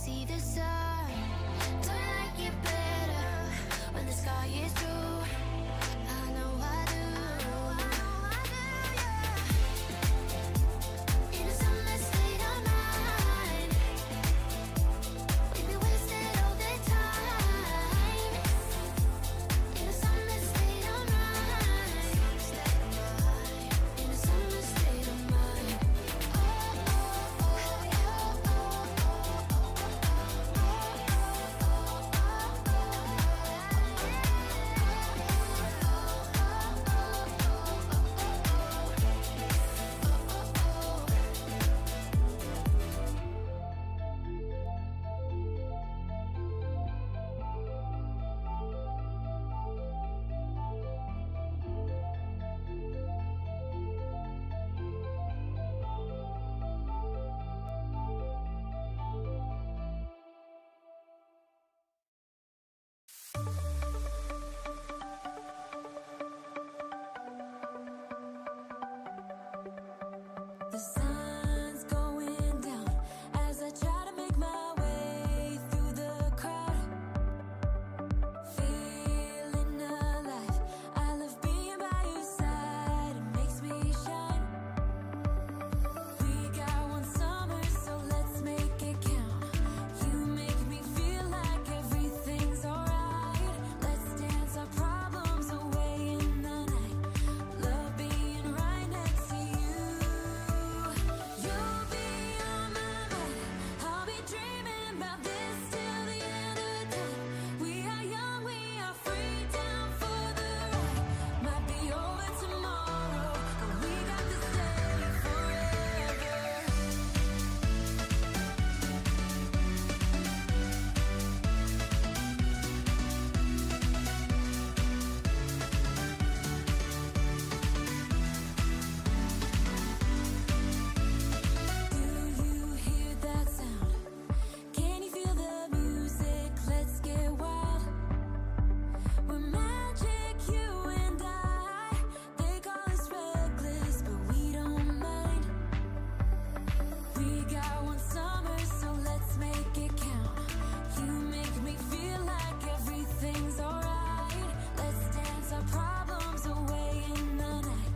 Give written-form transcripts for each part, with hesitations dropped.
see the sun. Don't like it better when the sky is blue. I know I do. In a summer state of mind, we be wasted all the time. In a summer state of mind, in a summer state of mind. The sun's going down as I try to make my way through the crowd. Feeling alive, I love being by your side, it makes me shine. We got one summer, so let's make it count. You make me feel like everything's alright. Let's dance our problems away in the night. Love being right next to you. You'll be on my mind. I'll be dreaming about this till the end of time. We are young, we are free, down for the ride. Might be over tomorrow, but we got to stay forever. Do you hear that sound? Can you feel the music? Let's get wild. We're magic, you and I. They call us reckless, but we don't mind. We got one summer, so let's make it count. You make me feel like everything's alright. Let's dance our problems away in the night.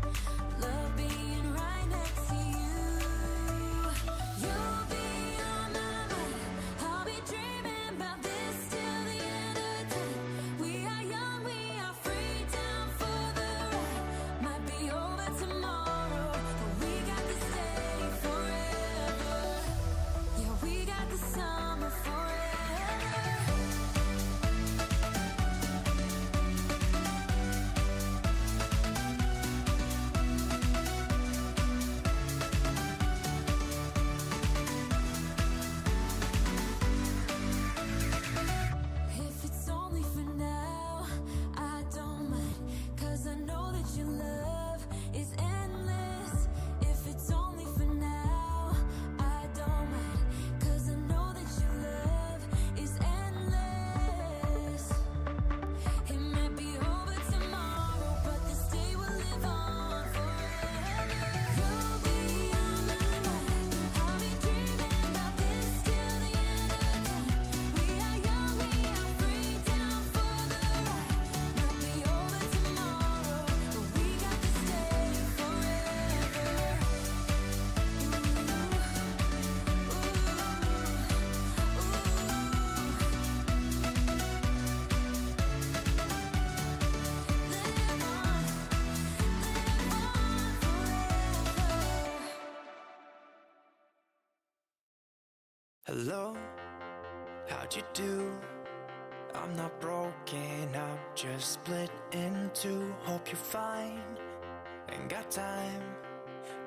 Love being right next to you. You'll be on my mind. I'll be dreaming about this till the end of time. We are young, we are free, down for the ride. Might be over tomorrow, but we got to stay forever. Yeah, we got the summer forever. If it's only for now, I don't mind, 'cause I know that your love is endless. If it's only for now, I don't mind, 'cause I know that your love is endless. It might be over tomorrow, but this day will live on forever. You'll be on my mind. I'll be dreaming about this till the end of time. We are young, we are free, down for the ride. Might be over tomorrow, but we got to stay forever. Hello, how'd you do? I'm not broken, I'm just split in two. Hope you're fine, ain't got time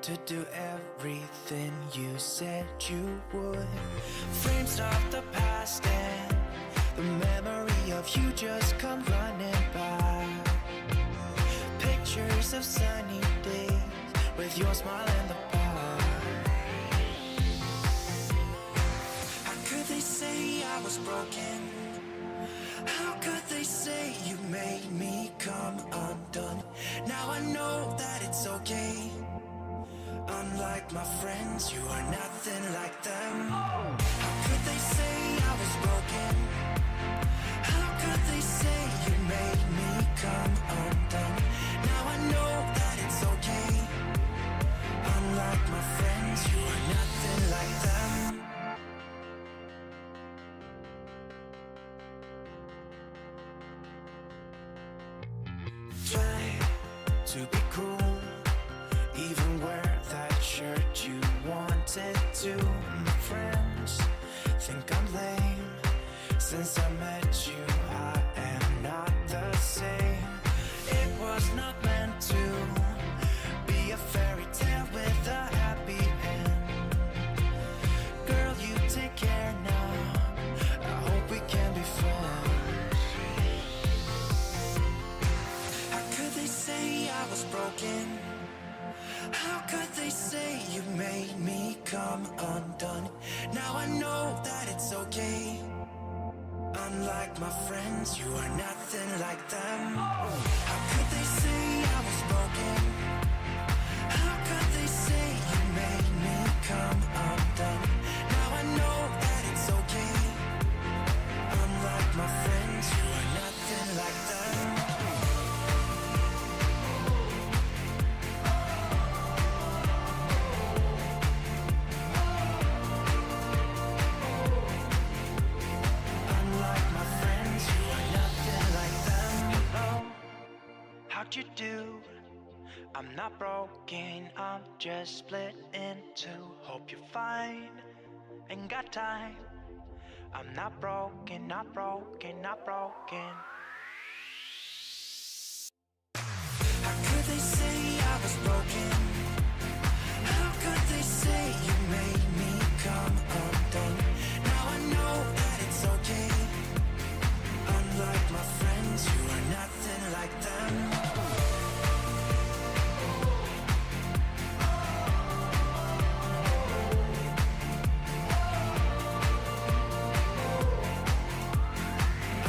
to do everything you said you would. Frames of the past and the memory of you just come running by. Pictures of sunny days with your smile in the bar. How could they say I was broken? How could they say you made me come undone? Now I know that it's okay. Unlike my friends, you are nothing like them. How could they say to be cool, even wear that shirt you wanted to. My friends think I'm lame. Since I met you, I am not the same. It was not meant to be a fairy tale with a happy end. Girl, you take care now. I hope we can be friends. How could they say I was broken? How could they say you made me come undone? Now I know that it's okay. Unlike my friends, you are nothing like them. How could they say I was broken? How could they say you made me come undone? Now I know that it's okay. Unlike my friends, you are nothing like them. How'd you do? I'm not broken, I'm just split in two. Hope you're fine, ain't got time. I'm not broken, not broken, not broken. How could they say I was broken? How could they say you made me come undone? Now I know that it's okay. Unlike my friends, you are nothing like them.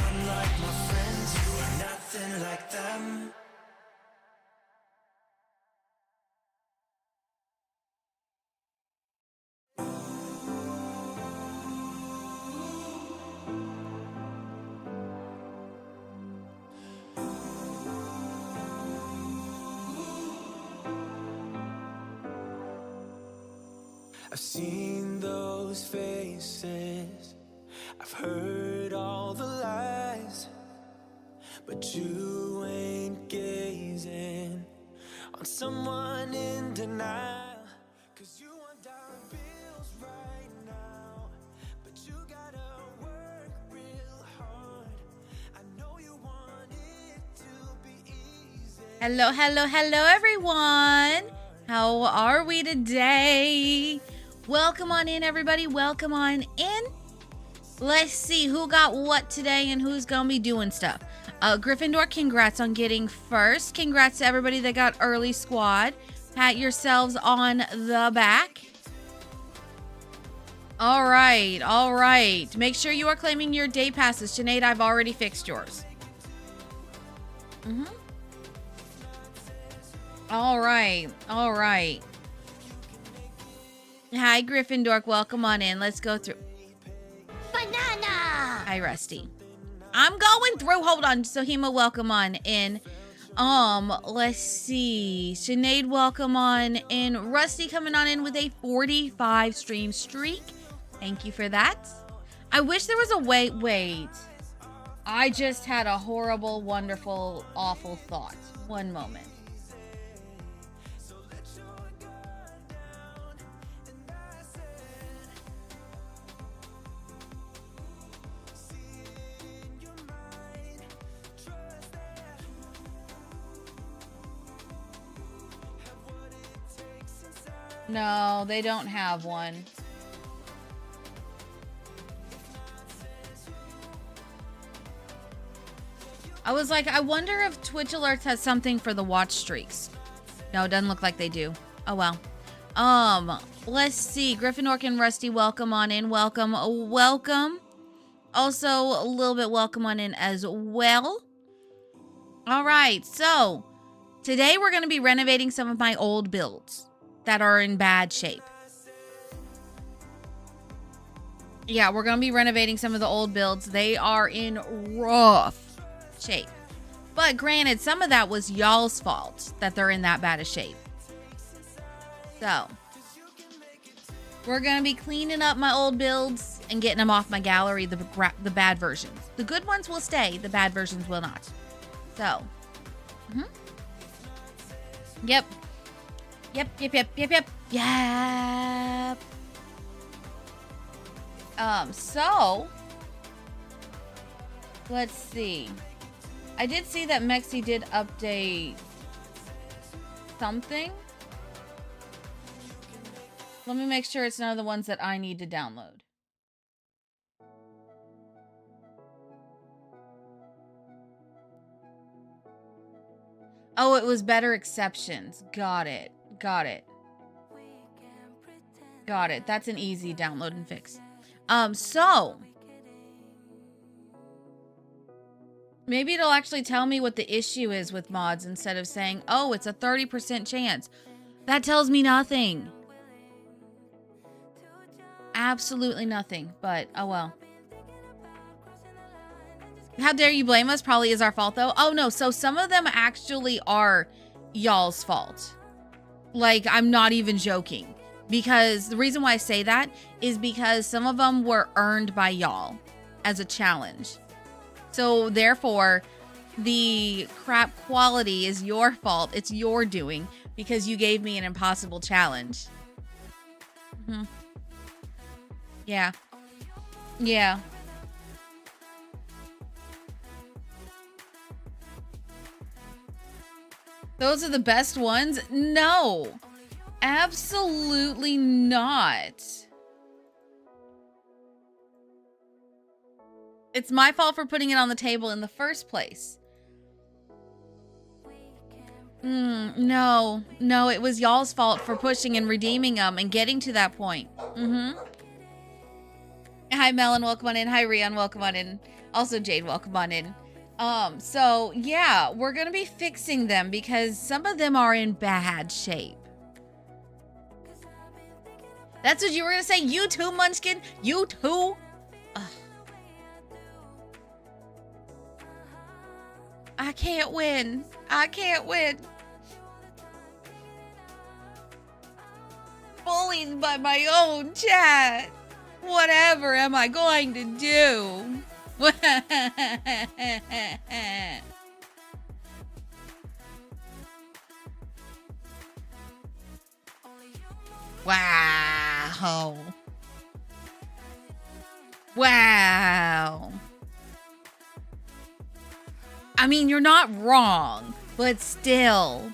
Unlike my friends, you are nothing like them. I've seen those faces, I've heard all the lies, but you ain't gazing on someone in denial. 'Cause you want dollar bills right now, but you gotta work real hard. I know you want it to be easy. Hello, hello, hello, everyone. How are we today? Welcome on in, everybody. Welcome on in. Let's see who got what today and who's going to be doing stuff. Gryffindor, congrats on getting first. Congrats to everybody that got early squad. Pat yourselves on the back. All right, all right. Make sure you are claiming your day passes. Sinead, I've already fixed yours. All right, all right. Hi, Gryffindor. Welcome on in. Let's go through. Banana! Hi, Rusty. I'm going through. Hold on. Sohima, welcome on in. Let's see. Sinead, welcome on in. Rusty coming on in with a 45 stream streak. Thank you for that. I wish there was a way. Wait. I just had a horrible, wonderful, awful thought. One moment. No, they don't have one. I was like, I wonder if Twitch Alerts has something for the watch streaks. No, it doesn't look like they do. Oh, well. Let's see. Gryffindor and Rusty, welcome on in. Welcome, welcome. Also, a little bit welcome on in as well. All right, so today we're going to be renovating some of my old builds that are in bad shape. Yeah, we're going to be renovating some of the old builds. They are in rough shape. But granted, some of that was y'all's fault that they're in that bad of shape. So, we're going to be cleaning up my old builds and getting them off my gallery, the bad versions. The good ones will stay, the bad versions will not. So, Yep. Yep. So let's see. I did see that Mexi did update something. Let me make sure it's none of the ones that I need to download. Oh, it was better exceptions. Got it. That's an easy download and fix. So maybe it'll actually tell me what the issue is with mods instead of saying, oh, it's a 30% chance. That tells me nothing. Absolutely nothing, but oh well. How dare you blame us? Probably is our fault though. Oh no, so some of them actually are y'all's fault. Like, I'm not even joking. Because the reason why I say that is because some of them were earned by y'all as a challenge. So therefore, the crap quality is your fault. It's your doing because you gave me an impossible challenge. Yeah. Those are the best ones? No. Absolutely not. It's my fault for putting it on the table in the first place. No, it was y'all's fault for pushing and redeeming them and getting to that point. Hi, Melon, welcome on in. Hi, Rion, welcome on in. Also, Jade, welcome on in. So yeah, we're gonna be fixing them because some of them are in bad shape. That's what you were gonna say? You too, Munchkin? You too? Ugh. I can't win. Bullied by my own chat. Whatever am I going to do? Wow. I mean, you're not wrong, but still.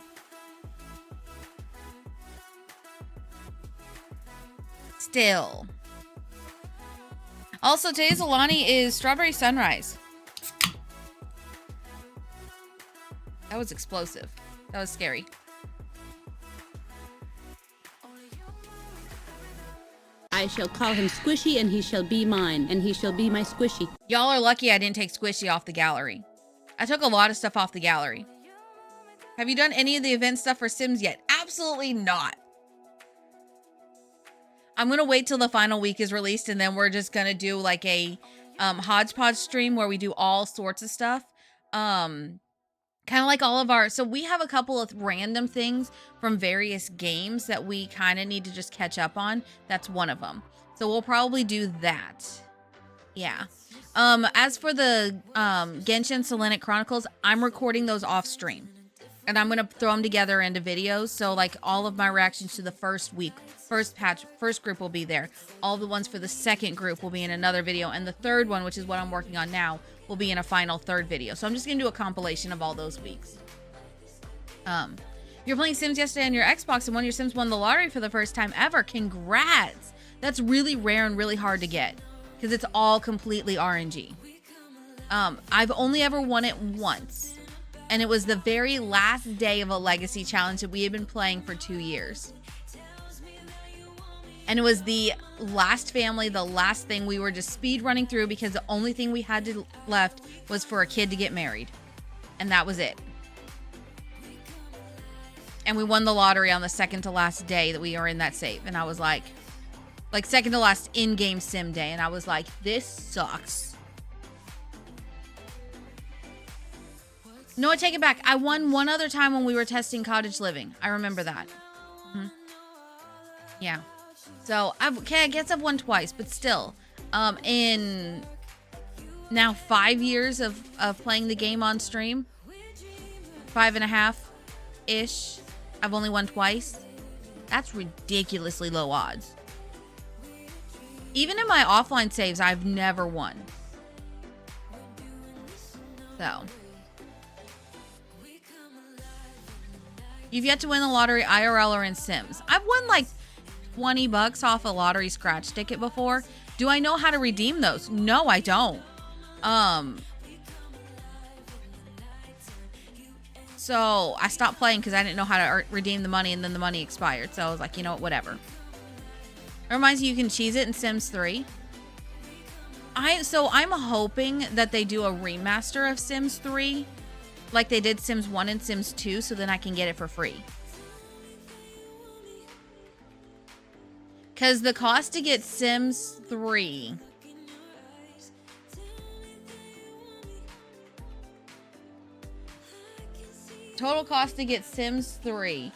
Also, today's Alani is Strawberry Sunrise. That was explosive. That was scary. I shall call him Squishy, and he shall be mine, and he shall be my Squishy. Y'all are lucky I didn't take Squishy off the gallery. I took a lot of stuff off the gallery. Have you done any of the event stuff for Sims yet? Absolutely not. I'm going to wait till the final week is released, and then we're just going to do like a hodgepodge stream where we do all sorts of stuff. Kind of like all of our... So we have a couple of random things from various games that we kind of need to just catch up on. That's one of them. So we'll probably do that. Yeah. As for the Genshin Selenic Chronicles, I'm recording those off stream. And I'm going to throw them together into videos. So like all of my reactions to the first week, first patch, first group will be there. All the ones for the second group will be in another video. And the third one, which is what I'm working on now, will be in a final third video. So I'm just going to do a compilation of all those weeks. You're playing Sims yesterday on your Xbox and one of your Sims won the lottery for the first time ever. Congrats. That's really rare and really hard to get because it's all completely RNG. I've only ever won it once. And it was the very last day of a legacy challenge that we had been playing for 2 years. And it was the last family, the last thing we were just speed running through because the only thing we had left was for a kid to get married. And that was it. And we won the lottery on the second to last day that we were in that save. And I was like second to last in-game sim day. And I was like, this sucks. No, I take it back. I won one other time when we were testing cottage living. I remember that. Yeah. So, I guess I've won twice, but still. In now 5 years of playing the game on stream. 5.5-ish. I've only won twice. That's ridiculously low odds. Even in my offline saves, I've never won. So. You've yet to win the lottery IRL or in Sims. I've won like $20 off a lottery scratch ticket before. Do I know how to redeem those? No, I don't. So I stopped playing because I didn't know how to redeem the money, and then the money expired. So I was like, you know what, whatever. It reminds you can cheese it in Sims 3. So I'm hoping that they do a remaster of Sims 3 like they did Sims 1 and Sims 2, so then I can get it for free. Because the cost to get Sims 3... Total cost to get Sims 3...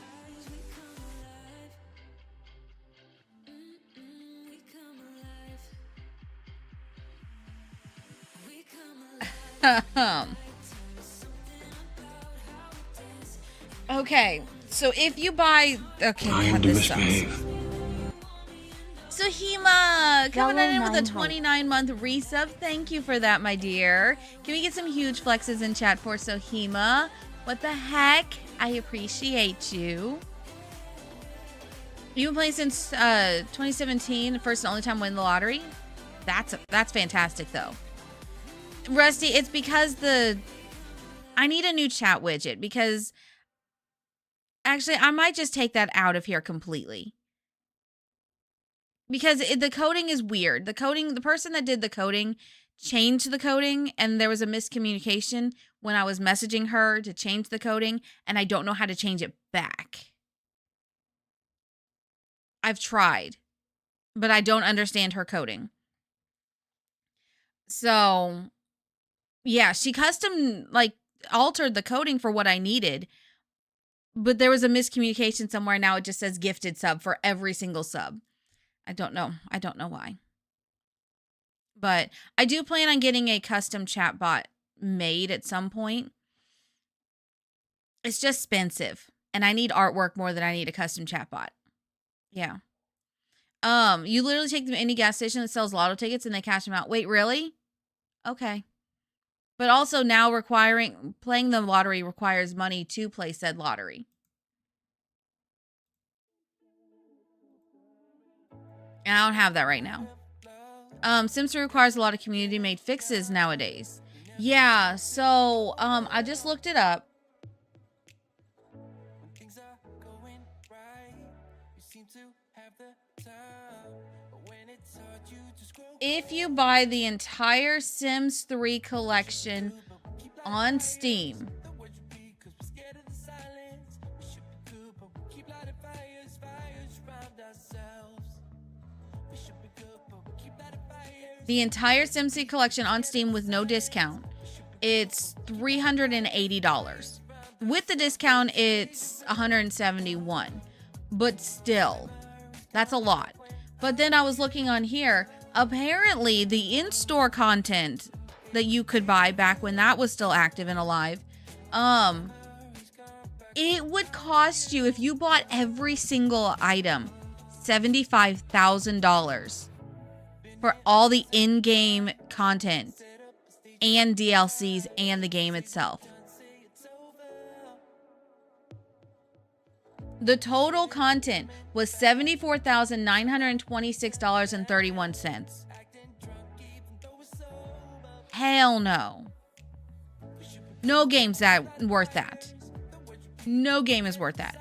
Okay, so if you buy... Okay, God, this sucks. Sohima, coming in with a 29-month resub. Thank you for that, my dear. Can we get some huge flexes in chat for Sohima? What the heck? I appreciate you. You've been playing since 2017, first and only time winning the lottery? That's fantastic, though. Rusty, it's because I need a new chat widget, because actually I might just take that out of here completely. Because the coding is weird. The person that did the coding changed the coding, and there was a miscommunication when I was messaging her to change the coding, and I don't know how to change it back. I've tried, but I don't understand her coding. So, yeah, she custom, altered the coding for what I needed, but there was a miscommunication somewhere. Now it just says gifted sub for every single sub. I don't know why. But I do plan on getting a custom chat bot made at some point. It's just expensive, and I need artwork more than I need a custom chat bot. Yeah. You literally take them to any gas station that sells lotto tickets and they cash them out. Wait, really? Okay. But also now playing the lottery requires money to play said lottery. And I don't have that right now. Sims 3 requires a lot of community-made fixes nowadays. Yeah, so I just looked it up. If you buy the entire Sims 3 collection on Steam, the entire Sims 3 collection on Steam with no discount, it's $380. With the discount, it's $171. But still, that's a lot. But then I was looking on here. Apparently, the in-store content that you could buy back when that was still active and alive, it would cost you, if you bought every single item, $75,000 for all the in-game content and DLCs and the game itself. The total content was $74,926.31. Hell no. No game's worth that. No game is worth that.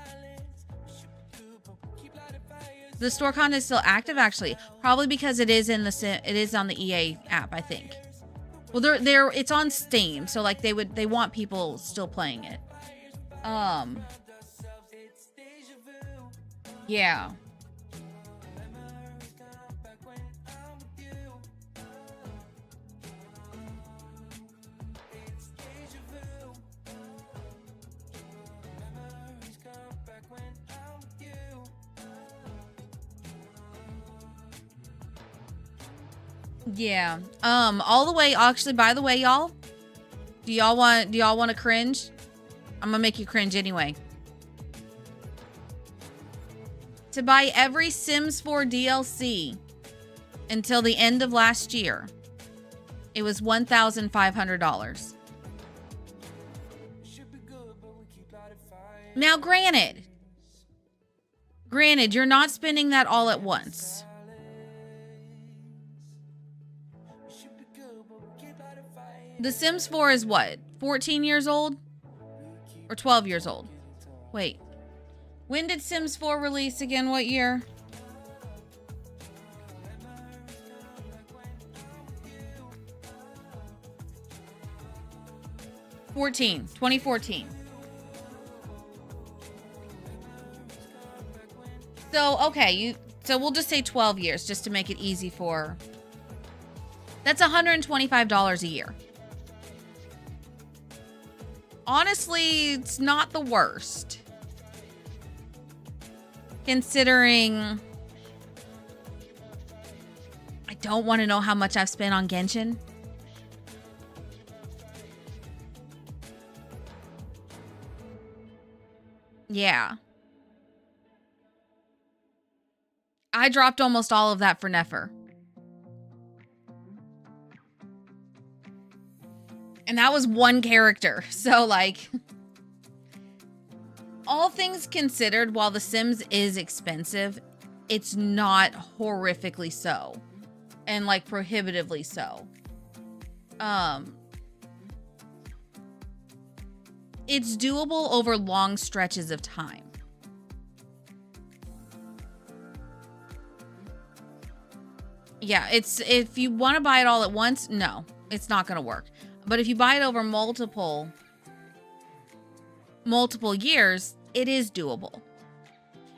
The store content is still active, actually, probably because it is on the EA app, I think. Well, it's on Steam, so like they want people still playing it. Yeah. Yeah. All the way, actually, by the way, y'all, do y'all want to cringe? I'm gonna make you cringe anyway. to buy every Sims 4 DLC until the end of last year, it was $1,500. Now, granted, you're not spending that all at once. The Sims 4 is what? 14 years old? Or 12 years old? Wait. When did Sims 4 release again? What year? '14. 2014. So, okay, so we'll just say 12 years just to make it easy for... That's $125 a year. Honestly, it's not the worst. Considering I don't want to know how much I've spent on Genshin. Yeah. I dropped almost all of that for Nefer. And that was one character. So, like, all things considered, while The Sims is expensive, it's not horrifically so. And, like, prohibitively so. It's doable over long stretches of time. Yeah, if you want to buy it all at once, no, it's not going to work. But if you buy it over multiple years, it is doable.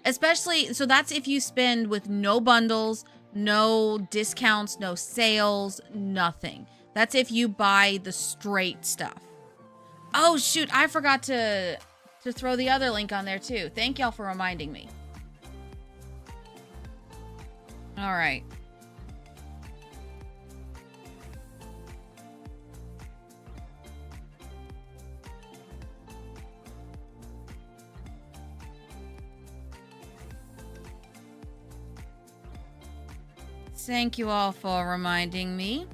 Especially, so that's if you spend with no bundles, no discounts, no sales, nothing. That's if you buy the straight stuff. Oh, shoot, I forgot to throw the other link on there too. Thank y'all for reminding me. All right. Thank you all for reminding me.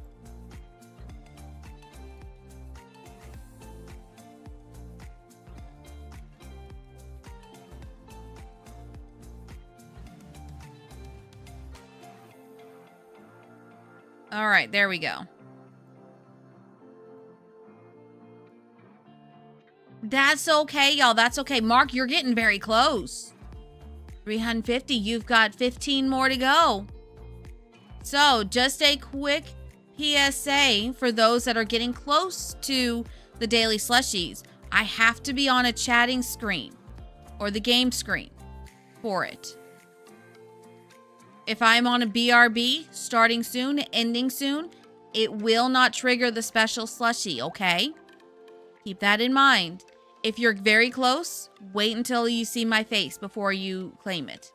All right, there we go. That's okay, y'all. That's okay. Mark, you're getting very close. 350. You've got 15 more to go. So, just a quick PSA for those that are getting close to the daily slushies. I have to be on a chatting screen or the game screen for it. If I'm on a BRB, starting soon, ending soon, it will not trigger the special slushie, okay? Keep that in mind. If you're very close, wait until you see my face before you claim it.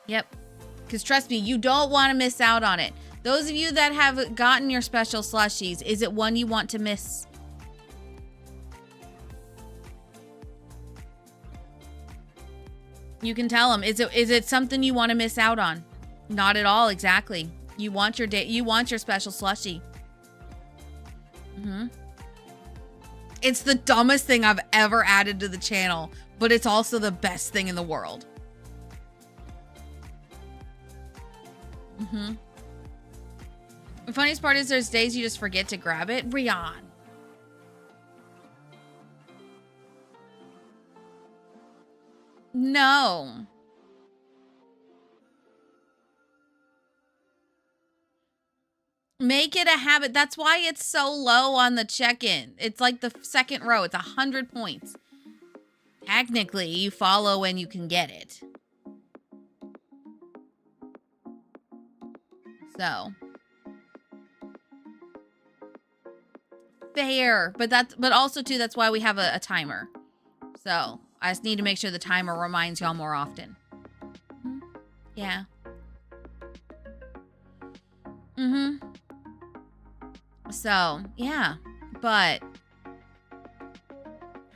Yep. Because trust me, you don't want to miss out on it. Those of you that have gotten your special slushies, is it one you want to miss? You can tell them, is it something you want to miss out on? Not at all, exactly. You want your special slushie. It's the dumbest thing I've ever added to the channel, but it's also the best thing in the world. The funniest part is there's days you just forget to grab it. Rian. No. Make it a habit. That's why it's so low on the check-in. It's like the second row. It's 100 points. Technically, you follow and you can get it. So. Fair. But also, too, that's why we have a timer. So, I just need to make sure the timer reminds y'all more often. Yeah. So, yeah. But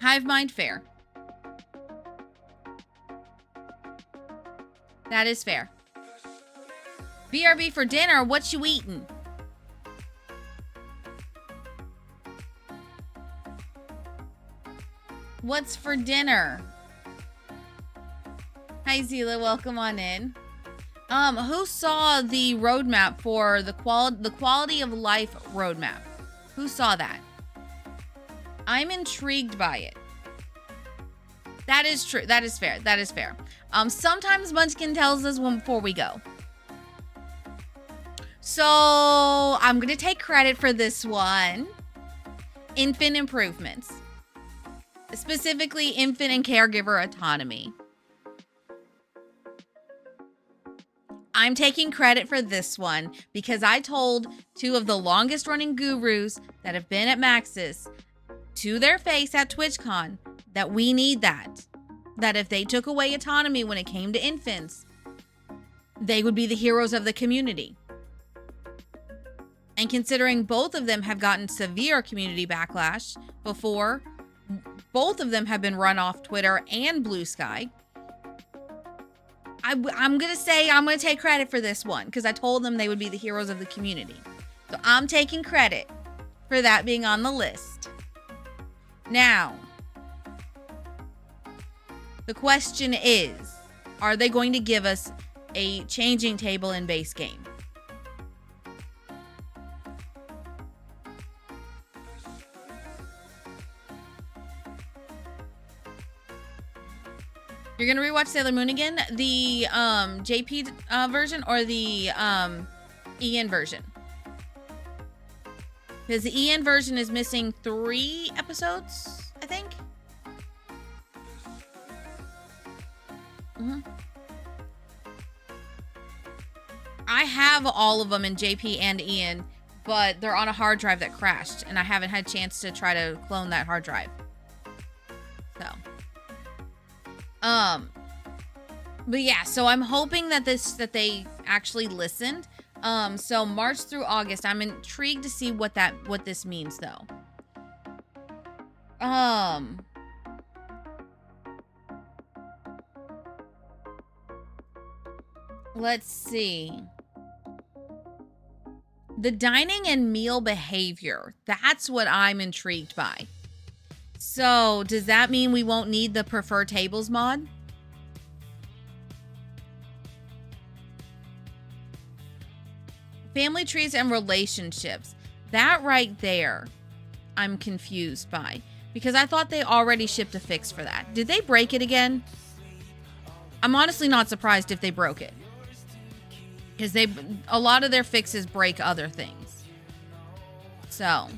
Hive Mind, fair. That is fair. BRB for dinner, what you eating? What's for dinner? Hi, Zila. Welcome on in. Who saw the roadmap for the quality of life roadmap? Who saw that? I'm intrigued by it. That is true. That is fair. That is fair. Sometimes Munchkin tells us when before we go. So I'm gonna take credit for this one. Infant improvements. Specifically, infant and caregiver autonomy. I'm taking credit for this one because I told two of the longest running gurus that have been at Maxis to their face at TwitchCon that we need that. That if they took away autonomy when it came to infants, they would be the heroes of the community. And considering both of them have gotten severe community backlash before, both of them have been run off Twitter and Blue Sky. I'm going to take credit for this one because I told them they would be the heroes of the community. So I'm taking credit for that being on the list. Now, the question is, are they going to give us a changing table in base game? You're going to rewatch Sailor Moon again? The JP version or the EN version? Because the EN version is missing 3 episodes, I think. I have all of them in JP and EN, but they're on a hard drive that crashed, and I haven't had a chance to try to clone that hard drive. So... but yeah, so I'm hoping that they actually listened. So March through August, I'm intrigued to see what this means though. Let's see. The dining and meal behavior. That's what I'm intrigued by. So, does that mean we won't need the prefer tables mod? Family trees and relationships. That right there, I'm confused by. Because I thought they already shipped a fix for that. Did they break it again? I'm honestly not surprised if they broke it. Because a lot of their fixes break other things. So...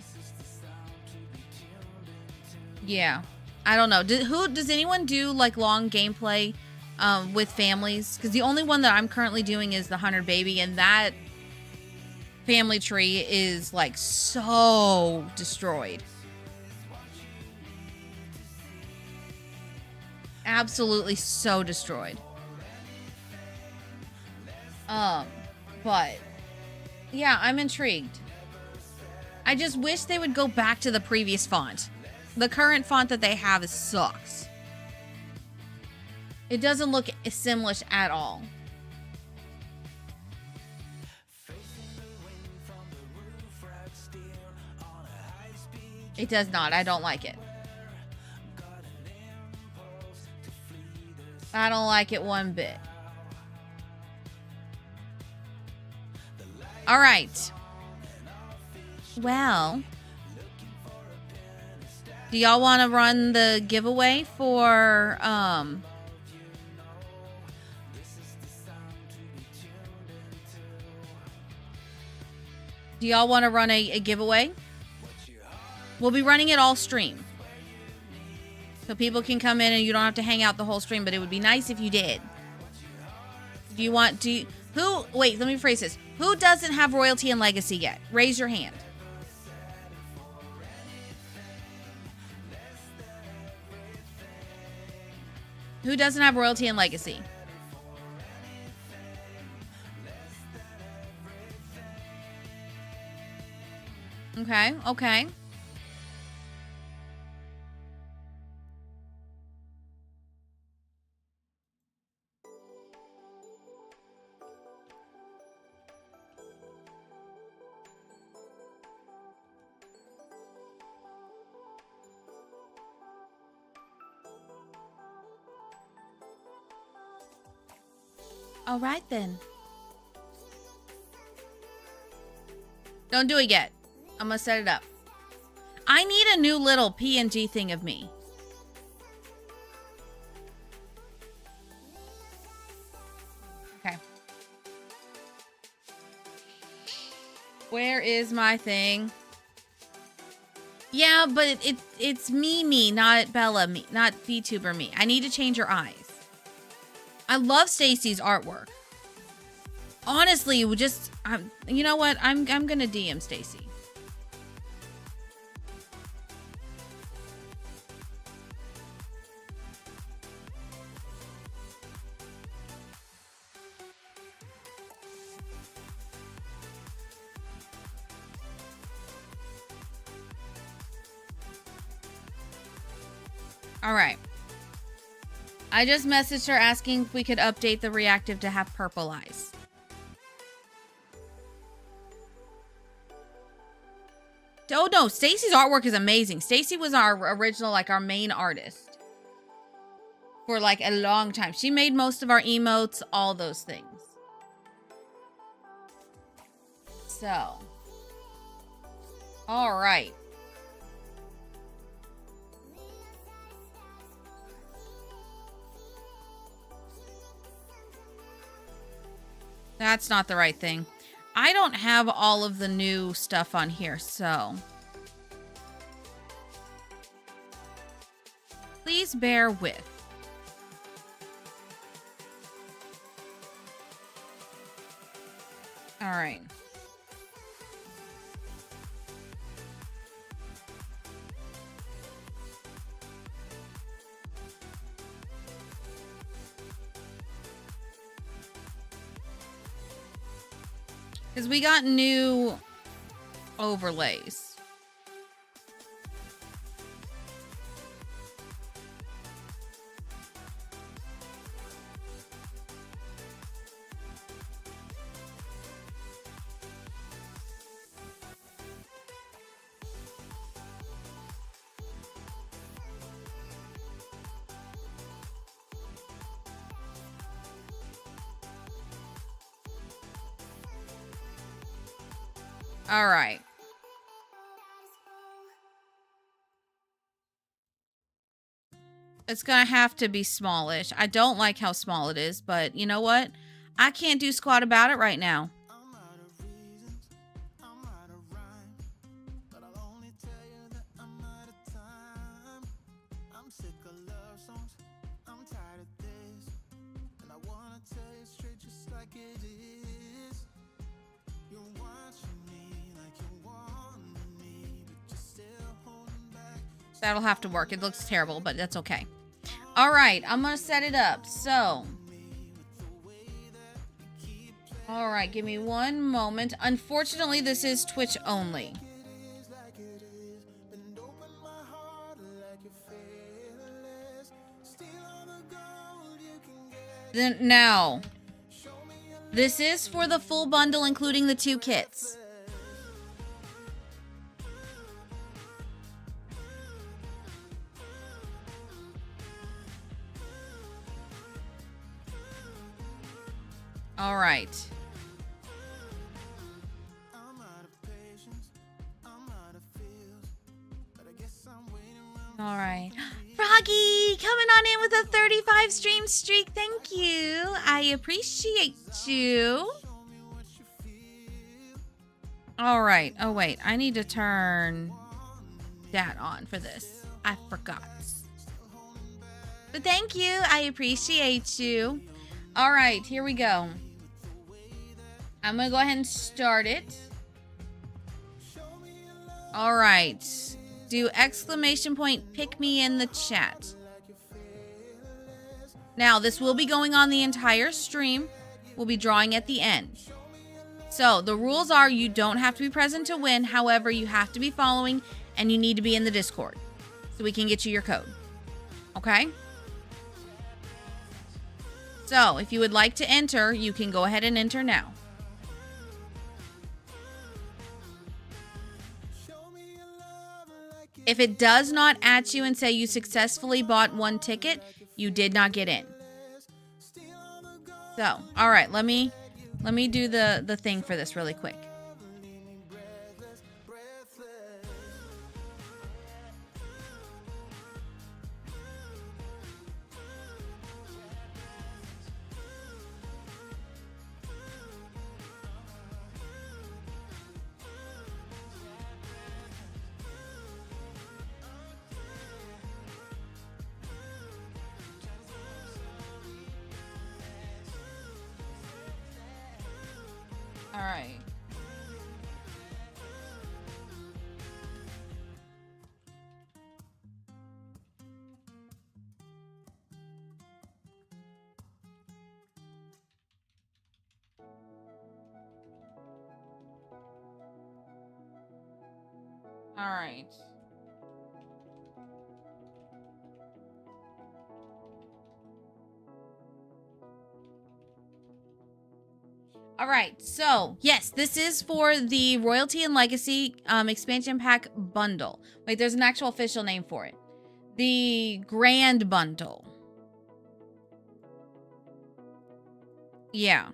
yeah, I don't know. Does anyone do like long gameplay with families? Because the only one that I'm currently doing is the 100 Baby, and that family tree is like so destroyed. Absolutely so destroyed. But yeah, I'm intrigued. I just wish they would go back to the previous font. The current font that they have sucks. It doesn't look Simlish at all. It does not. I don't like it. I don't like it one bit. All right. Well... do y'all want to run the giveaway for, do y'all want to run a giveaway? We'll be running it all stream. So people can come in and you don't have to hang out the whole stream, but it would be nice if you did. Wait, let me phrase this. Who doesn't have Royalty and Legacy yet? Raise your hand. Who doesn't have Royalty and Legacy? Okay. All right, then. Don't do it yet. I'm going to set it up. I need a new little PNG thing of me. Okay. Where is my thing? Yeah, but it's me, not Bella me, not VTuber me. I need to change your eyes. I love Stacy's artwork. Honestly, it would just, you know what? I'm gonna DM Stacy. All right. I just messaged her asking if we could update the reactive to have purple eyes. Oh no, Stacy's artwork is amazing. Stacy was our original, like our main artist for like a long time. She made most of our emotes, all those things. So, all right. That's not the right thing. I don't have all of the new stuff on here, so please bear with. All right. Because we got new overlays. All right. It's gonna have to be smallish. I don't like how small it is, but you know what? I can't do squat about it right now. That'll have to work. It looks terrible, but that's okay. All right, I'm gonna set it up. So, all right, give me one moment. Unfortunately, this is Twitch only. Then now, this is for the full bundle, including the 2 kits. All right. All right. Froggy, coming on in with a 35 stream streak. Thank you. I appreciate you. All right. Oh, wait. I need to turn that on for this. I forgot. But thank you. I appreciate you. All right. Here we go. I'm going to go ahead and start it. All right. Do exclamation point pick me in the chat. Now, this will be going on the entire stream. We'll be drawing at the end. So, the rules are you don't have to be present to win. However, you have to be following and you need to be in the Discord so we can get you your code. Okay? So, if you would like to enter, you can go ahead and enter now. If it does not at you and say you successfully bought 1 ticket, you did not get in. So, all right, let me do the thing for this really quick. All right. All right. All right, so yes, this is for the Royalty and Legacy expansion pack bundle. Wait, there's an actual official name for it. The Grand Bundle. Yeah.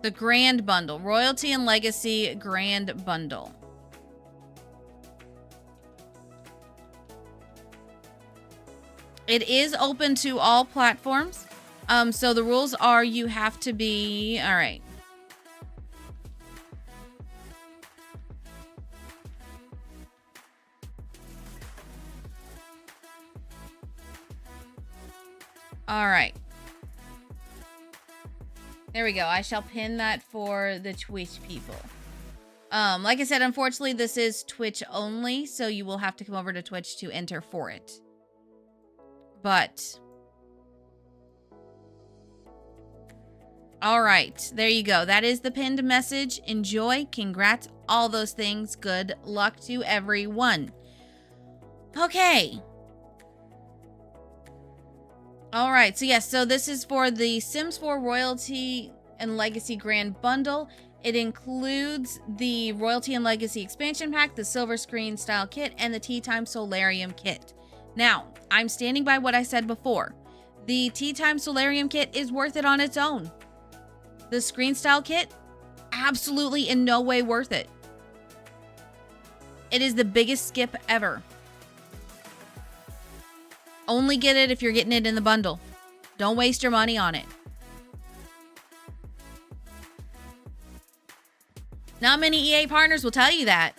The Grand Bundle. Royalty and Legacy Grand Bundle. It is open to all platforms. So the rules are you have to be... All right. All right. There we go. I shall pin that for the Twitch people. Like I said, unfortunately, this is Twitch only, so you will have to come over to Twitch to enter for it. But all right, there you go. That is the pinned message. Enjoy, congrats, all those things. Good luck to everyone. Okay. All right, so yes, so this is for the Sims 4 Royalty and Legacy Grand Bundle. It includes the Royalty and Legacy expansion pack, the Silver Screen style kit, and the Tea Time Solarium kit. Now, I'm standing by what I said before. The Tea Time Solarium kit is worth it on its own. The screen style kit, absolutely in no way worth it. It is the biggest skip ever. Only get it if you're getting it in the bundle. Don't waste your money on it. Not many EA partners will tell you that.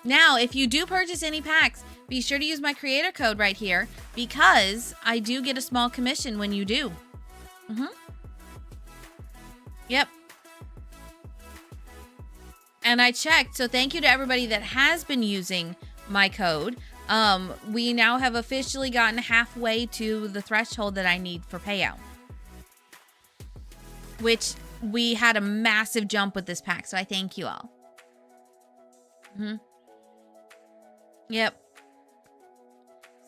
Now, if you do purchase any packs, be sure to use my creator code right here because I do get a small commission when you do. Yep. And I checked, so thank you to everybody that has been using my code. We now have officially gotten halfway to the threshold that I need for payout. Which we had a massive jump with this pack, so I thank you all. Yep.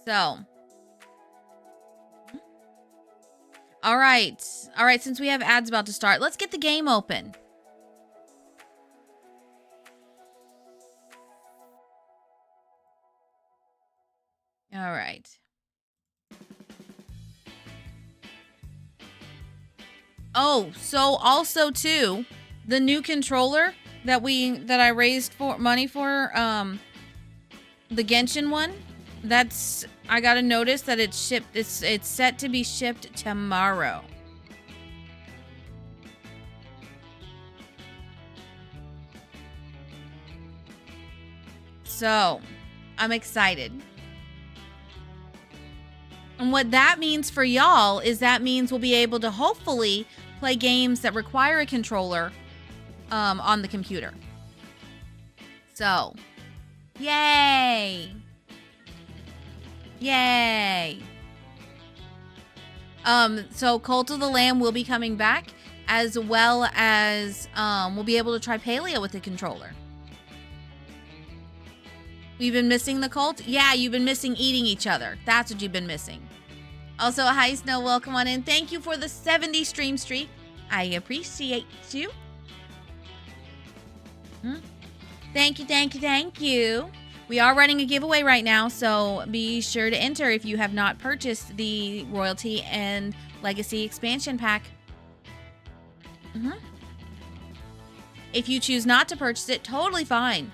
So. All right. All right, since we have ads about to start, let's get the game open. All right. Oh, so also too, the new controller that I raised for money for, the Genshin one, I got a notice that it's shipped. It's set to be shipped tomorrow. So, I'm excited. And what that means for y'all is that means we'll be able to hopefully play games that require a controller on the computer. So, yay! Yay! So Cult of the Lamb will be coming back, as well as we'll be able to try Paleo with the controller. You've been missing the cult? Yeah, you've been missing eating each other. That's what you've been missing. Also, hi Snow, welcome on in. Thank you for the 70 stream streak. I appreciate you. Thank you, thank you, thank you. We are running a giveaway right now, so be sure to enter if you have not purchased the Royalty and Legacy expansion pack. If you choose not to purchase it, totally fine.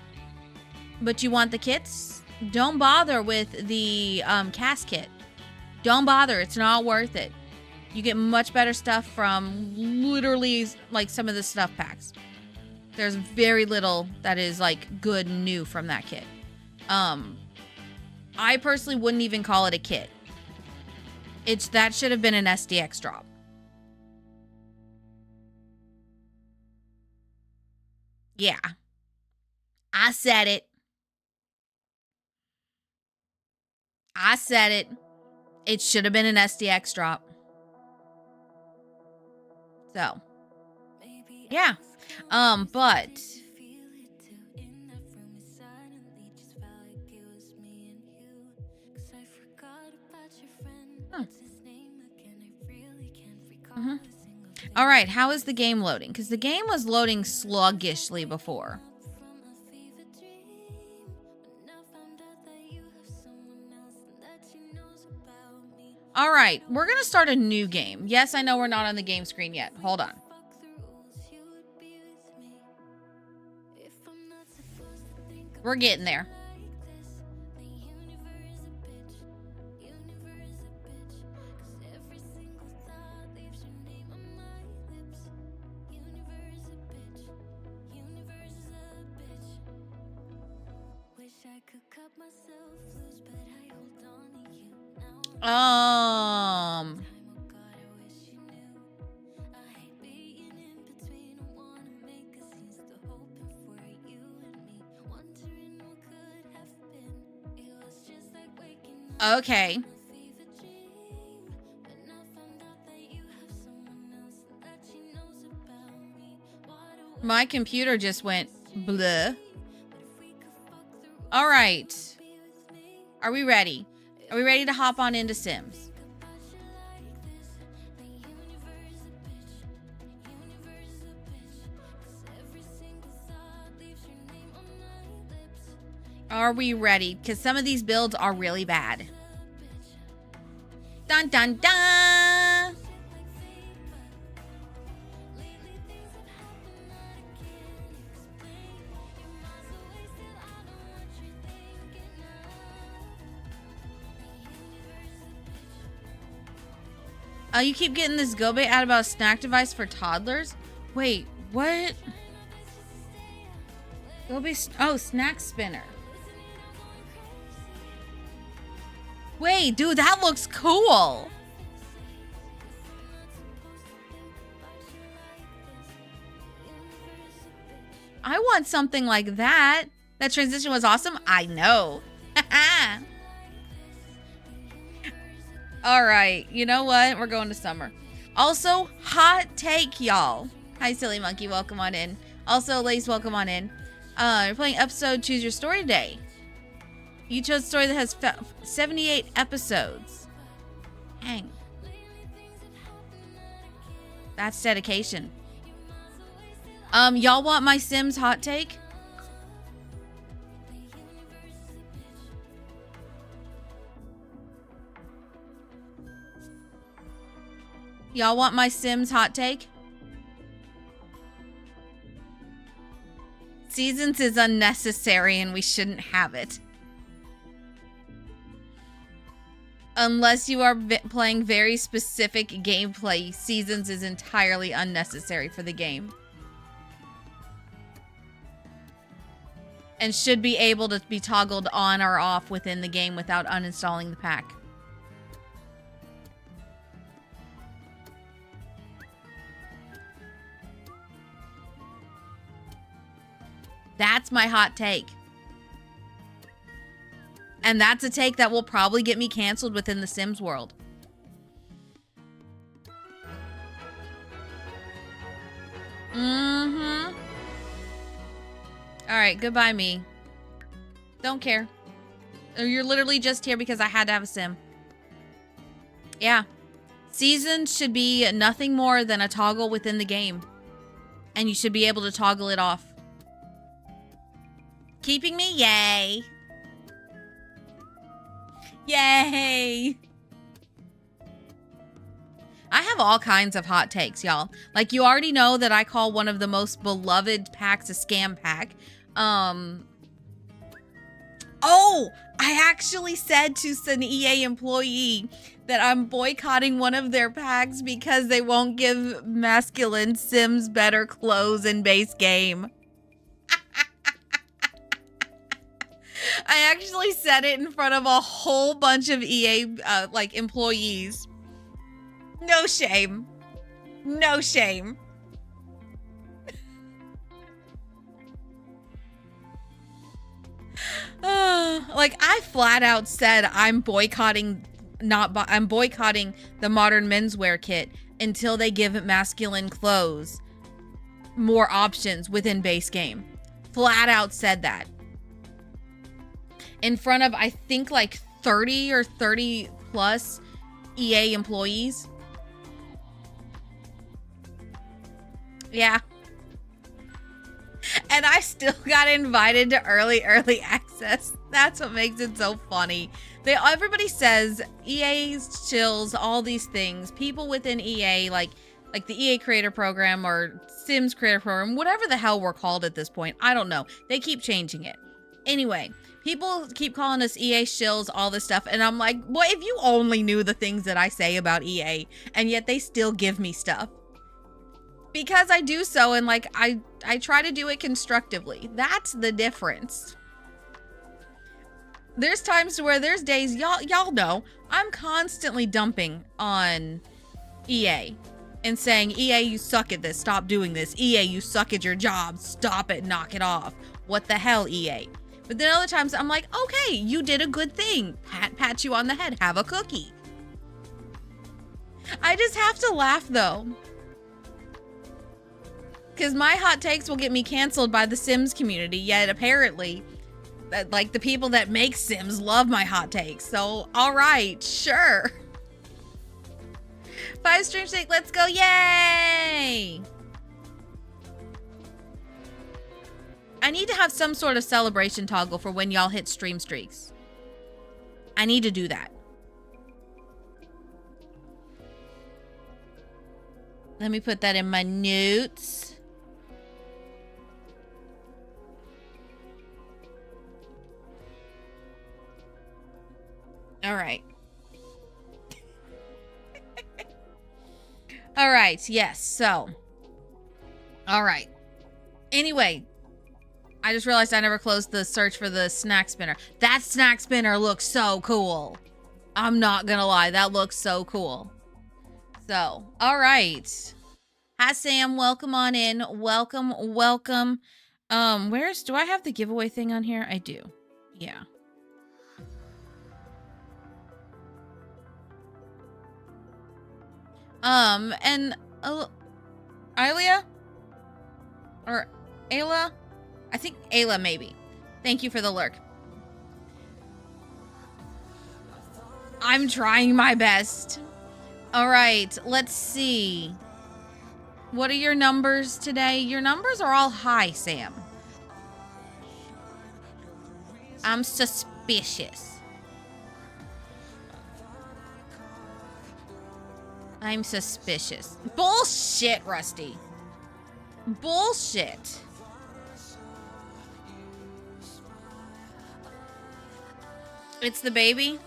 But you want the kits? Don't bother with the cast kit. Don't bother. It's not worth it. You get much better stuff from literally like some of the stuff packs. There's very little that is like good new from that kit. I personally wouldn't even call it a kit. That should have been an SDX drop. Yeah. I said it. I said it. It should have been an SDX drop. So, yeah. But all right, how is the game loading? Because the game was loading sluggishly before. All right, we're going to start a new game. Yes, I know we're not on the game screen yet. Hold on. We're getting there. Okay. My computer just went bleh. All right. Are we ready? Are we ready to hop on into Sims? Are we ready? Because some of these builds are really bad. Dun dun dun! Oh, you keep getting this go bait ad about a snack device for toddlers? Wait, what? Go bait, oh, snack spinner. Wait, dude, that looks cool. I want something like that. That transition was awesome. I know. All right, you know what? We're going to summer. Also, hot take, y'all. Hi, Silly Monkey. Welcome on in. Also, Lace, welcome on in. You're playing episode Choose Your Story today. You chose a story that has 78 episodes. Dang. That's dedication. Y'all want my Sims hot take? Y'all want my Sims hot take? Seasons is unnecessary and we shouldn't have it. Unless you are playing very specific gameplay, Seasons is entirely unnecessary for the game. And should be able to be toggled on or off within the game without uninstalling the pack. That's my hot take. And that's a take that will probably get me canceled within the Sims world. Mm-hmm. All right, goodbye me. Don't care. You're literally just here because I had to have a Sim. Yeah. Seasons should be nothing more than a toggle within the game. And you should be able to toggle it off. keeping me? Yay. Yay. I have all kinds of hot takes, y'all. Like, you already know that I call one of the most beloved packs a scam pack. Oh, I actually said to an EA employee that I'm boycotting one of their packs because they won't give masculine Sims better clothes in base game. I actually said it in front of a whole bunch of EA employees. No shame. No shame. I flat out said I'm boycotting the modern menswear kit until they give masculine clothes more options within base game. Flat out said that. In front of, I think, like 30 or 30 plus EA employees. Yeah. And I still got invited to early access. That's what makes it so funny. Everybody says EA's chills, all these things. People within EA, like the EA Creator Program or Sims Creator Program, whatever the hell we're called at this point. I don't know. They keep changing it. Anyway, people keep calling us EA shills, all this stuff. And I'm like, boy, if you only knew the things that I say about EA, and yet they still give me stuff. Because I do so, and I try to do it constructively. That's the difference. There's times where there's days, y'all know, I'm constantly dumping on EA and saying, EA, you suck at this. Stop doing this. EA, you suck at your job. Stop it. Knock it off. What the hell, EA? But then other times I'm like, okay, you did a good thing. Pat you on the head. Have a cookie. I just have to laugh, though. Because my hot takes will get me canceled by the Sims community, yet apparently, the people that make Sims love my hot takes. So, all right, sure. 5 stream streak, let's go, yay! I need to have some sort of celebration toggle for when y'all hit stream streaks. I need to do that. Let me put that in my notes. All right. All right. Yes. So. All right. Anyway, I just realized I never closed the search for the snack spinner. That snack spinner looks so cool. I'm not gonna lie. That looks so cool. So, all right. Hi, Sam. Welcome on in. Welcome. Welcome. Do I have the giveaway thing on here? I do. Yeah. And Ayla? Or Ayla? I think Ayla, maybe. Thank you for the lurk. I'm trying my best. All right, let's see. What are your numbers today? Your numbers are all high, Sam. I'm suspicious. I'm suspicious. Bullshit, Rusty. Bullshit. It's the baby?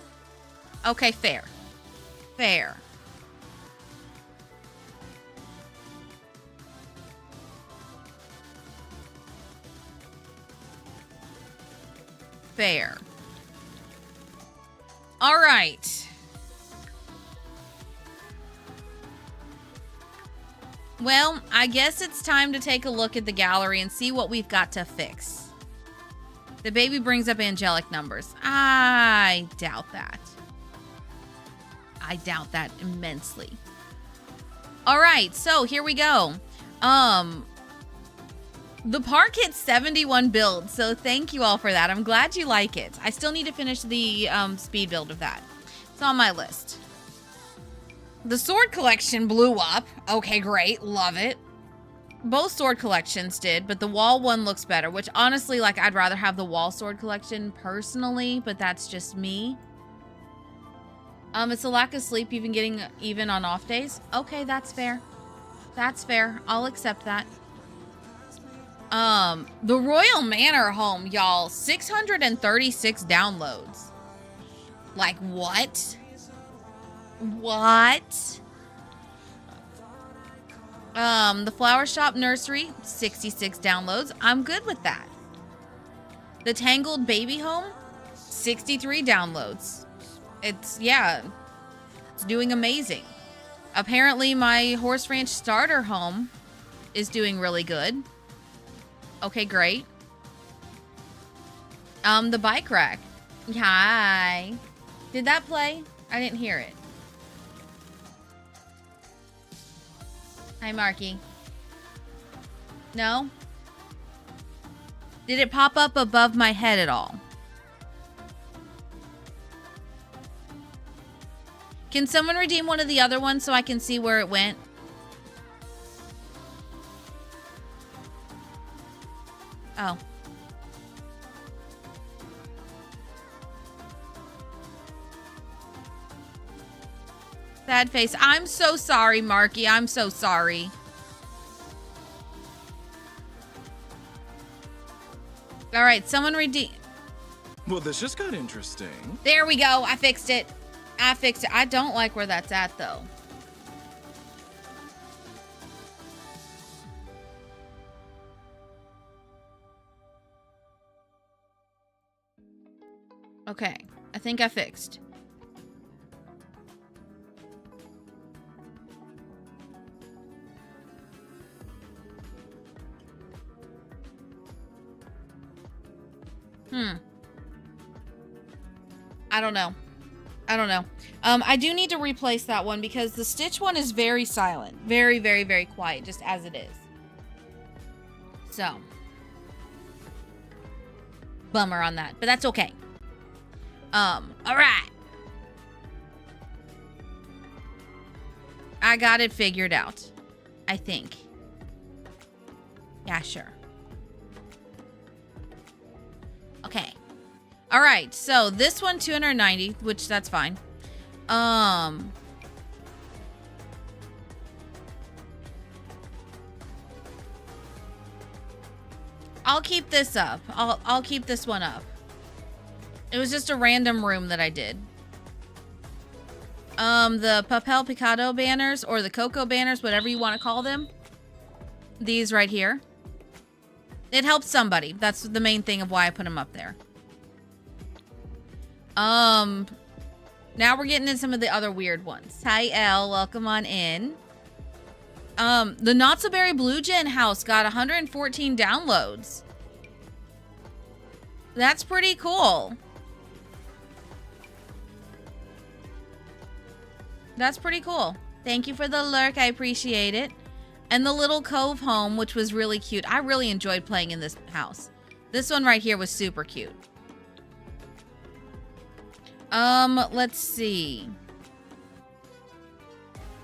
Okay, fair. Fair. Fair. All right. Well, I guess it's time to take a look at the gallery and see what we've got to fix. The baby brings up angelic numbers. I doubt that. I doubt that immensely. All right, so here we go. The park hit 71 builds, so thank you all for that. I'm glad you like it. I still need to finish the speed build of that. It's on my list. The sword collection blew up. Okay, great. Love it. both sword collections did, but the wall one looks better, which honestly, like, I'd rather have the wall sword collection personally, but that's just me. It's a lack of sleep you've been getting even on off days. Okay, that's fair. That's fair. I'll accept that. The Royal Manor home, y'all, 636 downloads. Like, what? What? The Flower Shop Nursery, 66 downloads. I'm good with that. The Tangled Baby Home, 63 downloads. It's doing amazing. Apparently my Horse Ranch Starter Home is doing really good. Okay, great. The Bike Rack. Hi. Did that play? I didn't hear it. Hi, Marky. No? Did it pop up above my head at all? Can someone redeem one of the other ones so I can see where it went? Oh. Sad face. I'm so sorry, Marky. I'm so sorry. All right, someone redeem. Well, this just got interesting. There we go. I fixed it. I don't like where that's at, though. Okay. I think I fixed. I don't know. I do need to replace that one because the Stitch one is very silent. Very, very, very quiet, just as it is. So. Bummer on that, but that's okay. All right. I got it figured out. I think. Yeah, sure. Okay. All right, so this one 290, which that's fine. I'll keep this up. I'll keep this one up. It was just a random room that I did. The Papel Picado banners or the Cocoa banners, whatever you want to call them. These right here. It helps somebody. That's the main thing of why I put them up there. Now we're getting into some of the other weird ones. Hi, Elle. Welcome on in. The Not So Berry Blue Gen house got 114 downloads. That's pretty cool. That's pretty cool. Thank you for the lurk. I appreciate it. And the Little Cove home, which was really cute. I really enjoyed playing in this house. This one right here was super cute. Let's see.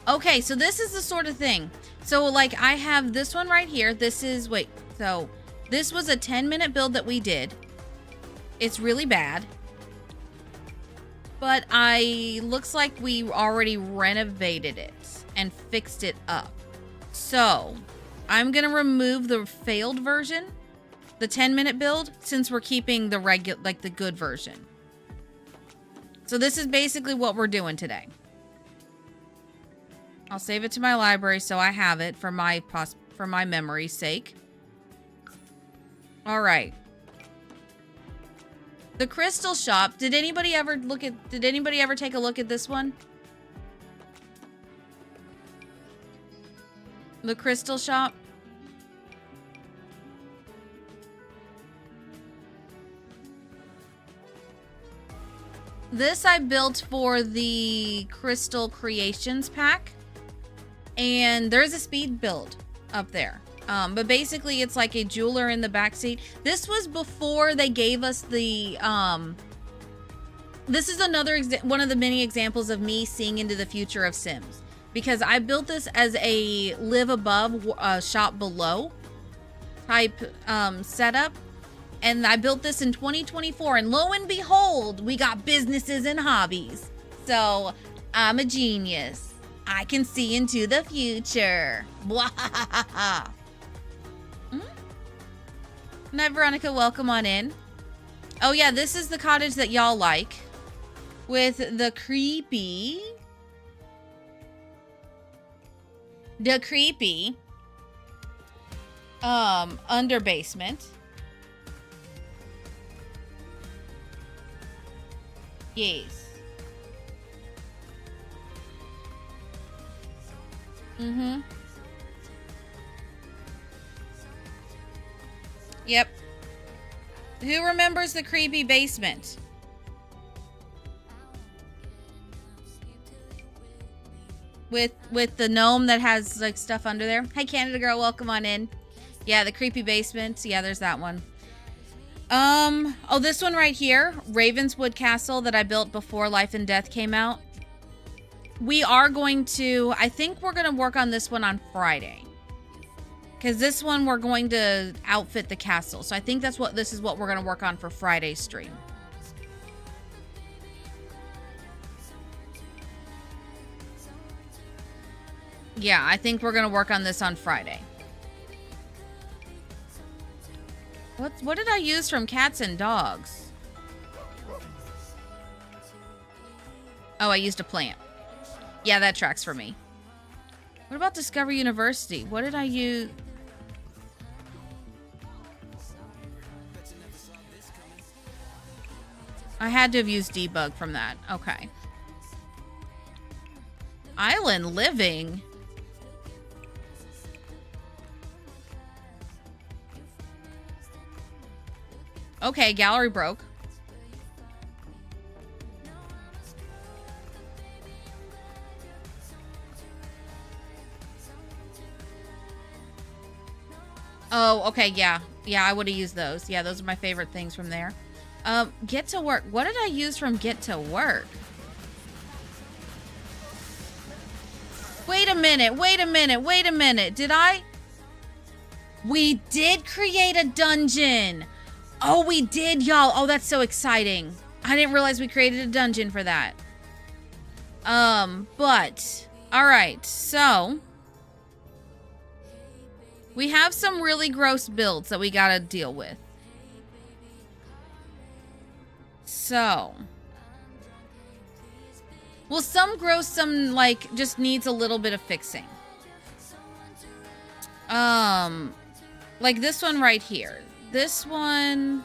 Okay, so this is the sort of thing. So, like, I have this one right here. This is, so this was a 10-minute build that we did. It's really bad. But looks like we already renovated it and fixed it up. So, I'm going to remove the failed version, the 10-minute build, since we're keeping the the good version. So this is basically what we're doing today. I'll save it to my library so I have it for my memory's sake. All right. The Crystal Shop. Did anybody ever take a look at this one? The Crystal Shop. This I built for the Crystal Creations pack. And there's a speed build up there. But basically it's like a jeweler in the backseat. This was before they gave us the... This is another one of the many examples of me seeing into the future of Sims. because I built this as a live above, shop below type setup. And I built this in 2024, and lo and behold, we got businesses and hobbies. So I'm a genius. I can see into the future. Night, Veronica, welcome on in. Oh yeah, this is the cottage that y'all like, with the creepy under basement. Yes. Mm-hmm. Yep. Who remembers the creepy basement? With the gnome that has like stuff under there. Hi Canada girl, welcome on in. Yeah, the creepy basement. Yeah, there's that one. Oh, this one right here, Ravenswood Castle that I built before Life and Death came out. We are going to, I think we're going to work on this one on Friday. Because this one we're going to outfit the castle. So I think this is what we're going to work on for Friday's stream. Yeah, I think we're going to work on this on Friday. What did I use from cats and dogs? Oh, I used a plant. Yeah, that tracks for me. What about Discovery University? What did I use? I had to have used debug from that. Okay. Island living. Okay, gallery broke. Oh, okay, yeah. Yeah, I would have used those. Yeah, those are my favorite things from there. Get to work. What did I use from Get to Work? Wait a minute, wait a minute, wait a minute. Did I? We did create a dungeon. Oh, we did, y'all. Oh, that's so exciting. I didn't realize we created a dungeon for that. But, all right, so we have some really gross builds that we gotta deal with. So, well, some gross, some like just needs a little bit of fixing. Like this one right here. This one,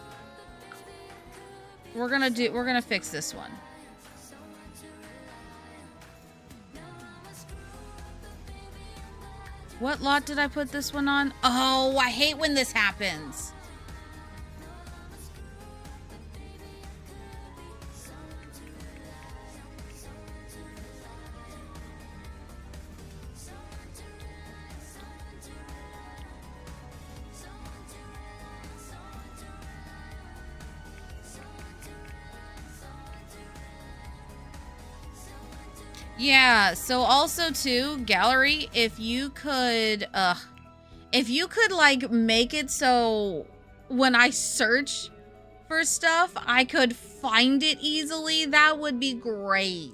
we're gonna fix this one. What lot did I put this one on? Oh, I hate when this happens. Yeah, so also too, gallery, if you could like make it so when I search for stuff, I could find it easily, that would be great.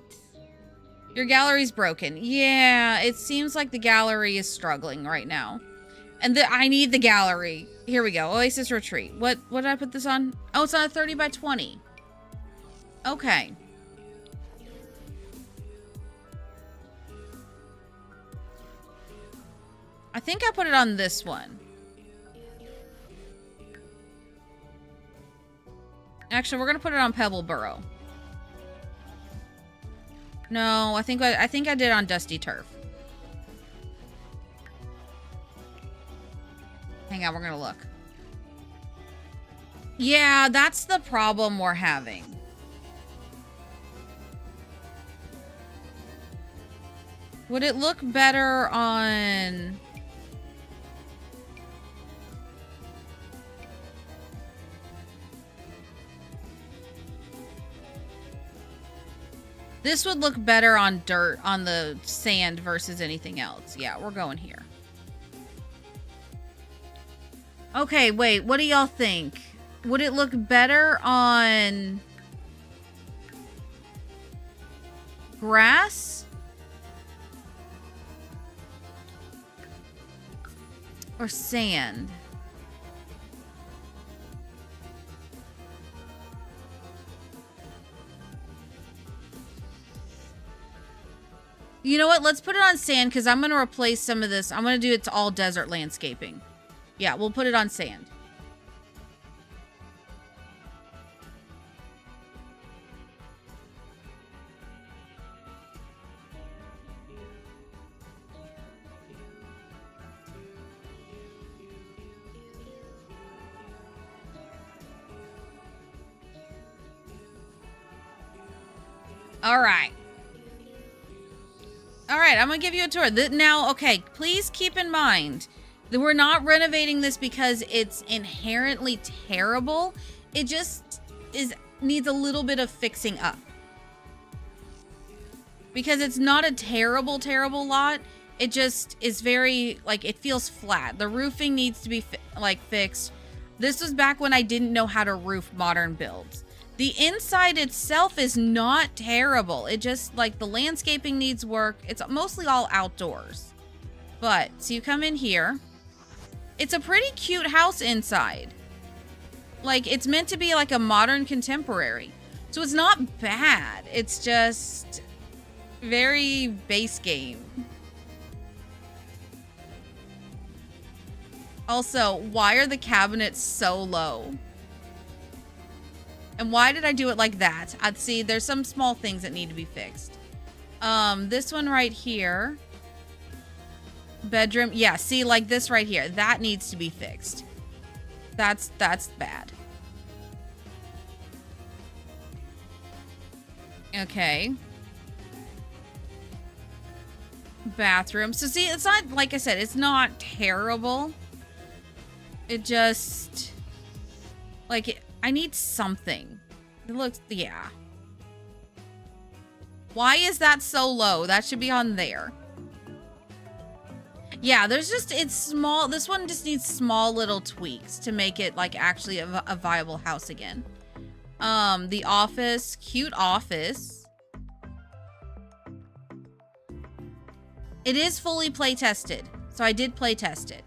Your gallery's broken. Yeah, it seems like the gallery is struggling right now. And I need the gallery. Here we go, Oasis Retreat. What did I put this on? Oh, it's on a 30 by 20. Okay. I think I put it on this one. Actually, we're gonna put it on Pebbleboro. No, I think I did it on Dusty Turf. Hang on, we're gonna look. Yeah, that's the problem we're having. Would it look better on... This would look better on dirt, on the sand versus anything else. Yeah, we're going here. Okay, wait, what do y'all think? Would it look better on grass or sand? You know what? Let's put it on sand because I'm going to replace some of this. I'm going to do it to all desert landscaping. Yeah, we'll put it on sand. All right. All right, I'm going to give you a tour. Now, okay, please keep in mind that we're not renovating this because it's inherently terrible. It just needs a little bit of fixing up. Because it's not a terrible, terrible lot. It just is very, like, it feels flat. The roofing needs to be, fixed. This was back when I didn't know how to roof modern builds. The inside itself is not terrible. It just, like, the landscaping needs work. It's mostly all outdoors. But, so you come in here. It's a pretty cute house inside. Like, it's meant to be like a modern contemporary. So it's not bad. It's just very base game. Also, why are the cabinets so low? And why did I do it like that? I'd see there's some small things that need to be fixed. This one right here. Bedroom. Yeah, see, like this right here. That needs to be fixed. That's bad. Okay. Bathroom. So see, it's not, like I said, it's not terrible. It just, like, I need something. It looks, yeah. Why is that so low? That should be on there. Yeah, there's just, it's small. This one just needs small little tweaks to make it, like, actually a viable house again. The office, cute office. It is fully play tested. So I did play test it.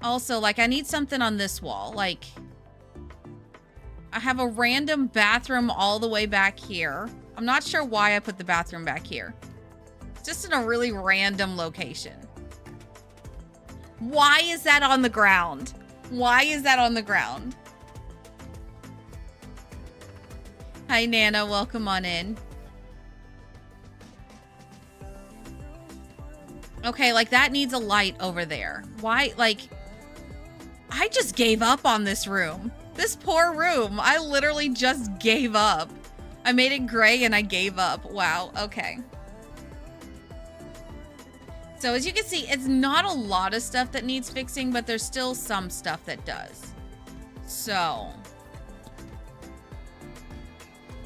Also, like, I need something on this wall. Like, I have a random bathroom all the way back here. I'm not sure why I put the bathroom back here. It's just in a really random location. Why is that on the ground? Why is that on the ground? Hi, Nana. Welcome on in. Okay, like, that needs a light over there. Why, like, I just gave up on this room. This poor room. I literally just gave up. I made it gray and I gave up. Wow, okay. So as you can see, it's not a lot of stuff that needs fixing, but there's still some stuff that does. So,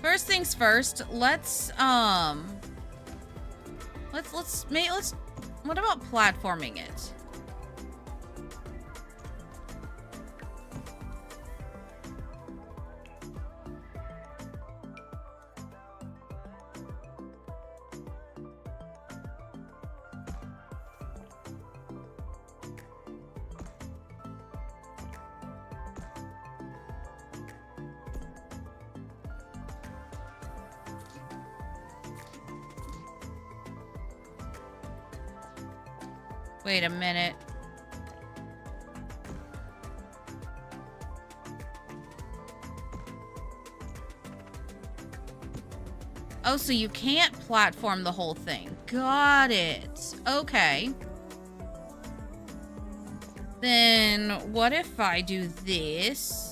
first things first, let's what about platforming it? Wait a minute. Oh, so you can't platform the whole thing. Got it. Okay. Then what if I do this?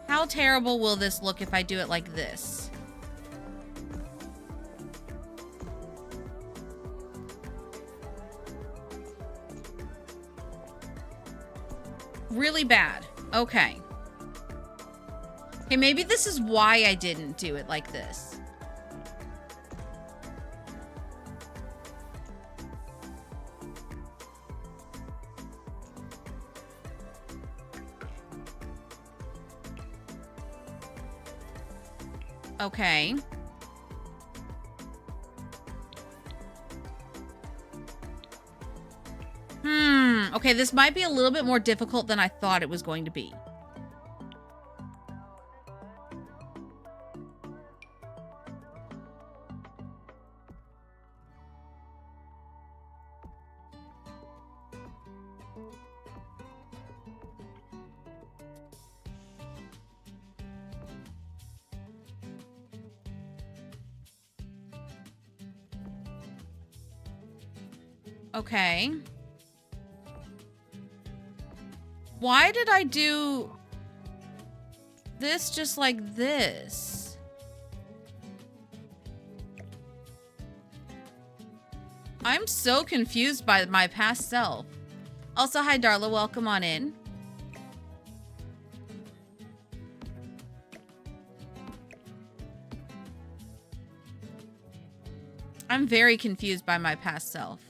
How terrible will this look if I do it like this? Really bad. Okay. Okay, maybe this is why I didn't do it like this. Okay. Okay, this might be a little bit more difficult than I thought it was going to be. Okay. Why did I do this just like this? I'm so confused by my past self. Also, hi Darla, welcome on in. I'm very confused by my past self.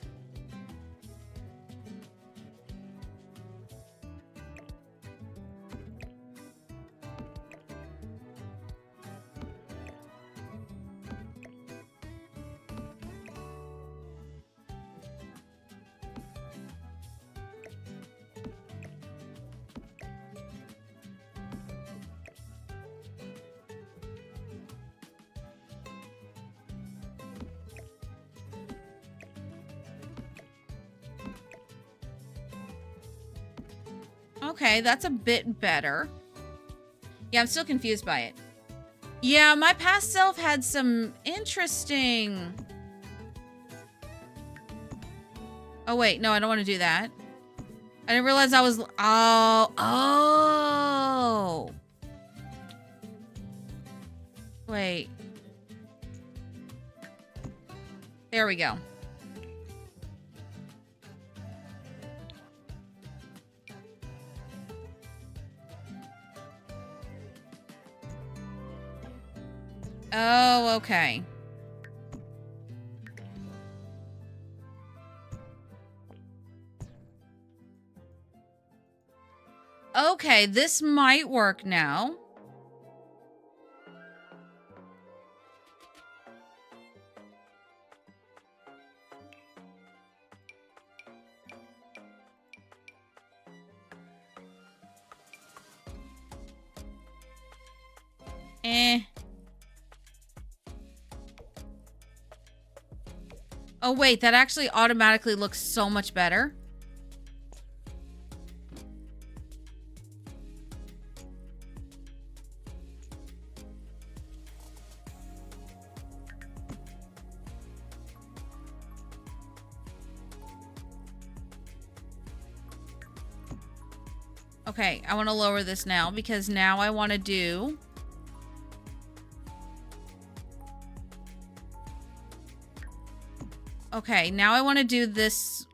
Okay, that's a bit better. Yeah, I'm still confused by it. Yeah, my past self had some interesting... Oh, wait. No, I don't want to do that. I didn't realize I was... Oh. Wait. There we go. Oh, okay. Okay, this might work now. Oh, wait, that actually automatically looks so much better. Okay, I want to lower this now because now I want to do... Okay, now I want to do this,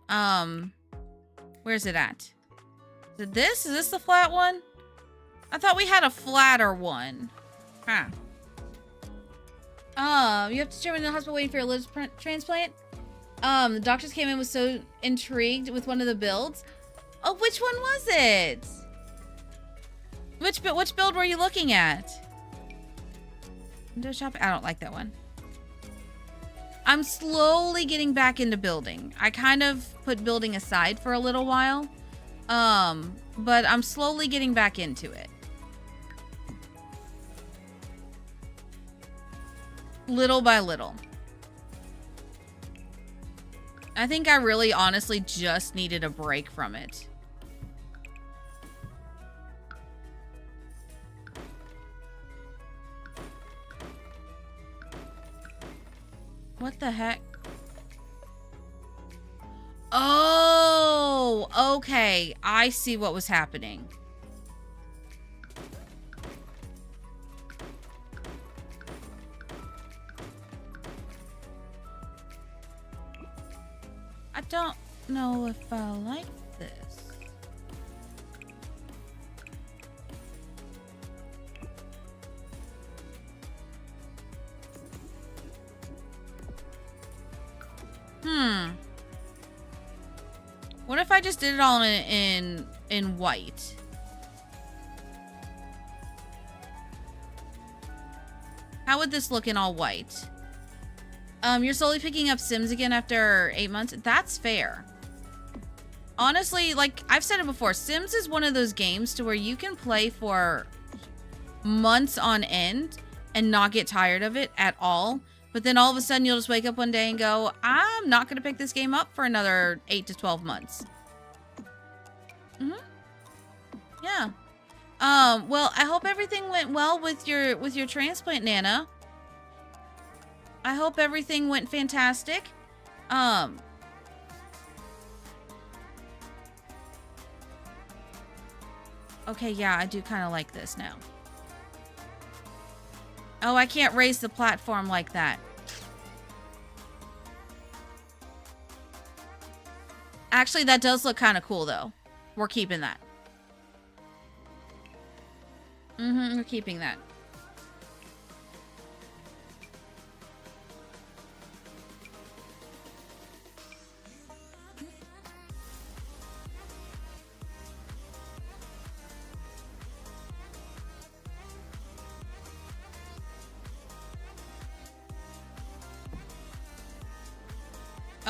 where's it at? Is it this? Is this the flat one? I thought we had a flatter one. Huh. You have to determine in the hospital waiting for your liver transplant? The doctors came in was so intrigued with one of the builds. Oh, which one was it? Which build were you looking at? Window shop? I don't like that one. I'm slowly getting back into building. I kind of put building aside for a little while. But I'm slowly getting back into it. Little by little. I think I really honestly just needed a break from it. What the heck? Oh, okay. I see what was happening. I don't know if I like this. What if I just did it all in white? How would this look in all white? You're slowly picking up Sims again after 8 months. That's fair. Honestly, like I've said it before, Sims is one of those games to where you can play for months on end and not get tired of it at all. But then all of a sudden you'll just wake up one day and go, I'm not going to pick this game up for another 8 to 12 months. Yeah. Well, I hope everything went well with your transplant, Nana. I hope everything went fantastic. Okay, yeah, I do kind of like this now. Oh, I can't raise the platform like that. Actually, that does look kind of cool, though. We're keeping that. We're keeping that.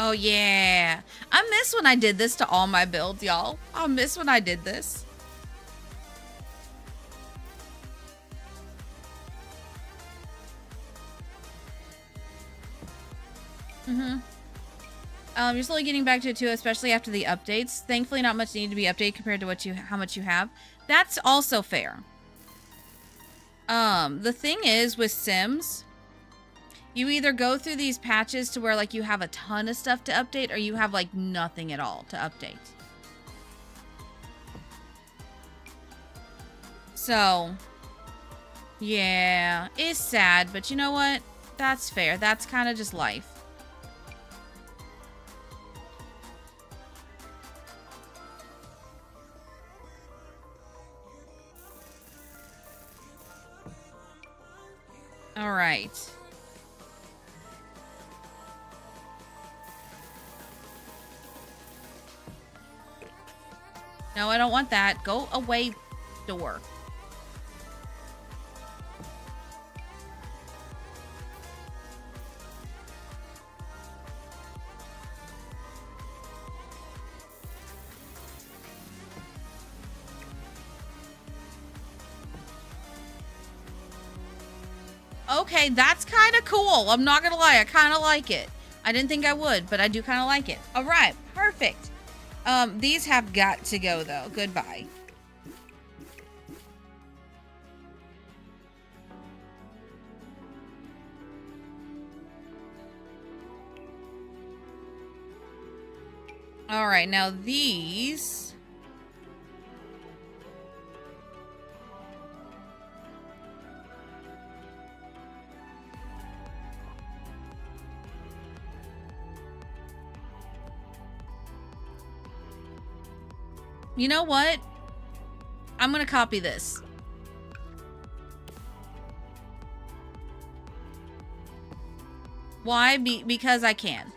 Oh, yeah. I miss when I did this to all my builds, y'all. I miss when I did this. You're slowly getting back to it too, especially after the updates. Thankfully, not much needed to be updated compared to how much you have. That's also fair. The thing is with Sims, you either go through these patches to where like you have a ton of stuff to update, or you have like nothing at all to update. So, yeah, it's sad, but you know what? That's fair. That's kind of just life. All right. No, I don't want that. Go away, door. Okay, that's kind of cool. I'm not gonna lie, I kind of like it. I didn't think I would, but I do kind of like it. All right, perfect. These have got to go though. Goodbye. All right, now these. You know what? I'm gonna copy this. Why? Because I can.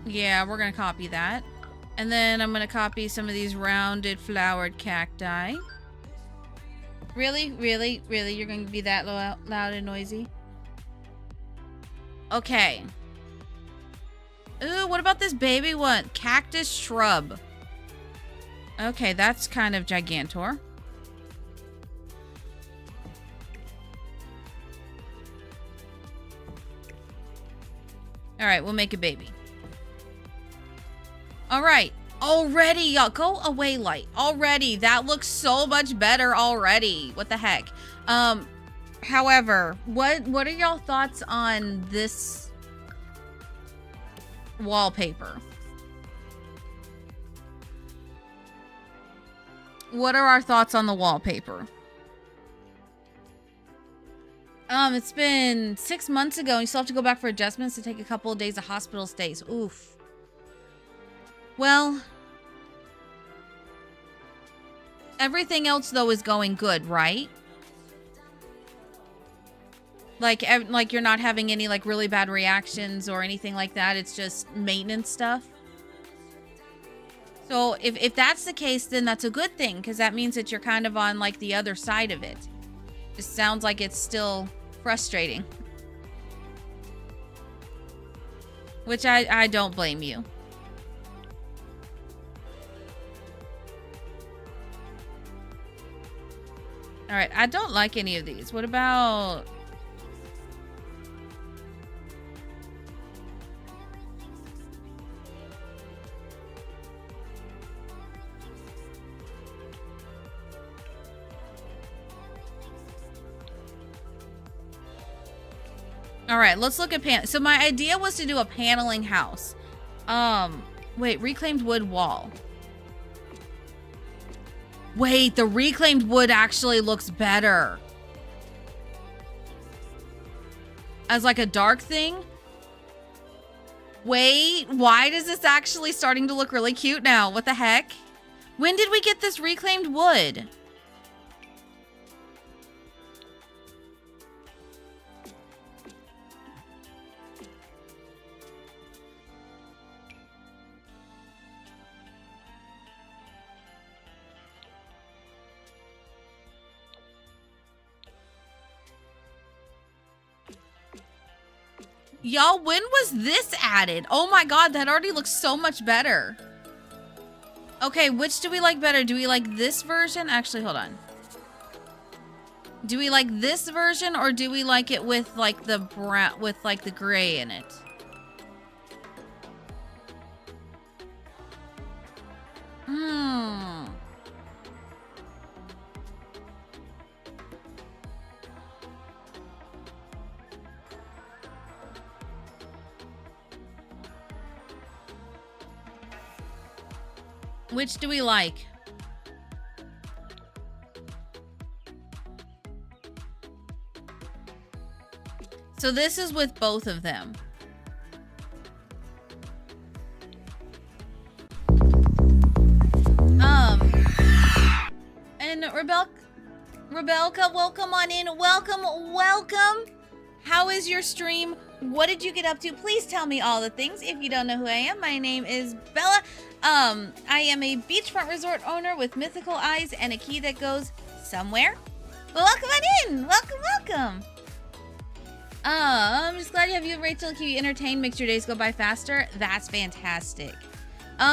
Yeah, we're gonna copy that. And then I'm going to copy some of these rounded flowered cacti. Really? Really? Really? You're going to be that loud and noisy? Okay. Ooh, what about this baby one? Cactus shrub. Okay, that's kind of gigantor. All right, we'll make a baby. All right, already, y'all, go away, light. Already, that looks so much better already. What the heck? However, what are y'all thoughts on this wallpaper? What are our thoughts on the wallpaper? It's been 6 months ago and you still have to go back for adjustments to take a couple of days of hospital stays. Oof. Well, everything else though is going good, right? Like you're not having any like really bad reactions or anything like that. It's just maintenance stuff. So if that's the case, then that's a good thing, because that means that you're kind of on like the other side of it. Just sounds like it's still frustrating. Which I don't blame you. All right, I don't like any of these. What about... All right, let's look at so my idea was to do a paneling house. Wait, reclaimed wood wall. Wait, the reclaimed wood actually looks better. As like a dark thing? Wait, why does this actually starting to look really cute now? What the heck? When did we get this reclaimed wood? Y'all, when was this added? Oh my god, that already looks so much better. Okay, which do we like better? Do we like this version? Actually, hold on. Do we like this version or do we like it with like the brown, with like the gray in it? Which do we like? So this is with both of them. And Rebelka, welcome on in. Welcome. How is your stream? What did you get up to? Please tell me all the things. If you don't know who I am, my name is Bella. I am a beachfront resort owner with mythical eyes and a key that goes somewhere. Welcome on in. Welcome. I'm just glad to have you and Rachel keep you entertained, makes your days go by faster. That's fantastic.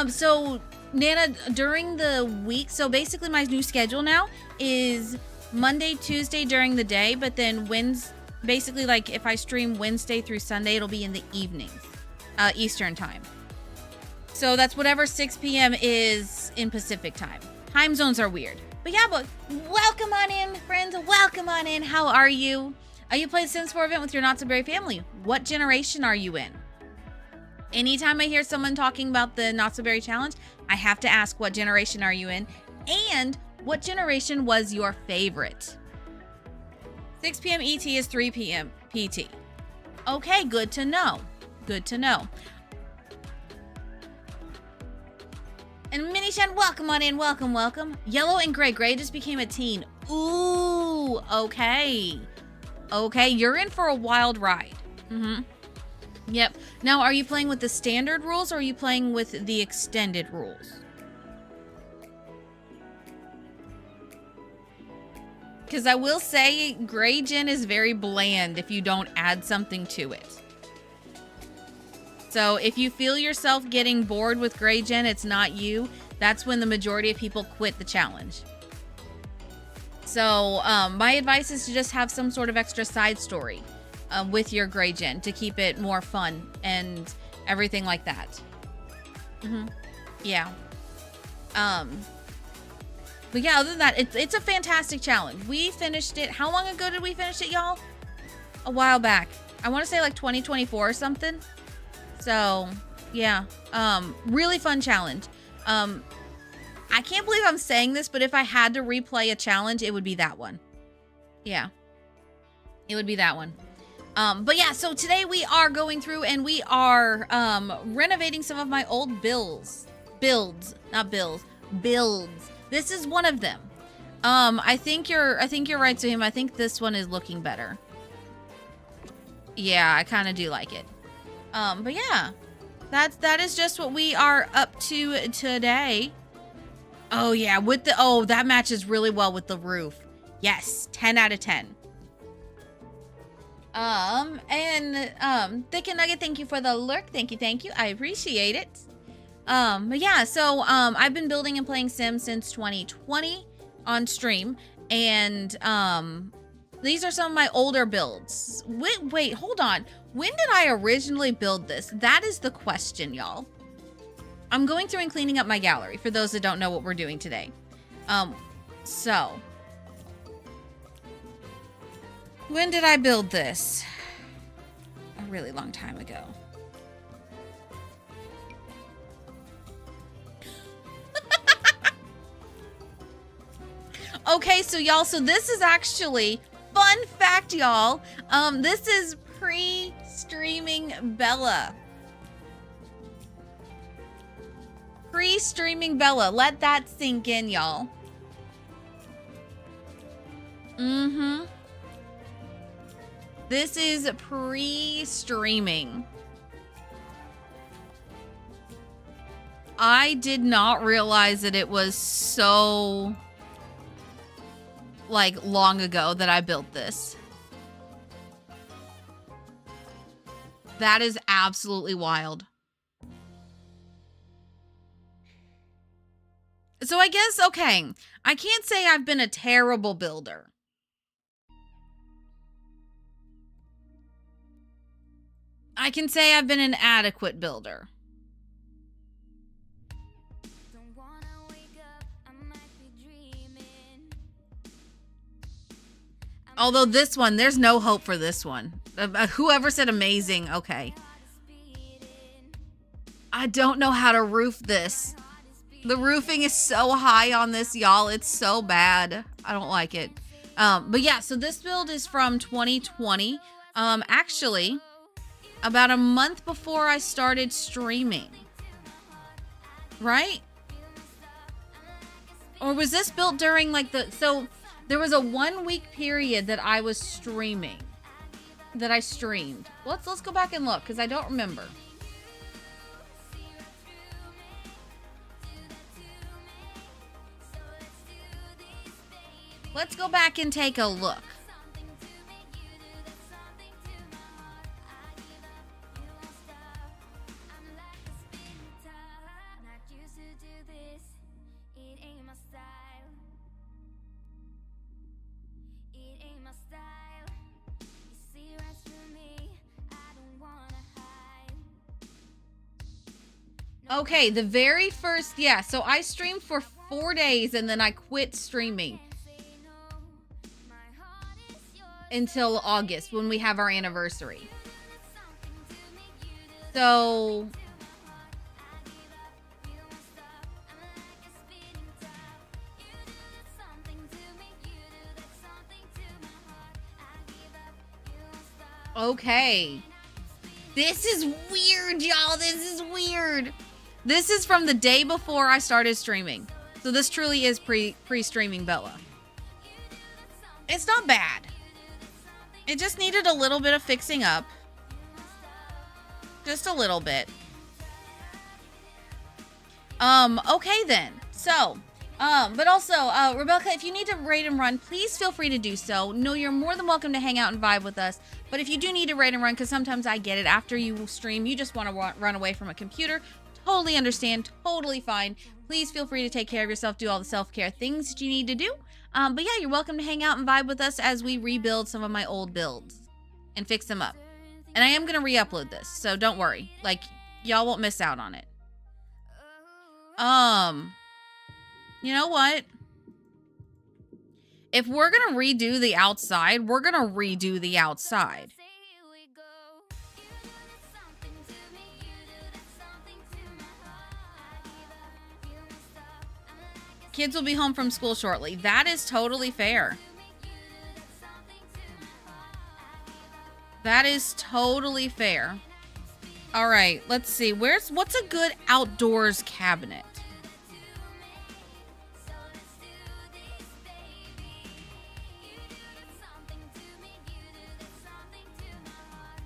So Nana, during the week, so basically my new schedule now is Monday, Tuesday during the day, but then Wednesday, basically like if I stream Wednesday through Sunday, it'll be in the evenings, Eastern time. So that's whatever 6 p.m. is in Pacific time. Time zones are weird. But yeah, but welcome on in, friends. Welcome on in. How are you? Are you playing Sims 4 event with your Not So Berry family? What generation are you in? Anytime I hear someone talking about the Not So Berry challenge, I have to ask, what generation are you in? And what generation was your favorite? 6 p.m. ET is 3 p.m. PT. Okay, good to know. Good to know. And Minishan, welcome on in. Welcome. Yellow and gray. Gray just became a teen. Ooh, okay. Okay, you're in for a wild ride. Yep. Now, are you playing with the standard rules or are you playing with the extended rules? Because I will say, Gray Gen is very bland if you don't add something to it. So if you feel yourself getting bored with Gray Gen, it's not you. That's when the majority of people quit the challenge. So my advice is to just have some sort of extra side story with your Gray Gen to keep it more fun and everything like that. Yeah. But yeah, other than that, it's a fantastic challenge. We finished it. How long ago did we finish it, y'all? A while back. I want to say like 2024 or something. So yeah, really fun challenge. I can't believe I'm saying this, but if I had to replay a challenge, it would be that one. Yeah. It would be that one. But yeah, so today we are going through and we are renovating some of my old builds. Builds. This is one of them. I think you're right, Suhim. I think this one is looking better. Yeah, I kind of do like it. But yeah, that is just what we are up to today. Oh yeah, that matches really well with the roof. Yes, 10 out of 10. Thick and Nugget, thank you for the lurk. Thank you. I appreciate it. But yeah, so I've been building and playing Sims since 2020 on stream, and these are some of my older builds. Wait, hold on. When did I originally build this? That is the question, y'all. I'm going through and cleaning up my gallery for those that don't know what we're doing today. So when did I build this? A really long time ago. Okay, so y'all, so this is actually, fun fact, y'all. This is pre-streaming Bella. Pre-streaming Bella. Let that sink in, y'all. This is pre-streaming. I did not realize that it was so, like, long ago that I built this. That is absolutely wild. So I guess, okay, I can't say I've been a terrible builder. I can say I've been an adequate builder. Although this one, there's no hope for this one. Whoever said amazing, okay. I don't know how to roof this. The roofing is so high on this, y'all. It's so bad. I don't like it. But yeah, so this build is from 2020. Actually, about a month before I started streaming. Right? Or was this built during like so there was a 1 week period that I was streaming. That I streamed. Let's go back and look because I don't remember. Let's go back and take a look. Okay, the very first, yeah, so I streamed for 4 days and then I quit streaming until August when we have our anniversary. So okay. This is weird, y'all. This is weird. This is from the day before I started streaming. So this truly is pre-streaming Bella. It's not bad. It just needed a little bit of fixing up. Just a little bit. Okay then. So, but also, Rebecca, if you need to raid and run, please feel free to do so. No, you're more than welcome to hang out and vibe with us. But if you do need to raid and run, because sometimes I get it, after you stream, you just want to run away from a computer. Totally understand, totally fine. Please feel free to take care of yourself, do all the self-care things that you need to do. But yeah, you're welcome to hang out and vibe with us as we rebuild some of my old builds and fix them up. And I am going to re-upload this, so don't worry. Like, y'all won't miss out on it. You know what? If we're going to redo the outside, we're going to redo the outside. Kids will be home from school shortly. That is totally fair. That is totally fair. All right, let's see. What's a good outdoors cabinet?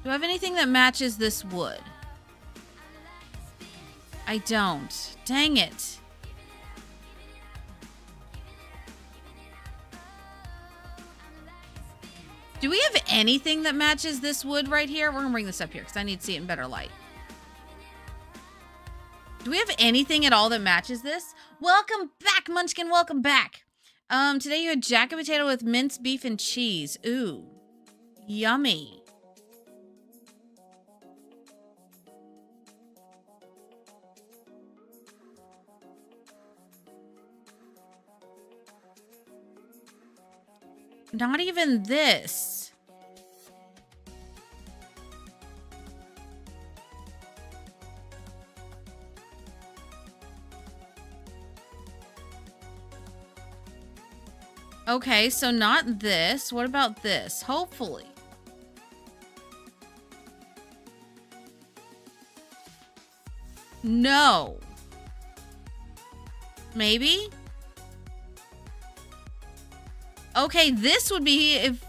Do I have anything that matches this wood? I don't. Dang it. Do we have anything that matches this wood right here? We're gonna bring this up here because I need to see it in better light. Do we have anything at all that matches this? Welcome back, Munchkin. Welcome back. Today you had jacket potato with minced beef and cheese. Ooh, yummy. Not even this. Okay, so not this. What about this? Hopefully. No. Maybe? Okay, this would be if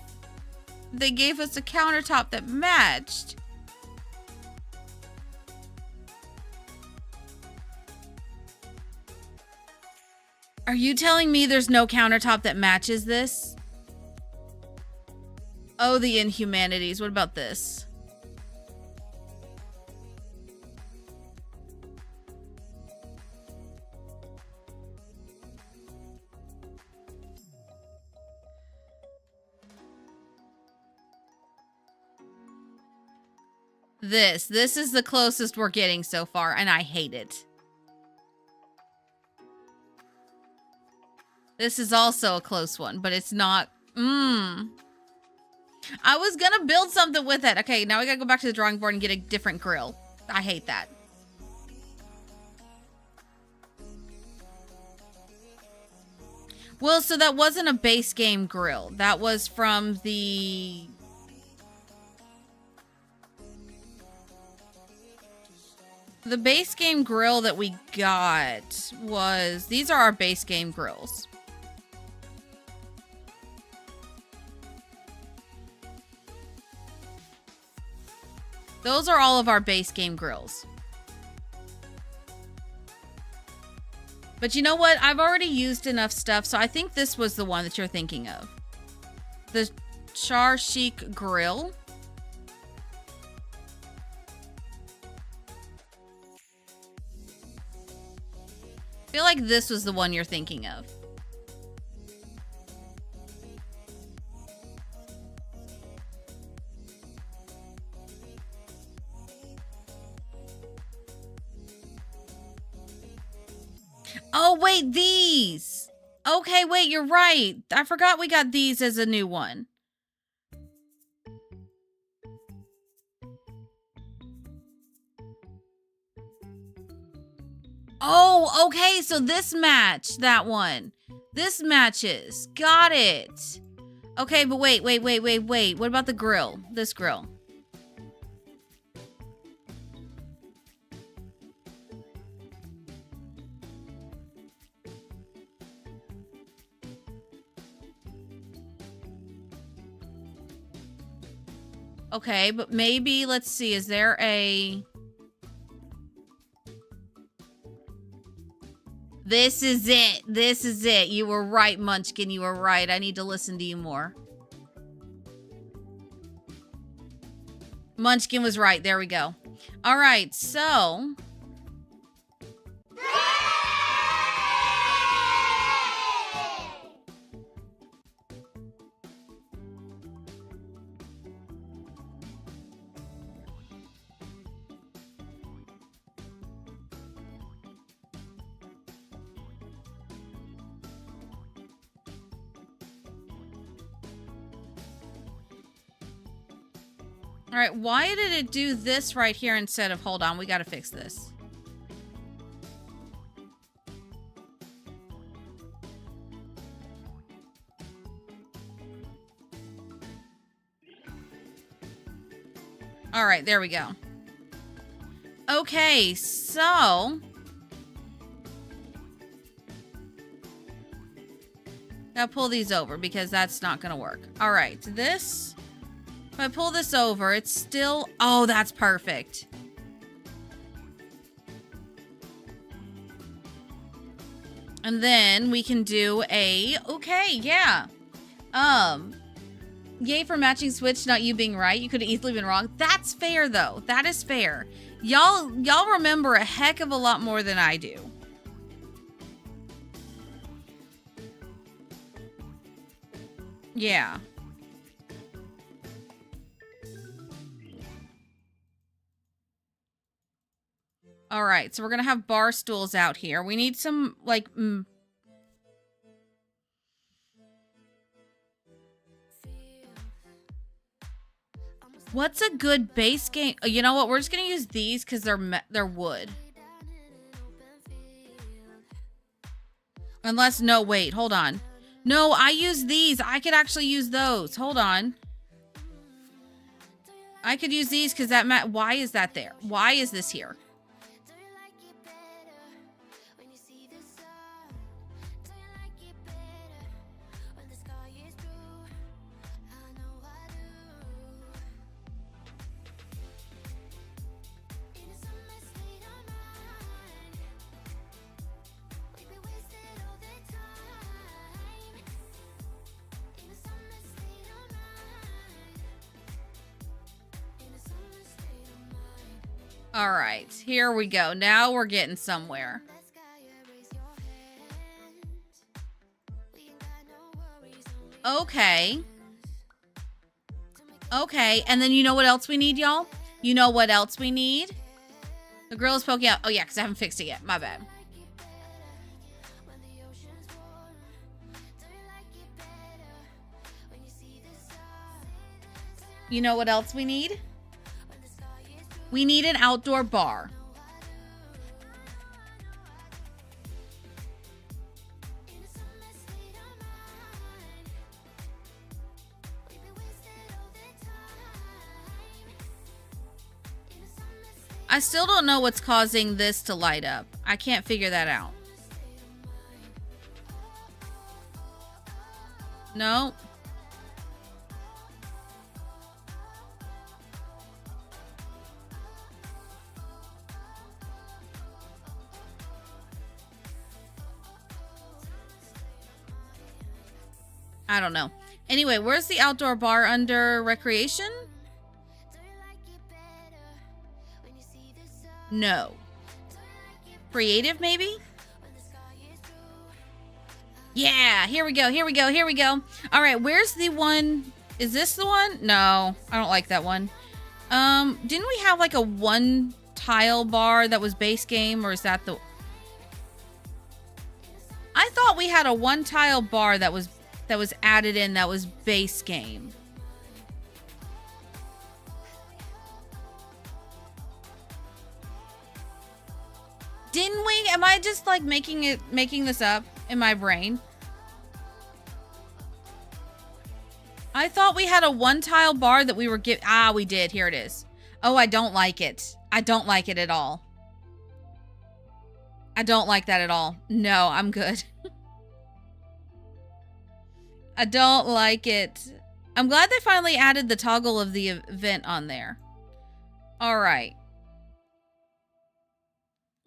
they gave us a countertop that matched. Are you telling me there's no countertop that matches this? Oh, the inhumanities. What about this? This is the closest we're getting so far, and I hate it. This is also a close one, but it's not. I was gonna build something with it. Okay, now we gotta go back to the drawing board and get a different grill. I hate that. Well, so that wasn't a base game grill. That was from the... The base game grill that we got was... These are our base game grills. Those are all of our base game grills. But you know what? I've already used enough stuff, so I think this was the one that you're thinking of. The Char Chic Grill. I feel like this was the one you're thinking of. Oh, wait, these. Okay, wait, you're right. I forgot we got these as a new one. Oh, okay, so this matched that one. This matches. Got it. Okay, but wait. What about the grill? This grill. Okay, but maybe, let's see, is there a... This is it. This is it. You were right, Munchkin. You were right. I need to listen to you more. Munchkin was right. There we go. All right, so... All right, why did it do this right here instead of... Hold on, we got to fix this. All right, there we go. Okay, so now pull these over because that's not gonna work. All right, this, if I pull this over, it's still, oh, that's perfect. And then we can do a, okay, yeah. Yay for matching Switch, not you being right. You could have easily been wrong. That's fair, though. That is fair. Y'all remember a heck of a lot more than I do. Yeah. All right, so we're gonna have bar stools out here. We need some, like, what's a good base game? You know what? We're just gonna use these because they're wood. Unless, no, wait, hold on. No, I use these. I could actually use those. Hold on. I could use these because that why is that there? Why is this here? All right, here we go. Now we're getting somewhere. Okay. Okay, and then you know what else we need, y'all? You know what else we need? The girl is poking out. Oh, yeah, because I haven't fixed it yet. My bad. You know what else we need? We need an outdoor bar. I still don't know what's causing this to light up. I can't figure that out. No. I don't know. Anyway, where's the outdoor bar under recreation? No. Creative, maybe? Yeah, here we go, here we go, here we go. All right, where's the one? Is this the one? No, I don't like that one. Didn't we have like a one tile bar that was base game, or is that the... I thought we had a one tile bar that was added in that was base game. Didn't we? Am I just like making this up in my brain? I thought we had a one tile bar that we were we did. Here it is. Oh, I don't like it. I don't like it at all. I don't like that at all. No, I'm good. I don't like it. I'm glad they finally added the toggle of the event on there. All right.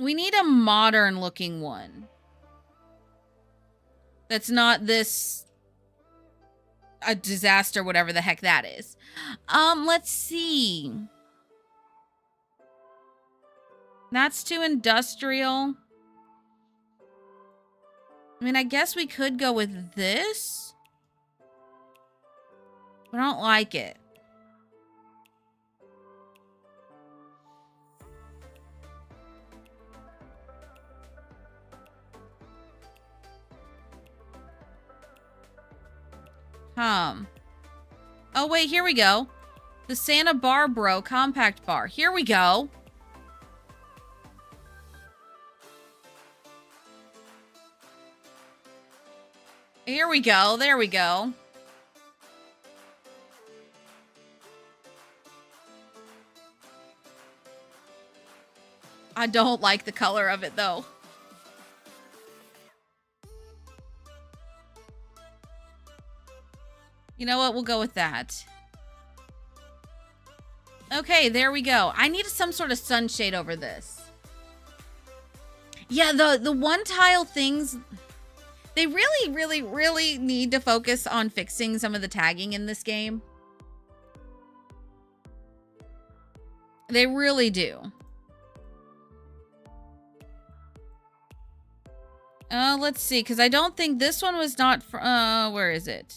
We need a modern looking one. That's not this a disaster, whatever the heck that is. Let's see. That's too industrial. I mean, I guess we could go with this. But I don't like it. Oh, wait, here we go. The Santa Barbara compact bar. Here we go. Here we go. There we go. I don't like the color of it though. You know what? We'll go with that. Okay, there we go. I need some sort of sunshade over this. Yeah, the one tile things, they really need to focus on fixing some of the tagging in this game. They really do. Let's see, because I don't think this one was not, where is it?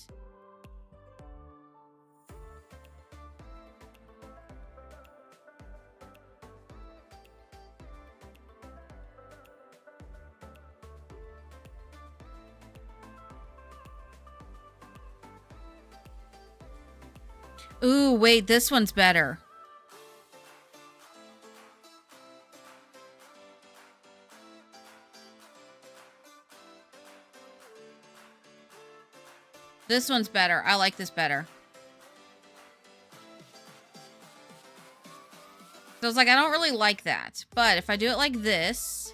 Ooh, wait, this one's better. This one's better. I like this better. So I was like, I don't really like that. But if I do it like this...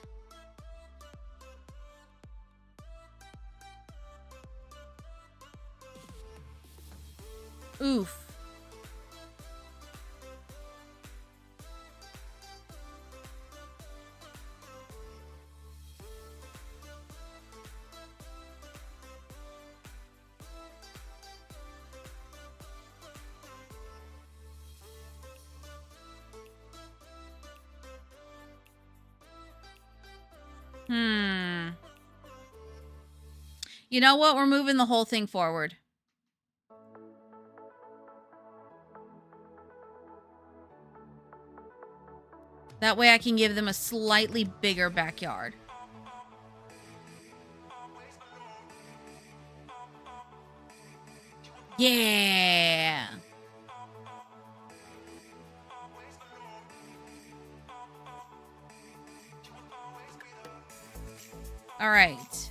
Oof. You know what? We're moving the whole thing forward. That way I can give them a slightly bigger backyard. Yeah. All right.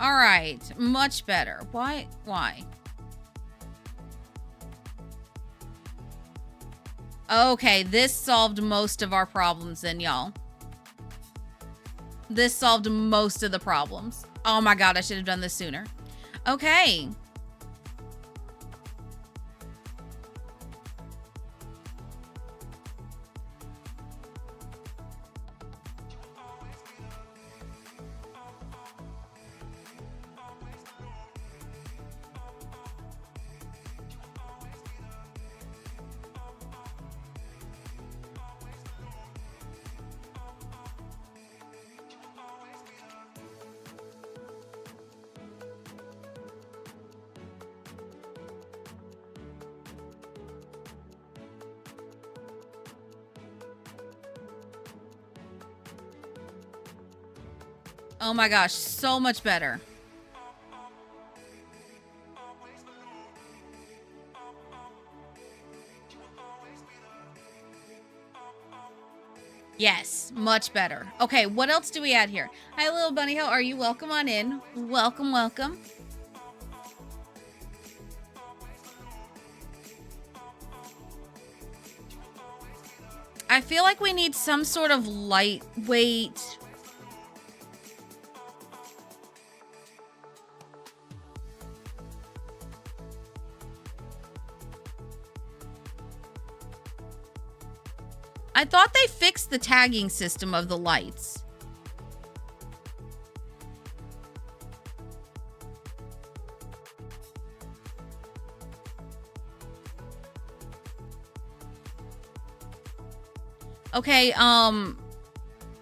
All right, much better. Why? Okay, this solved most of our problems then, y'all. This solved most of the problems. Oh my god, I should have done this sooner. Okay. Oh my gosh, so much better. Yes, much better. Okay, what else do we add here? Hi, little bunny. How are you? Welcome on in. Welcome, welcome. I feel like we need some sort of lightweight... I thought they fixed the tagging system of the lights. Okay,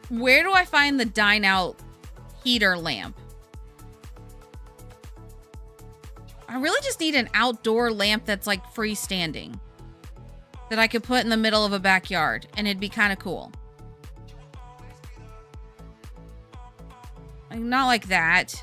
where do I find the dine out heater lamp? I really just need an outdoor lamp that's like freestanding. That I could put in the middle of a backyard, and it'd be kind of cool. Like, not like that.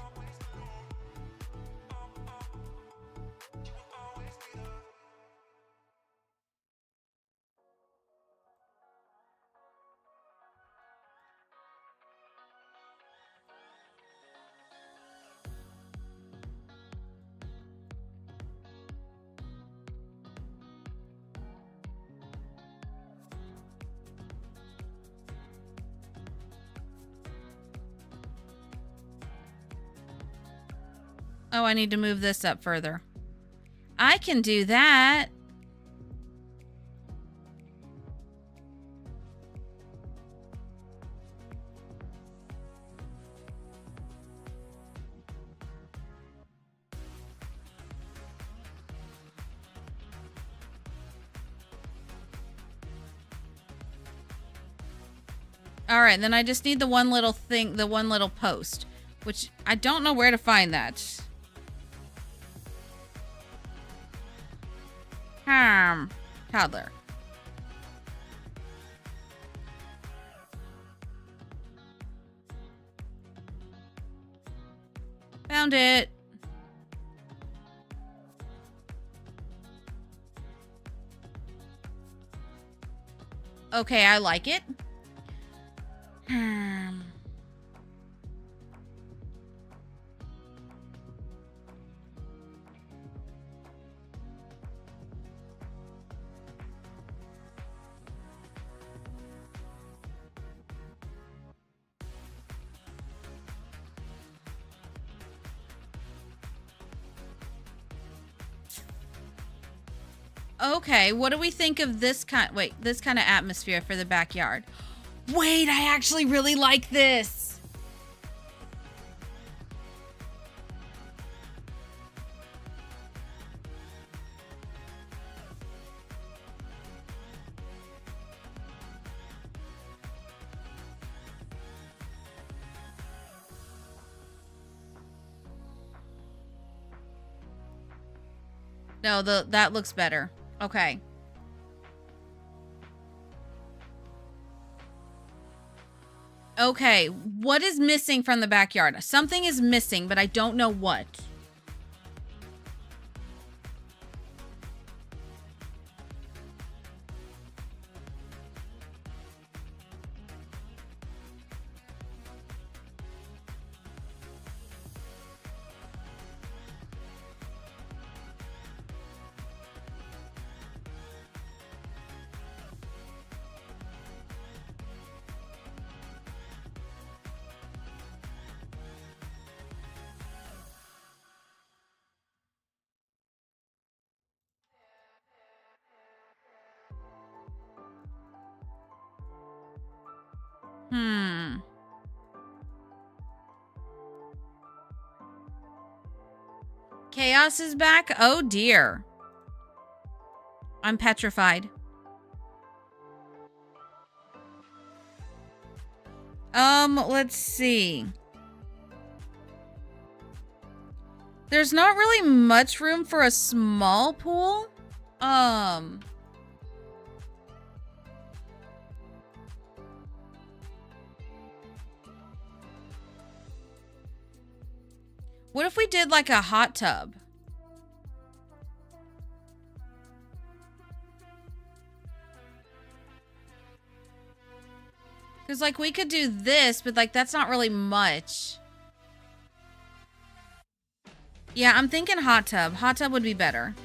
Oh, I need to move this up further. I can do that. All right, then I just need the one little thing, the one little post, which I don't know where to find that. Toddler. Found it. Okay, I like it. Okay, what do we think of this this kind of atmosphere for the backyard? Wait, I actually really like this. No, that looks better. Okay. Okay, what is missing from the backyard? Something is missing, but I don't know what. Chaos is back? Oh dear. I'm petrified. Let's see. There's not really much room for a small pool. What if we did like a hot tub? Because like we could do this, but like that's not really much. Yeah, I'm thinking hot tub. Hot tub would be better.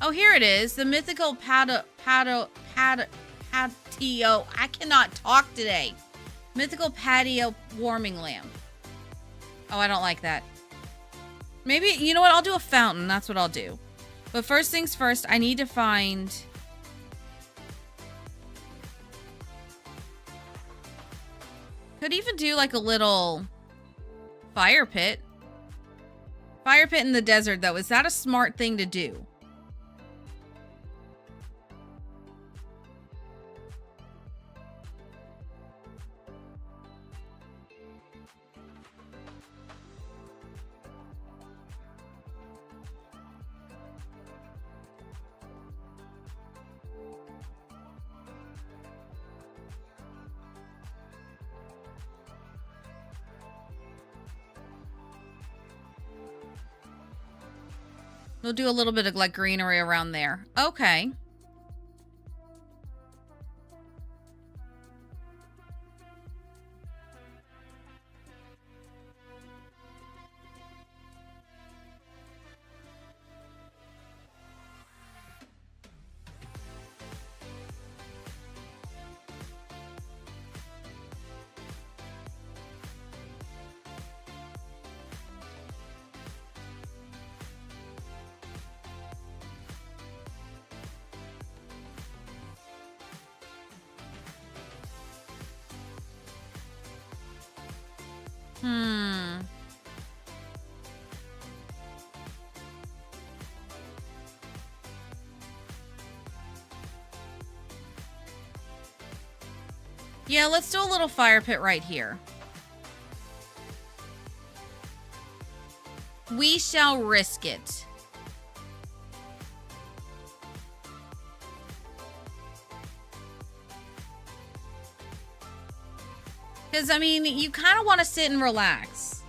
Oh, here it is. The mythical patio. I cannot talk today. Mythical patio warming lamp. Oh, I don't like that. Maybe, you know what? I'll do a fountain. That's what I'll do. But first things first, I need to find... Could even do like a little fire pit. Fire pit in the desert, though. Is that a smart thing to do? We'll do a little bit of like greenery around there. Okay. Hmm. Yeah, let's do a little fire pit right here. We shall risk it. Because, I mean, you kind of want to sit and relax.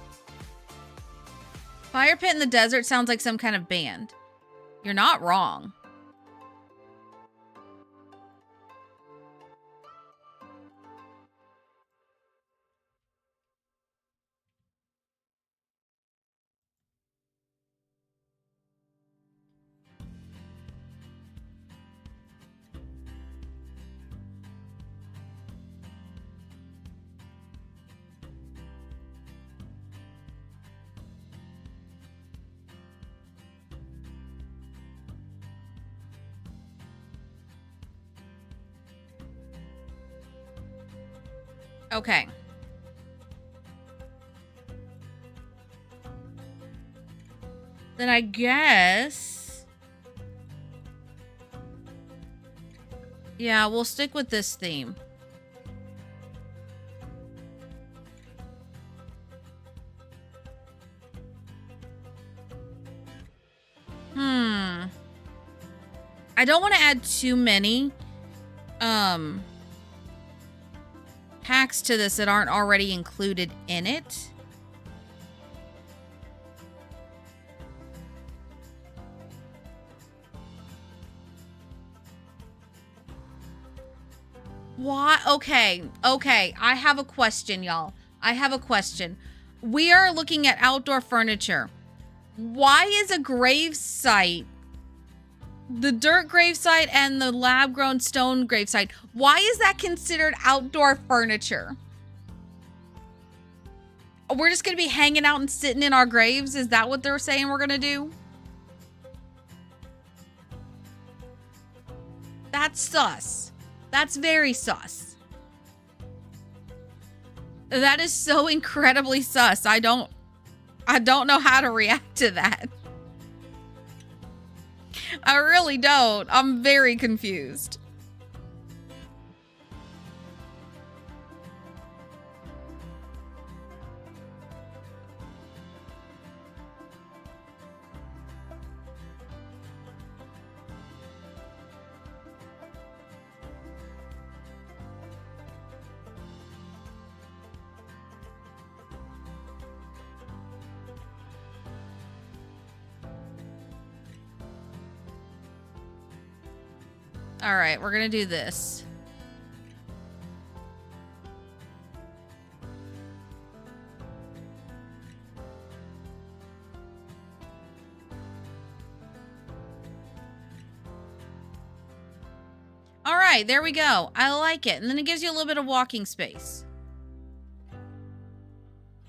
Fire pit in the desert sounds like some kind of band. You're not wrong. Okay. Then I guess... yeah, we'll stick with this theme. I don't want to add too many packs to this that aren't already included in it. Why? Okay. I have a question, y'all. I have a question. We are looking at outdoor furniture. Why is a grave site, the dirt grave site and the lab-grown stone grave site, why is that considered outdoor furniture? We're just going to be hanging out and sitting in our graves? Is that what they're saying we're going to do? That's sus. That's very sus. That is so incredibly sus. I don't know how to react to that. I really don't. I'm very confused. All right, we're going to do this. All right, there we go. I like it. And then it gives you a little bit of walking space.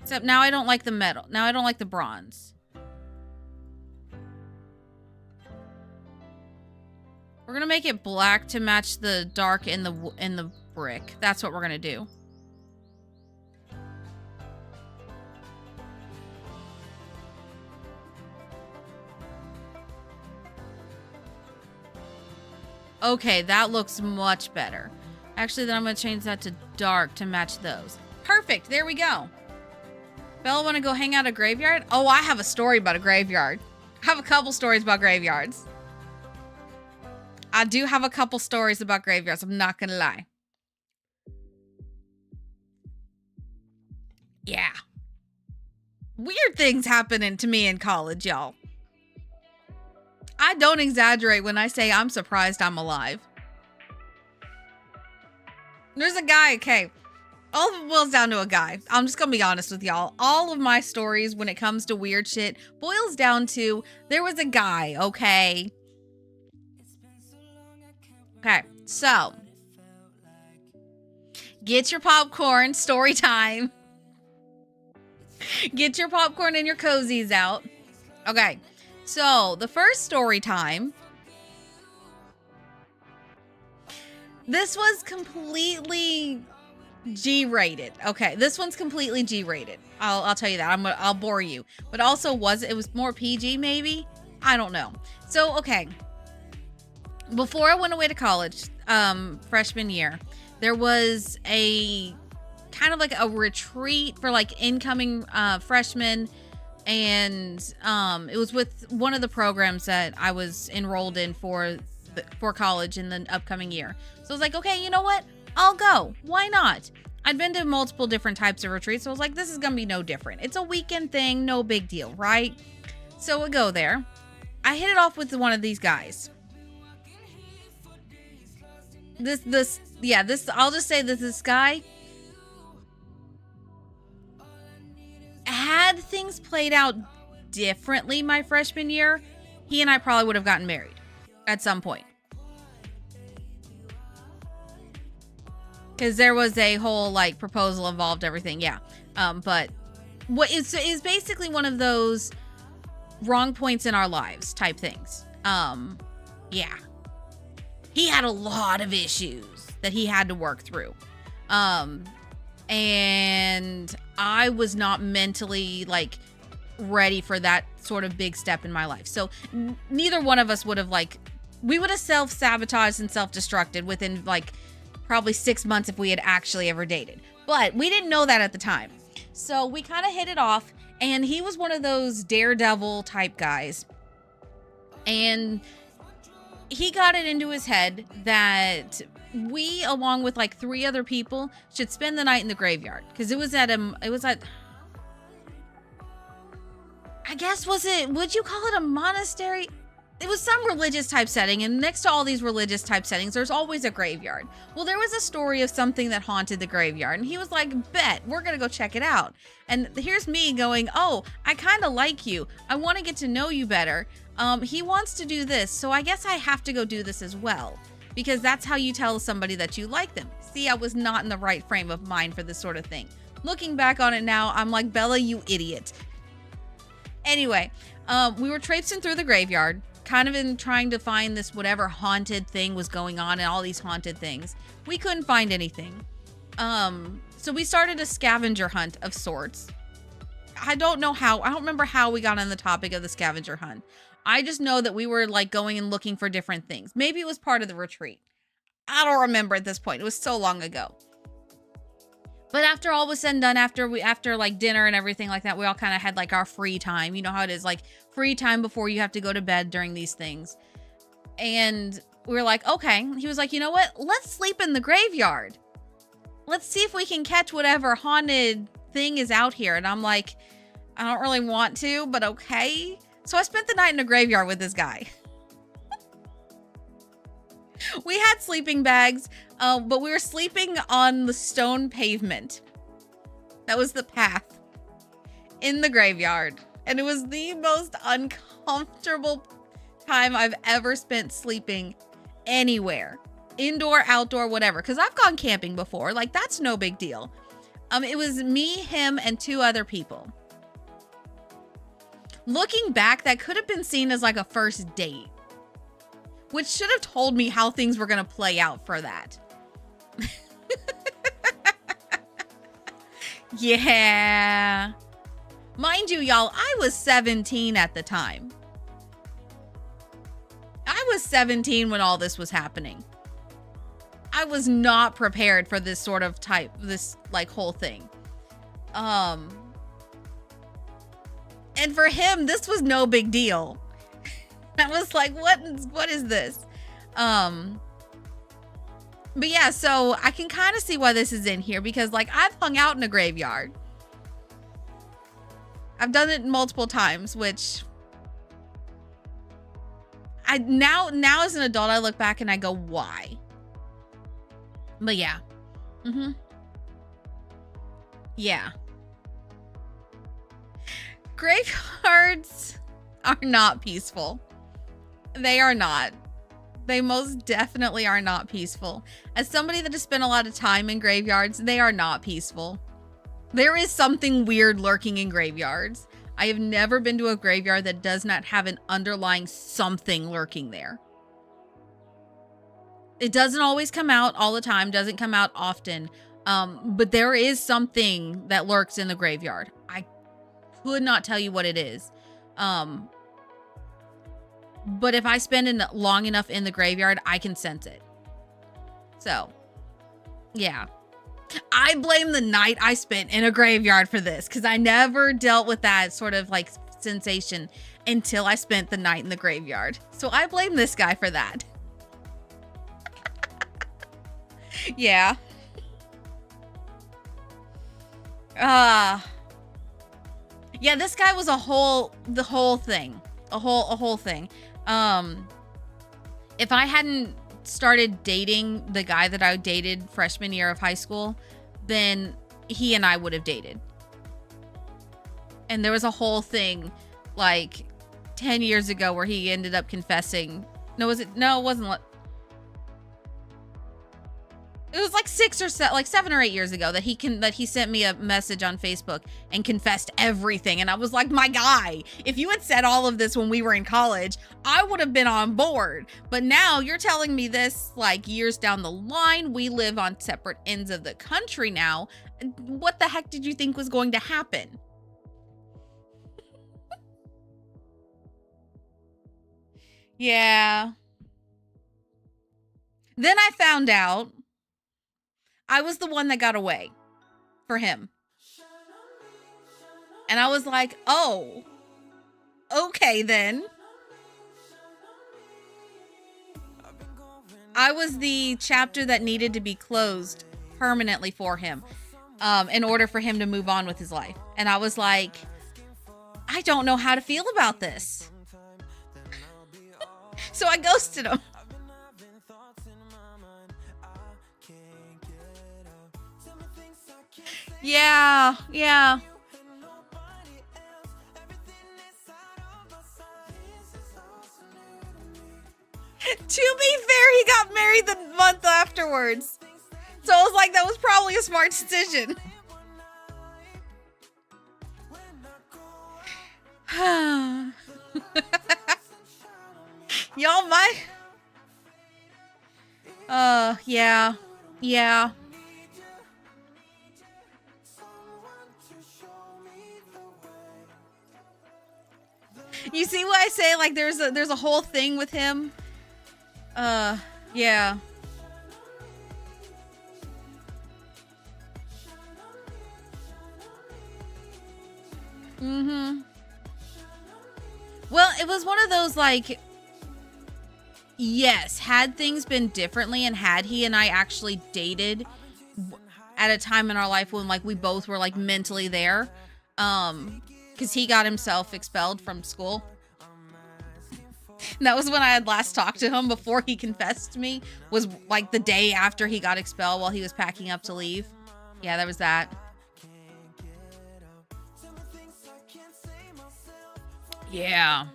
Except now I don't like the metal. Now I don't like the bronze. We're gonna make it black to match the dark in the brick. That's what we're gonna do. Okay, that looks much better. Actually, then I'm gonna change that to dark to match those. Perfect, there we go. Bella, wanna go hang out at a graveyard? Oh, I have a story about a graveyard. I have a couple stories about graveyards. I do have a couple stories about graveyards. I'm not gonna lie. Yeah. Weird things happening to me in college, y'all. I don't exaggerate when I say I'm surprised I'm alive. There's a guy, okay. All of it boils down to a guy. I'm just gonna be honest with y'all. All of my stories when it comes to weird shit boils down to there was a guy, okay? Okay, so get your popcorn, story time. Get your popcorn and your cozies out. Okay, so the first story time. This was completely G-rated. Okay, this one's completely G-rated. I'll tell you that. I'll bore you. But also it was more PG maybe? I don't know. So, okay. Before I went away to college, freshman year, there was a kind of like a retreat for like incoming freshmen, and it was with one of the programs that I was enrolled in for college in the upcoming year. So I was like, okay, you know what? I'll go. Why not? I'd been to multiple different types of retreats, so I was like, this is gonna be no different. It's a weekend thing, no big deal, right? So we go there. I hit it off with one of these guys. I'll just say that this guy had things played out differently my freshman year. He and I probably would have gotten married at some point. Because there was a whole like proposal involved, everything, yeah. But what is basically one of those wrong points in our lives type things. Yeah. He had a lot of issues that he had to work through. And I was not mentally like ready for that sort of big step in my life. So neither one of us would have we would have self-sabotaged and self-destructed within like probably 6 months if we had actually ever dated. But we didn't know that at the time. So we kind of hit it off, and he was one of those daredevil type guys. And he got it into his head that we, along with like 3 other people, should spend the night in the graveyard. Because it was at, I guess, would you call it a monastery? It was some religious type setting, and next to all these religious type settings, there's always a graveyard. Well, there was a story of something that haunted the graveyard, and he was like, bet, we're gonna go check it out. And here's me going, oh, I kind of like you. I want to get to know you better. He wants to do this, so I guess I have to go do this as well. Because that's how you tell somebody that you like them. See, I was not in the right frame of mind for this sort of thing. Looking back on it now, I'm like, Bella, you idiot. Anyway, we were traipsing through the graveyard, kind of in trying to find this whatever haunted thing was going on and all these haunted things. We couldn't find anything. So we started a scavenger hunt of sorts. I don't remember how we got on the topic of the scavenger hunt. I just know that we were like going and looking for different things. Maybe it was part of the retreat. I don't remember at this point. It was so long ago. But after all was said and done, after like dinner and everything like that, we all kind of had like our free time. You know how it is, like free time before you have to go to bed during these things. And we were like, okay. He was like, you know what? Let's sleep in the graveyard. Let's see if we can catch whatever haunted thing is out here. And I'm like, I don't really want to, but okay. So I spent the night in a graveyard with this guy. We had sleeping bags, but we were sleeping on the stone pavement. That was the path in the graveyard. And it was the most uncomfortable time I've ever spent sleeping anywhere. Indoor, outdoor, whatever. Because I've gone camping before. Like, that's no big deal. It was me, him, and 2 other people. Looking back, that could have been seen as like a first date. Which should have told me how things were going to play out for that. Yeah. Mind you, y'all, I was 17 at the time. I was 17 when all this was happening. I was not prepared for this sort of this like whole thing. And for him, this was no big deal. I was like, what is this? But yeah, so I can kind of see why this is in here, because like I've hung out in a graveyard. I've done it multiple times, which I now as an adult, I look back and I go, why? But yeah. Yeah. Graveyards are not peaceful. They are not. They most definitely are not peaceful. As somebody that has spent a lot of time in graveyards, they are not peaceful. There is something weird lurking in graveyards. I have never been to a graveyard that does not have an underlying something lurking there. It doesn't always come out all the time, doesn't come out often, But there is something that lurks in the graveyard. I could not tell you what it is. But if I spend long enough in the graveyard, I can sense it. So, yeah. I blame the night I spent in a graveyard for this, because I never dealt with that sort of like sensation until I spent the night in the graveyard. So I blame this guy for that. Yeah. Yeah, this guy was the whole thing. A whole thing. If I hadn't started dating the guy that I dated freshman year of high school, then he and I would have dated. And there was a whole thing like 10 years ago where he ended up confessing. No, it wasn't. It was like 7 or 8 years ago that he sent me a message on Facebook and confessed everything. And I was like, my guy, if you had said all of this when we were in college, I would have been on board. But now you're telling me this like years down the line. We live on separate ends of the country now. What the heck did you think was going to happen? Yeah. Then I found out I was the one that got away for him. And I was like, oh, okay then. I was the chapter that needed to be closed permanently for him, in order for him to move on with his life. And I was like, I don't know how to feel about this. So I ghosted him. Yeah. To be fair, he got married the month afterwards. So I was like, that was probably a smart decision. Y'all, yeah. You see what I say? Like there's a whole thing with him. Yeah. Well, it was one of those like, yes, had things been differently and had he and I actually dated at a time in our life when like we both were like mentally there, because he got himself expelled from school. And that was when I had last talked to him before he confessed to me, was like the day after he got expelled while he was packing up to leave. Yeah, there was that. Yeah.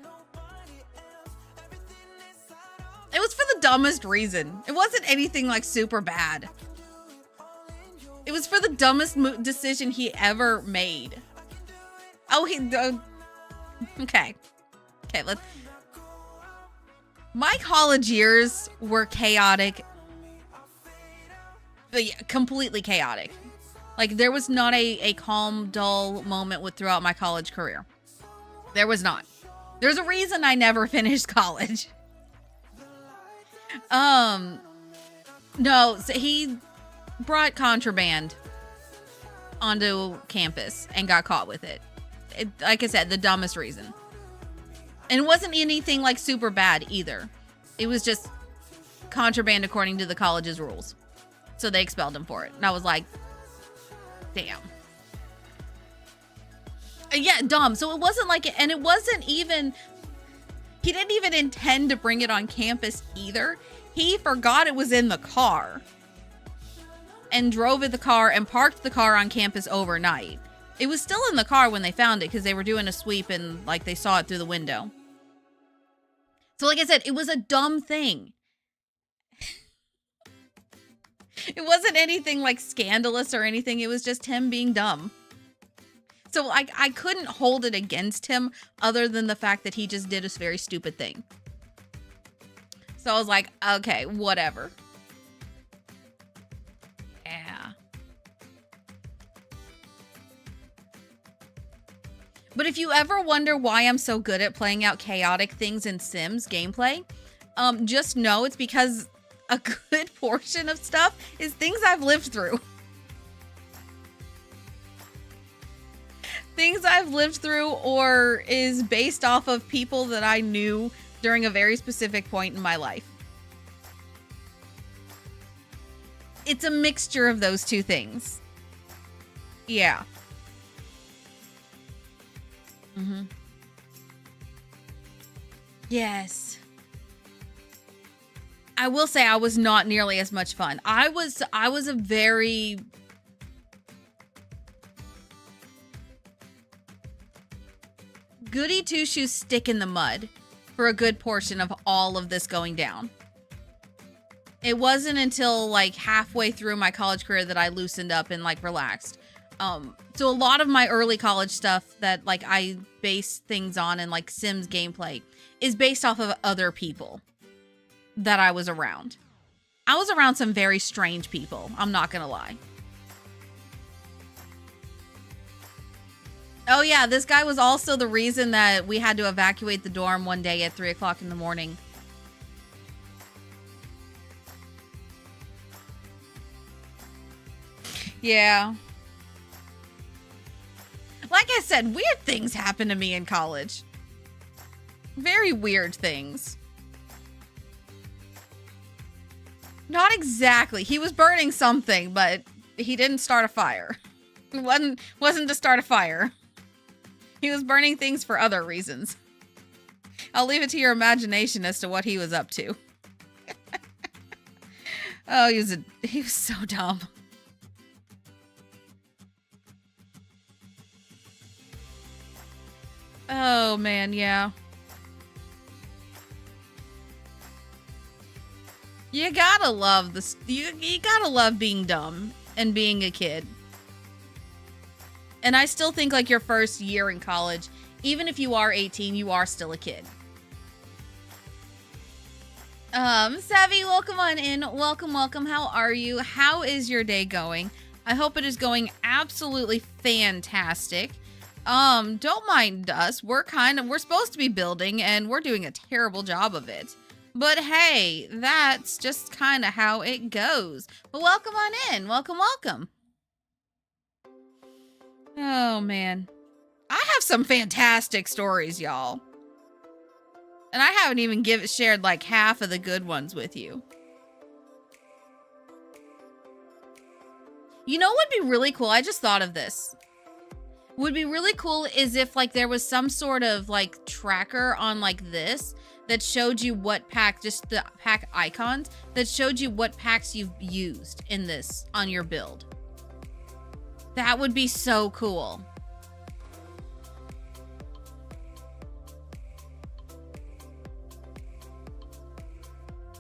It was for the dumbest reason. It wasn't anything like super bad. It was for the dumbest decision he ever made. Oh, okay. Okay, my college years were chaotic. But yeah, completely chaotic. Like, there was not a calm, dull moment throughout my college career. There was not. There's a reason I never finished college. No, so he brought contraband onto campus and got caught with it. Like I said, the dumbest reason. And it wasn't anything like super bad either. It was just contraband according to the college's rules. So they expelled him for it. And I was like, damn. Yeah, dumb. So it wasn't like, and it wasn't even, he didn't even intend to bring it on campus either. He forgot it was in the car and drove in the car and parked the car on campus overnight. It was still in the car when they found it because they were doing a sweep and like they saw it through the window. So like I said, it was a dumb thing. It wasn't anything like scandalous or anything. It was just him being dumb. So I couldn't hold it against him other than the fact that he just did a very stupid thing. So I was like, okay, whatever. Yeah. But if you ever wonder why I'm so good at playing out chaotic things in Sims gameplay, just know it's because a good portion of stuff is things I've lived through. Things I've lived through or is based off of people that I knew during a very specific point in my life. It's a mixture of those two things. Yeah. Mm-hmm. Yes. I will say I was not nearly as much fun. I was a very goody two-shoes stick in the mud for a good portion of all of this going down. It wasn't until like halfway through my college career that I loosened up and like relaxed. So a lot of my early college stuff that like I base things on and like Sims gameplay is based off of other people that I was around. I was around some very strange people. I'm not gonna lie. Oh yeah, this guy was also the reason that we had to evacuate the dorm one day at 3 o'clock in the morning. Yeah. Like I said, weird things happened to me in college. Very weird things. Not exactly. He was burning something, but he didn't start a fire. It wasn't to start a fire. He was burning things for other reasons. I'll leave it to your imagination as to what he was up to. Oh, he was so dumb. Oh man, yeah. You gotta love this. You gotta love being dumb and being a kid. And I still think like your first year in college, even if you are 18, you are still a kid. Savvy, welcome on in. Welcome, welcome. How are you? How is your day going? I hope it is going absolutely fantastic. Don't mind us. We're supposed to be building and we're doing a terrible job of it. But hey, that's just kind of how it goes. But welcome on in. Welcome, welcome. Oh man. I have some fantastic stories, y'all. And I haven't even shared like half of the good ones with you. You know what would be really cool? I just thought of this. Would be really cool is if like there was some sort of like tracker on like this that showed you what pack, just the pack icons that showed you what packs you've used in this on your build. That would be so cool.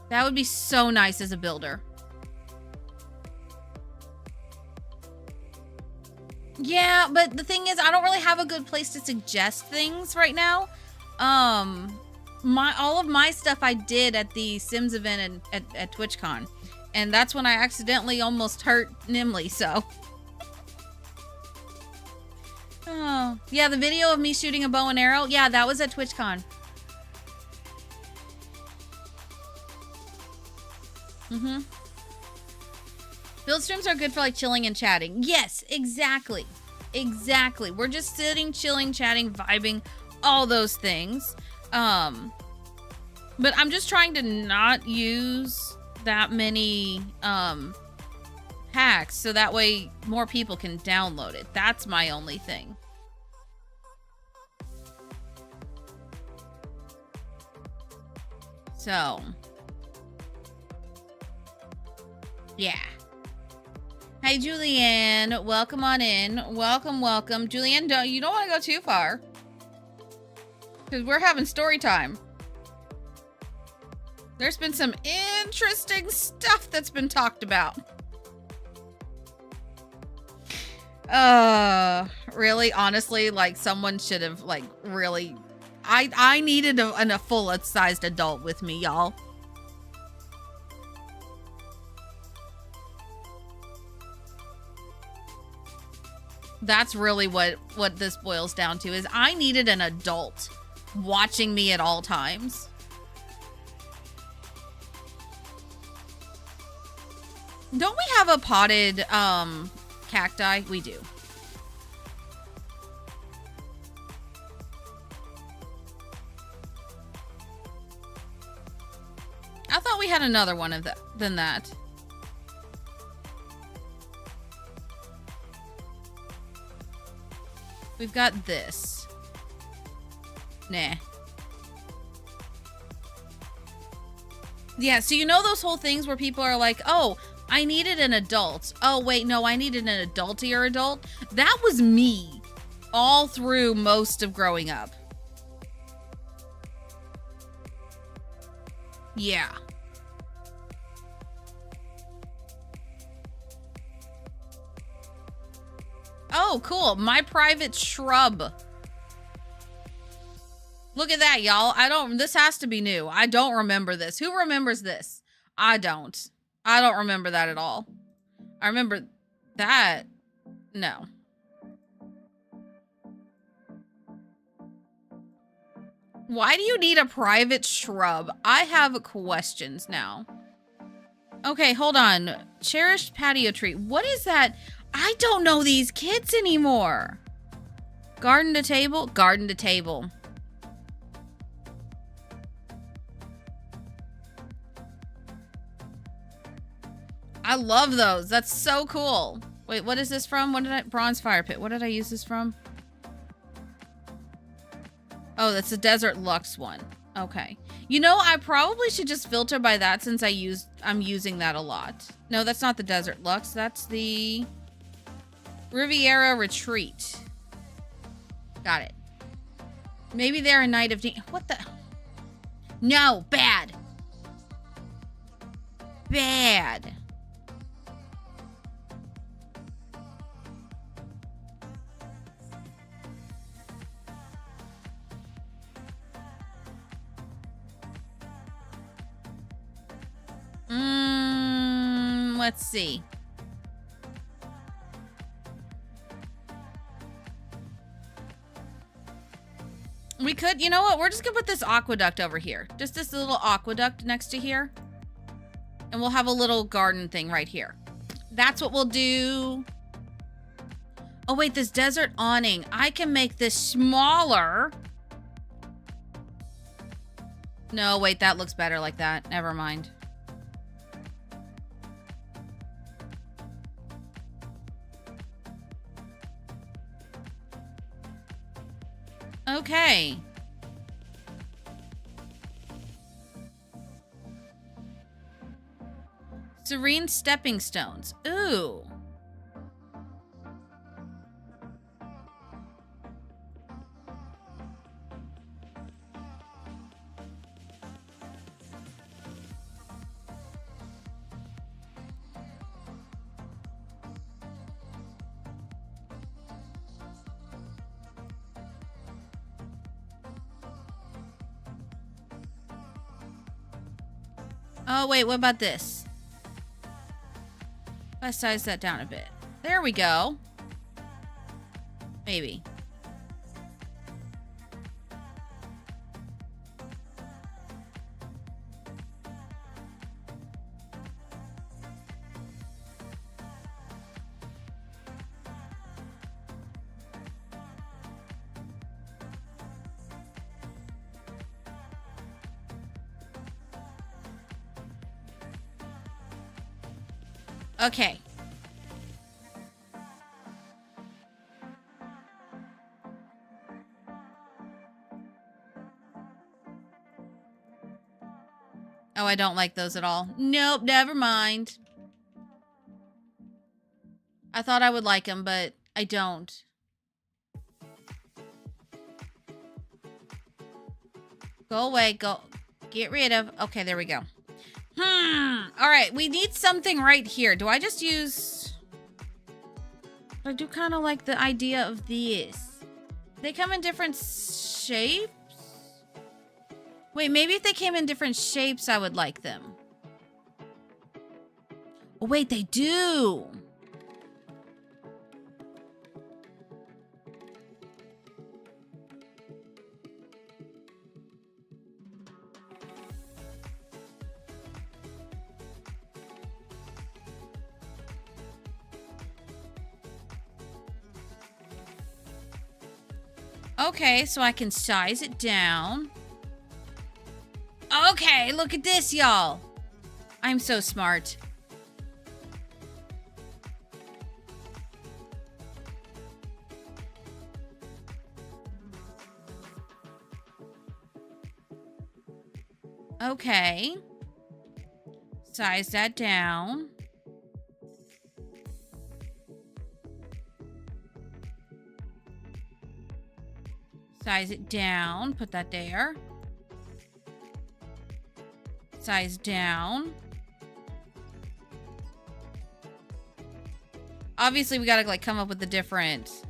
That would be so nice as a builder. Yeah, but the thing is, I don't really have a good place to suggest things right now. All of my stuff I did at the Sims event at TwitchCon, and that's when I accidentally almost hurt Nimley. So, oh yeah, the video of me shooting a bow and arrow. Yeah, that was at TwitchCon. Mm-hmm. Build streams are good for like chilling and chatting. Yes, exactly. Exactly. We're just sitting, chilling, chatting, vibing, all those things. But I'm just trying to not use that many packs so that way more people can download it. That's my only thing. So, yeah. Hey, Julianne. Welcome on in. Welcome, welcome. Julianne, you don't want to go too far. Because we're having story time. There's been some interesting stuff that's been talked about. Really, honestly, like someone should have like really... I needed a full-sized adult with me, y'all. That's really what this boils down to, is I needed an adult watching me at all times. Don't we have a potted cacti? We do. I thought we had another one of than that. We've got this. Nah. Yeah, so you know those whole things where people are like, oh, I needed an adult. Oh, wait, no, I needed an adultier adult. That was me all through most of growing up. Yeah. Oh, cool. My private shrub. Look at that, y'all. This has to be new. I don't remember this. Who remembers this? I don't. I don't remember that at all. I remember that. No. Why do you need a private shrub? I have questions now. Okay, hold on. Cherished patio tree. What is that? I don't know these kids anymore. Garden to table? Garden to table. I love those. That's so cool. Wait, what is this from? Bronze fire pit. What did I use this from? Oh, that's the Desert Luxe one. Okay. You know, I probably should just filter by that since I'm using that a lot. No, that's not the Desert Luxe. That's the Riviera Retreat. Got it. Maybe they're a Night of what the? No, bad. Bad. Let's see. We could, you know what? We're just gonna put this aqueduct over here. Just this little aqueduct next to here. And we'll have a little garden thing right here. That's what we'll do. Oh wait, this desert awning. I can make this smaller. No, wait, that looks better like that. Never mind. Okay. Serene stepping stones. Ooh. Oh, wait, what about this? Let's size that down a bit. There we go. Maybe. Okay. Oh, I don't like those at all. Nope, never mind. I thought I would like them, but I don't. Go away, go. Get rid of. Okay, there we go. All right, we need something right here. Do I just use... I do kind of like the idea of these. They come in different shapes? Wait, maybe if they came in different shapes, I would like them. Oh, wait, they do. Okay, so I can size it down. Okay, look at this, y'all. I'm so smart. Okay. Size that down. Size it down. Put that there. Size down. Obviously, we gotta like come up with the different.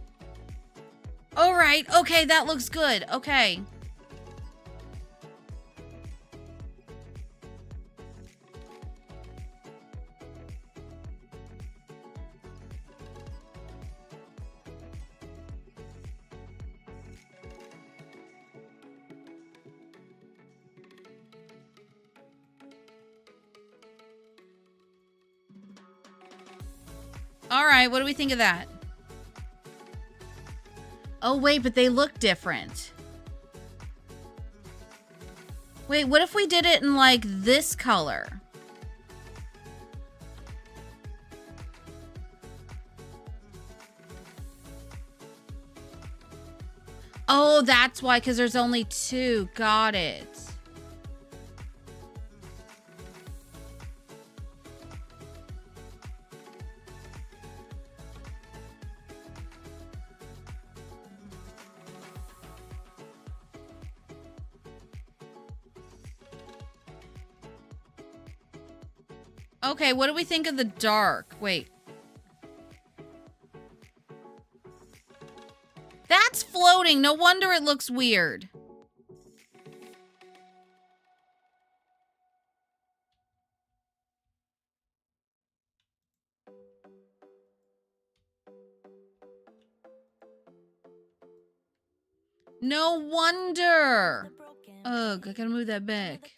All right. Okay, that looks good. Okay. All right, what do we think of that? Oh, wait, but they look different. Wait, what if we did it in, like, this color? Oh, that's why, because there's only two. Got it. Okay, what do we think of the dark? Wait. That's floating. No wonder it looks weird. No wonder. Ugh, I gotta move that back.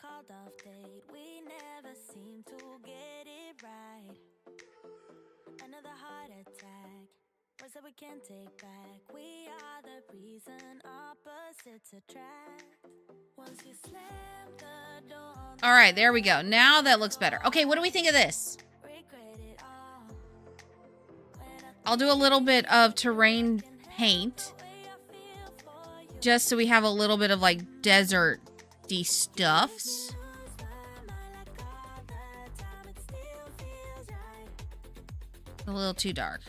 That we can't take back. We are the reason opposites attract. Once you slam the door. All right, there we go. Now that looks better. Okay, what do we think of this? I'll do a little bit of terrain paint. Just so we have a little bit of like desert-y stuffs. A little too dark.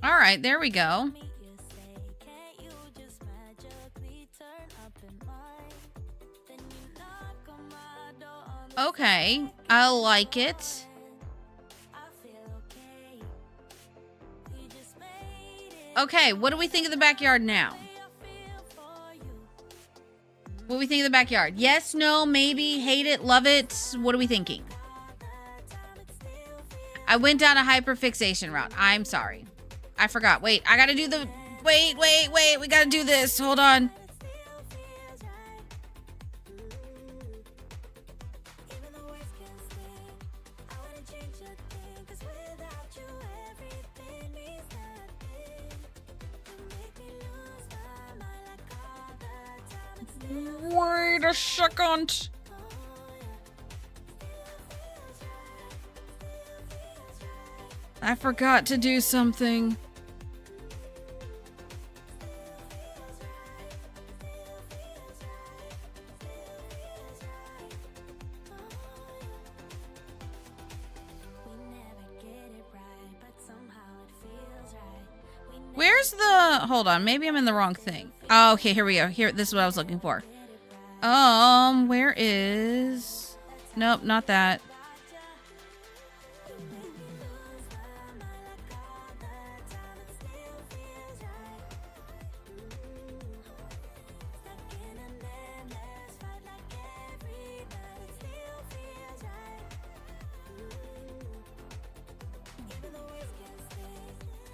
All right, there we go. Okay, I like it. Okay, what do we think of the backyard now? What do we think of the backyard? Yes, no, maybe, hate it, love it. What are we thinking? I went down a hyperfixation route. I'm sorry. I forgot. Wait, I gotta do the... Wait. We gotta do this. Hold on. Wait a second. I forgot to do something. Where's the... Hold on, maybe I'm in the wrong thing. Oh, okay, here we go. Here, this is what I was looking for. Where is... Nope, not that.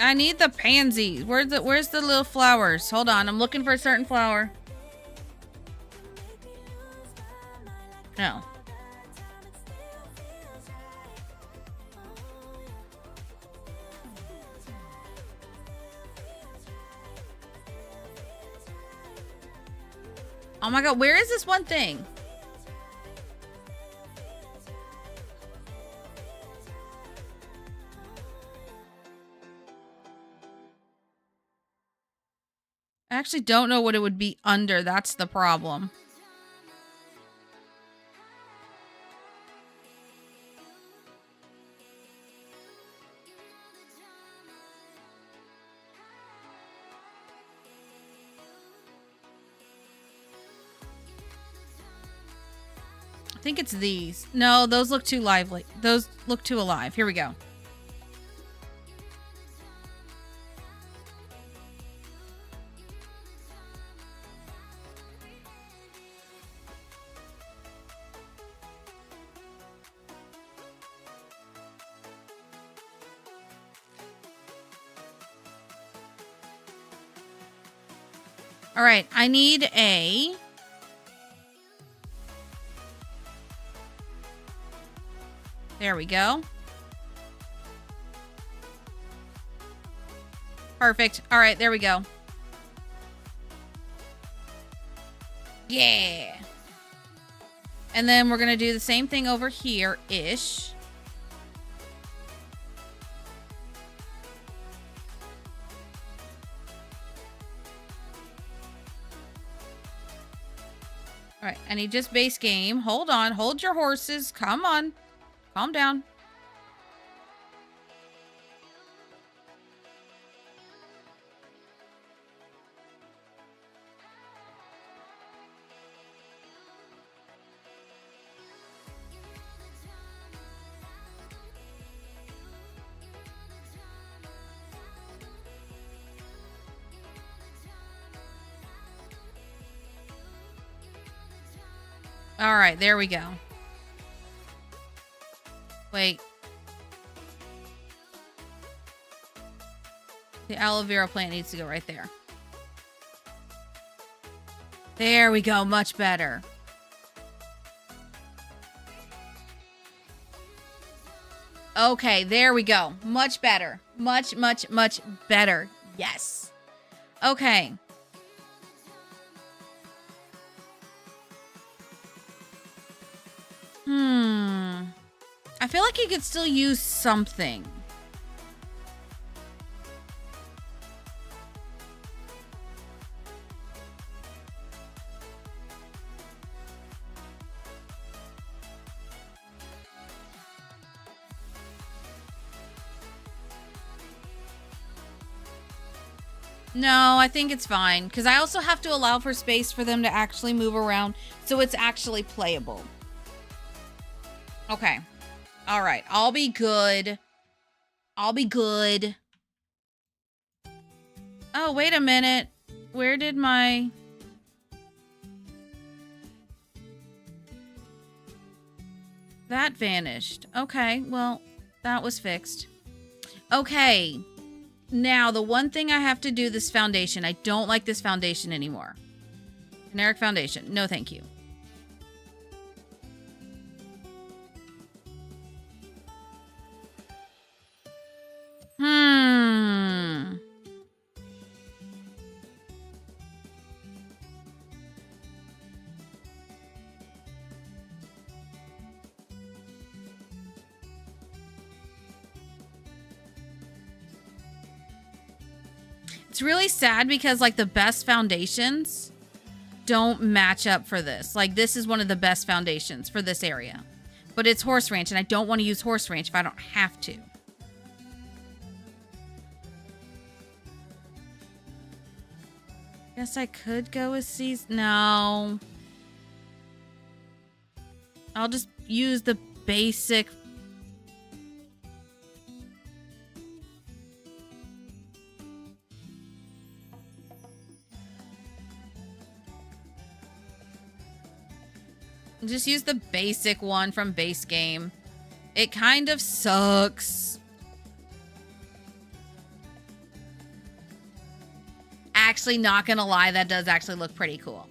I need the pansies. Where's the little flowers? Hold on, I'm looking for a certain flower. No. Oh my god, where is this one thing? I actually don't know what it would be under. That's the problem. I think it's these. No, those look too lively. Those look too alive. Here we go. All right, I need a... There we go. Perfect. All right, there we go. Yeah. And then we're going to do the same thing over here-ish. All right, I need just base game. Hold on. Hold your horses. Come on. Calm down. All right, there we go. Wait. The aloe vera plant needs to go right there. There we go. Much better. Okay, there we go. Much better. Much, much, much better. Yes. Okay. I feel like you could still use something. No, I think it's fine. Because I also have to allow for space for them to actually move around. So it's actually playable. Okay. All right. I'll be good. I'll be good. Oh, wait a minute. Where did my... That vanished. Okay, well, that was fixed. Okay. Now, the one thing I have to do, this foundation. I don't like this foundation anymore. Generic foundation. No, thank you. It's really sad because, like, the best foundations don't match up for this. Like, this is one of the best foundations for this area. But it's horse ranch, and I don't want to use horse ranch if I don't have to. Guess I could go with seas. No. I'll just use the basic... Just use the basic one from base game. It kind of sucks. actually not gonna lie, that does actually look pretty cool.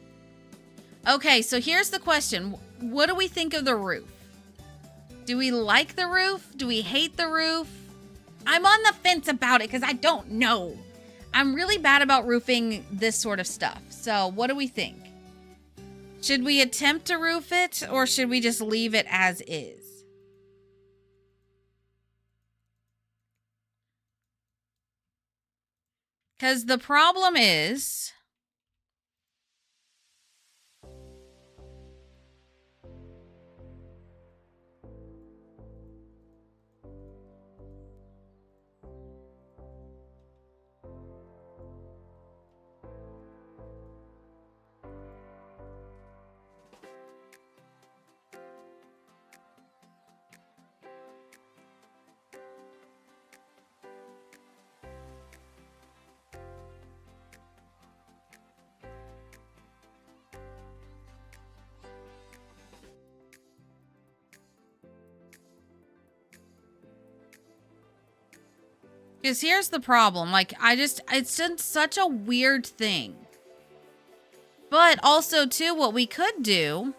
Okay, so here's the question. What do we think of the roof? Do we like the roof? Do we hate the roof? I'm on the fence about it because I don't know. I'm really bad about roofing this sort of stuff. So what do we think? Should we attempt to roof it or should we just leave it as is? Because the problem is... Because here's the problem. Like, it's just such a weird thing. But also, too, what we could do...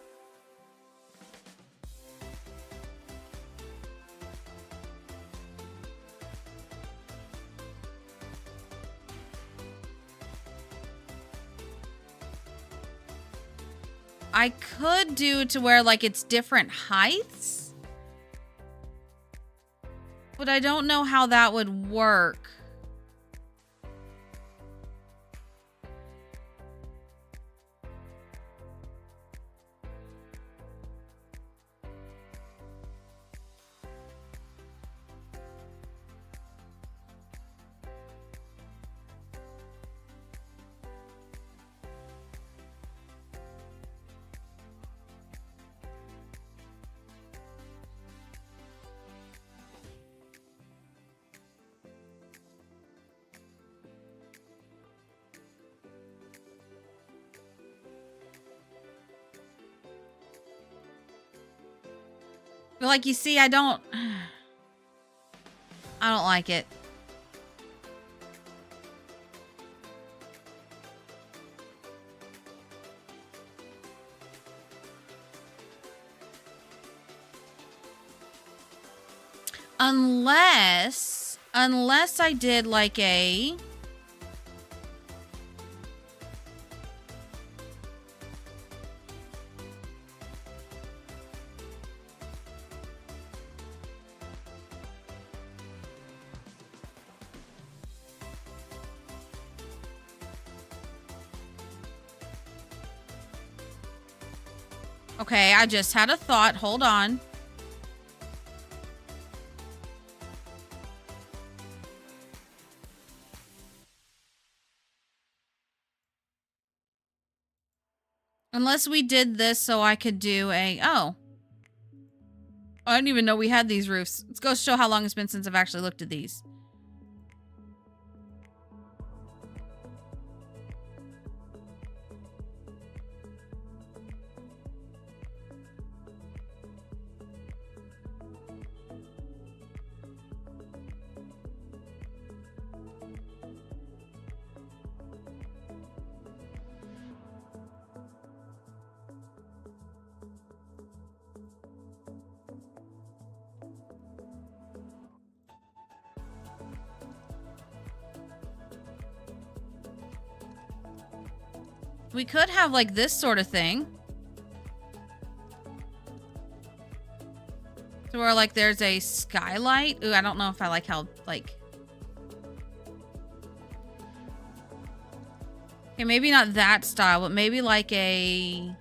I could do to where, like, it's different heights. But I don't know how that would work. But like, you see, I don't like it. Unless I did like a... Okay, I just had a thought. Hold on. Unless we did this so I could do a... Oh. I didn't even know we had these roofs. Let's go show how long it's been since I've actually looked at these. We could have like this sort of thing. So where like there's a skylight. Ooh, I don't know if I like how like... Okay, maybe not that style, but maybe like a...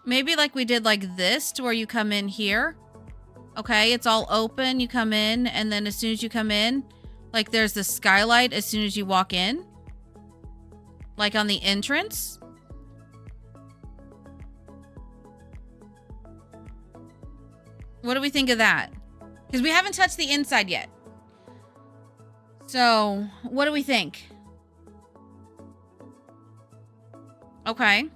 Maybe like we did like this to where you come in here. Okay, it's all open. You come in, and then as soon as you come in, like there's the skylight as soon as you walk in. Like on the entrance. What do we think of that? Because we haven't touched the inside yet. So, what do we think? Okay.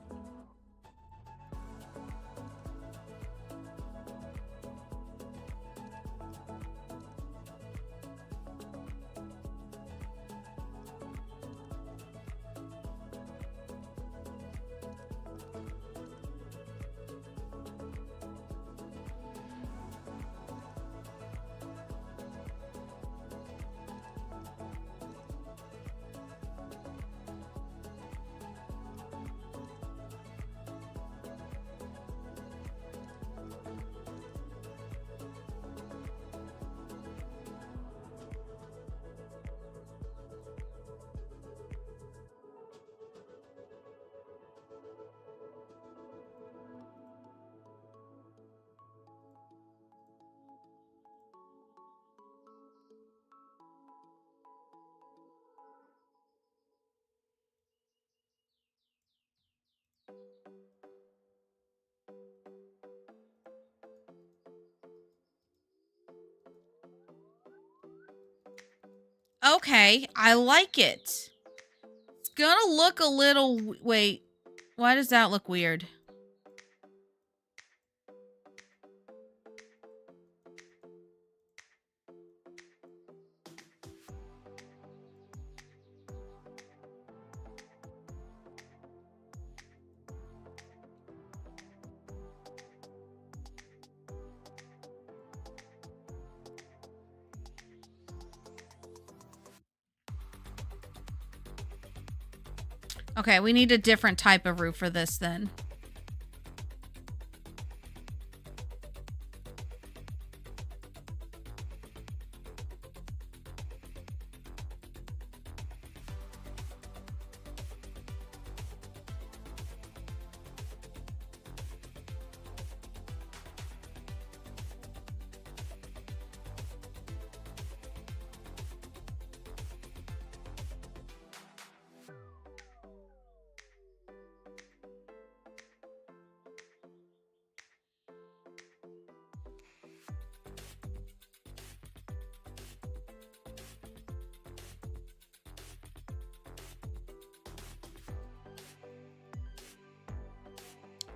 Okay, I like it. It's gonna look a little... Wait, why does that look weird? Okay, we need a different type of roof for this then.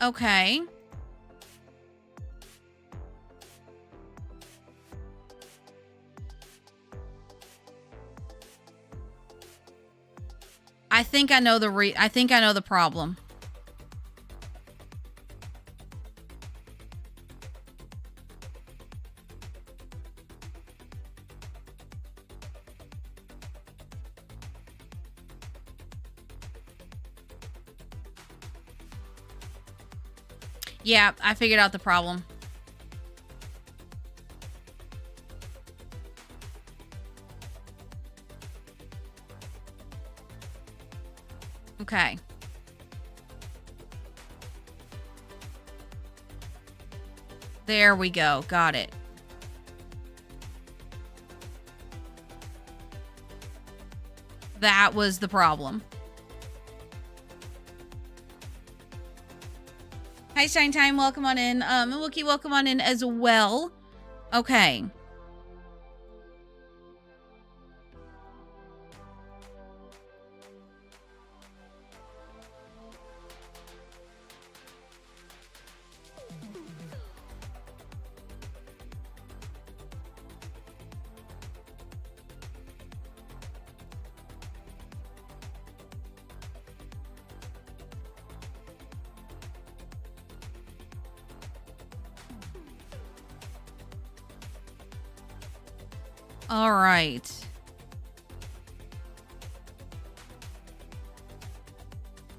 Okay. I think I know the problem. Yeah, I figured out the problem. Okay. There we go. Got it. That was the problem. Hi, Shine Time. Welcome on in. Wookie, welcome on in as well. Okay. All right.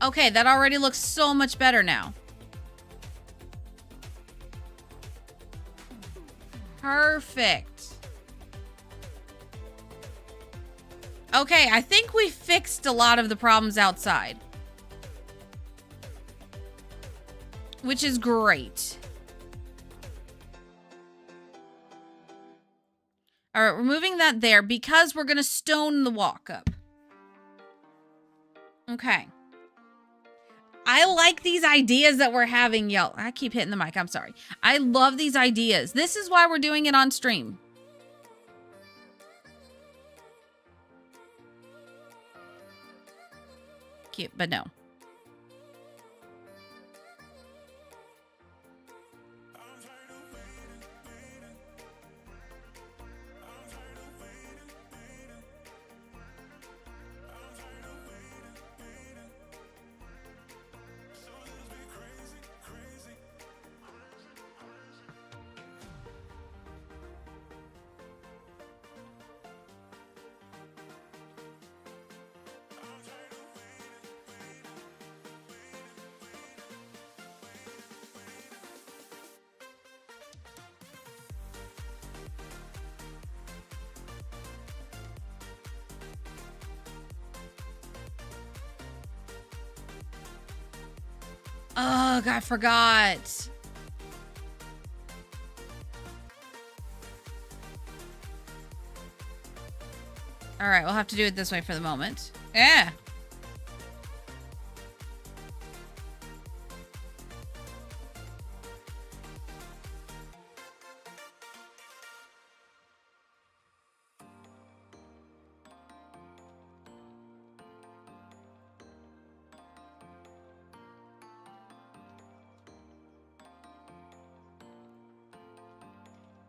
Okay, that already looks so much better now. Perfect. Okay, I think we fixed a lot of the problems outside, which is great. All right, we're moving that there because we're going to stone the walk up. Okay. I like these ideas that we're having, y'all. I keep hitting the mic. I'm sorry. I love these ideas. This is why we're doing it on stream. Cute, but no. Ugh, I forgot. All right, we'll have to do it this way for the moment. Yeah.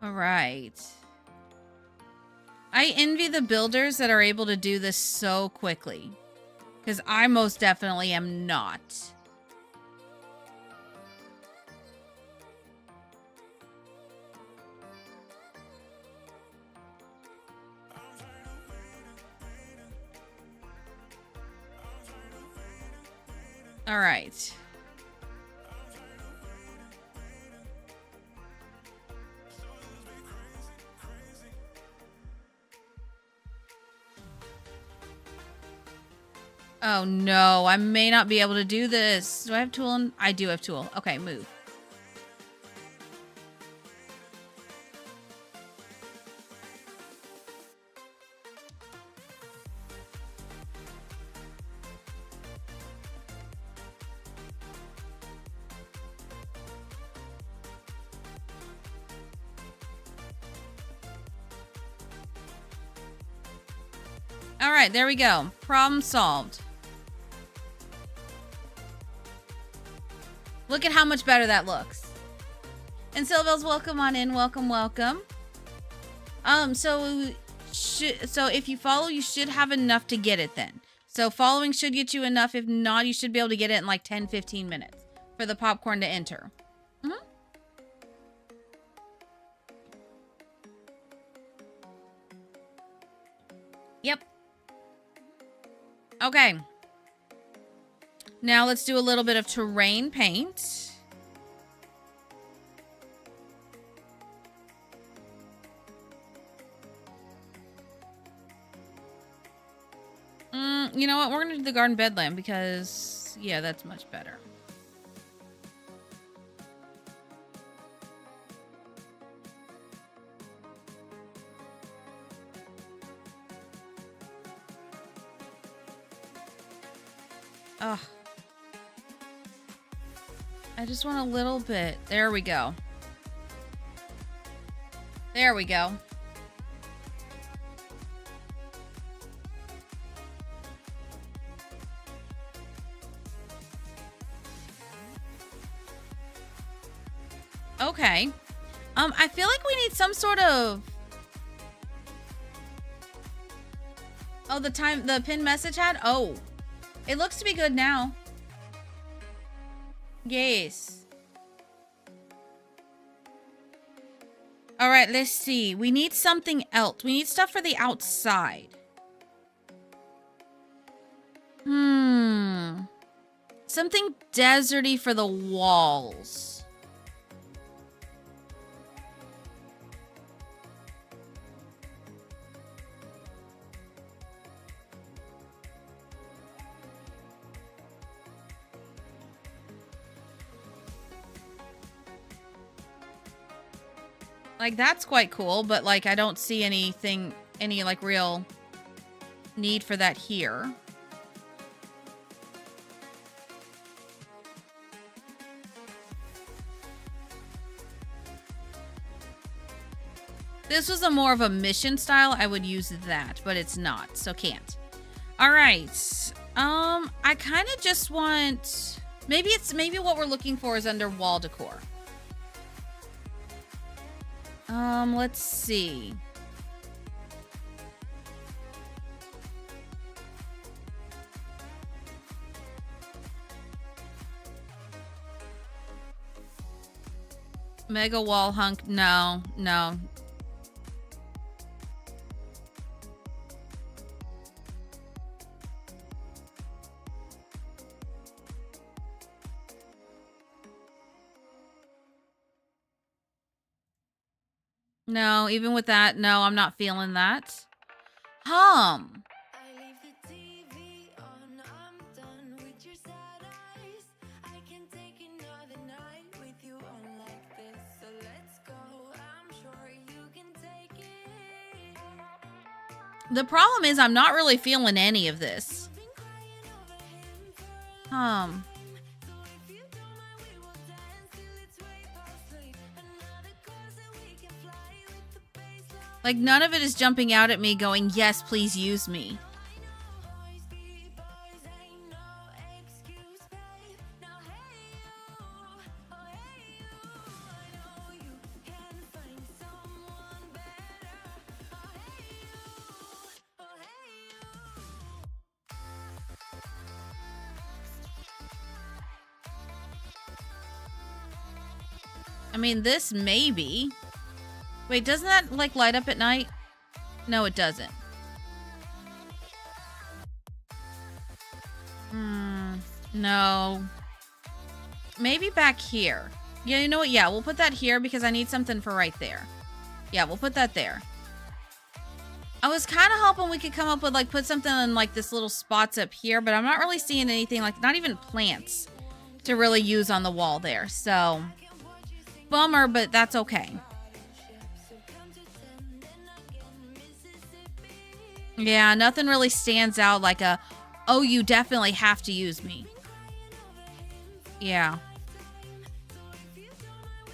All right. I envy the builders that are able to do this so quickly, because I most definitely am not. All right. Oh no, I may not be able to do this. Do I have tool? I do have tool. Okay, move. All right, there we go. Problem solved. Look at how much better that looks. And Silvels, welcome on in. Welcome, welcome. So if you follow, you should have enough to get it then. So following should get you enough. If not, you should be able to get it in like 10, 15 minutes for the popcorn to enter. Yep. Okay. Now let's do a little bit of terrain paint. You know what? We're going to do the garden bedlam because, yeah, that's much better. Ugh. I just want a little bit. There we go. There we go. Okay. I feel like we need some sort of... Oh, the pin message had? Oh. It looks to be good now. Yes. All right, let's see. We need something else. We need stuff for the outside. Something deserty for the walls. Like, that's quite cool, but, like, I don't see anything, any, like, real need for that here. This was a more of a mission style, I would use that, but it's not, so can't. All right. I kind of just want, maybe what we're looking for is under wall decor. Let's see. Mega wall hunk, no. No, even with that, no, I'm not feeling that. I leave the TV on, I'm done with your sad eyes. I can take another night with you on like this. So let's go, I'm sure you can take it. The problem is I'm not really feeling any of this. Been crying over him for a so if you don't mind, we will dance till it's way past late. Another course that we can fly with the baseline. Like, none of it is jumping out at me going, yes, please use me. Boys be boys, ain't no excuse, babe. Now hey you, oh hey you, I know you can find someone better. Oh hey you, oh hey I mean, this maybe. Wait, doesn't that, like, light up at night? No, it doesn't. No. Maybe back here. Yeah, you know what? Yeah, we'll put that here because I need something for right there. Yeah, we'll put that there. I was kind of hoping we could come up with, like, put something in, like, this little spots up here, but I'm not really seeing anything, like, not even plants to really use on the wall there. So, bummer, but that's okay. Yeah, nothing really stands out like a, oh, you definitely have to use me. Yeah.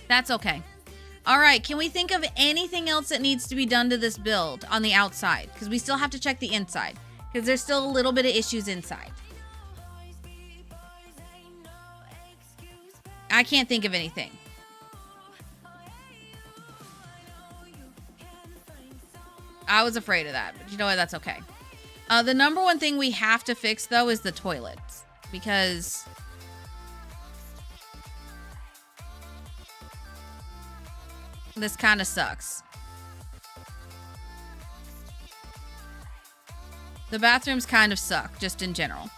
That's okay. All right, can we think of anything else that needs to be done to this build on the outside? Because we still have to check the inside. Because there's still a little bit of issues inside. I can't think of anything. I was afraid of that, but you know what? That's okay. The number one thing we have to fix, though, is the toilets. Because this kind of sucks. The bathrooms kind of suck, just in general.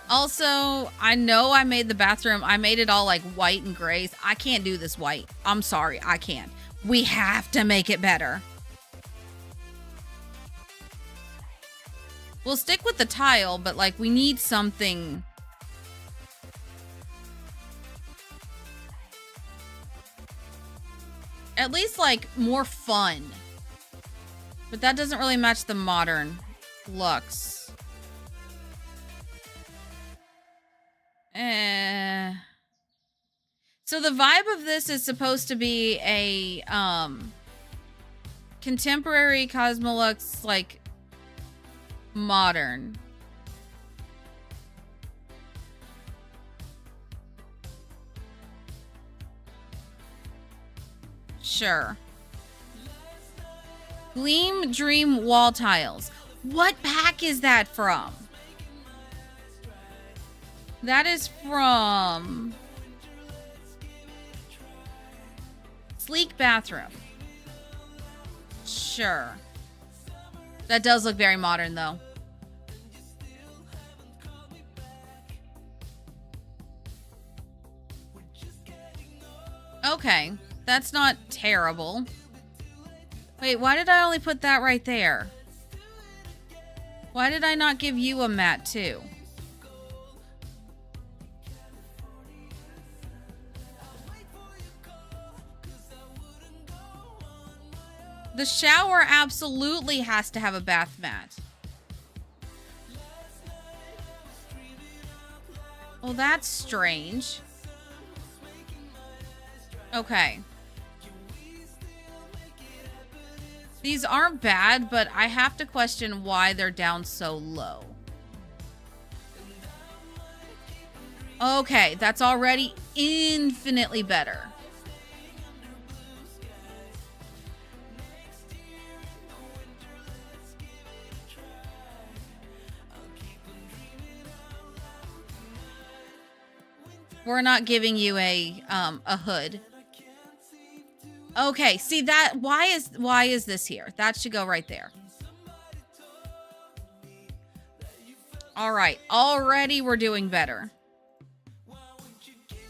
Also, I know I made the bathroom, I made it all like white and grays. I can't do this white. I'm sorry, I can't. We have to make it better. We'll stick with the tile, but like we need something. At least like more fun. But that doesn't really match the modern looks. So the vibe of this is supposed to be a contemporary Cosmolux, like modern. Sure. Gleam Dream wall tiles. What pack is that from? That is from Sleek Bathroom. Sure. That does look very modern, though. Okay. That's not terrible. Wait, why did I only put that right there? Why did I not give you a mat too? The shower absolutely has to have a bath mat. Well, that's strange. Okay. These aren't bad, but I have to question why they're down so low. Okay, that's already infinitely better. We're not giving you a hood. Okay, see that why is this here? That should go right there. All right, already we're doing better. We're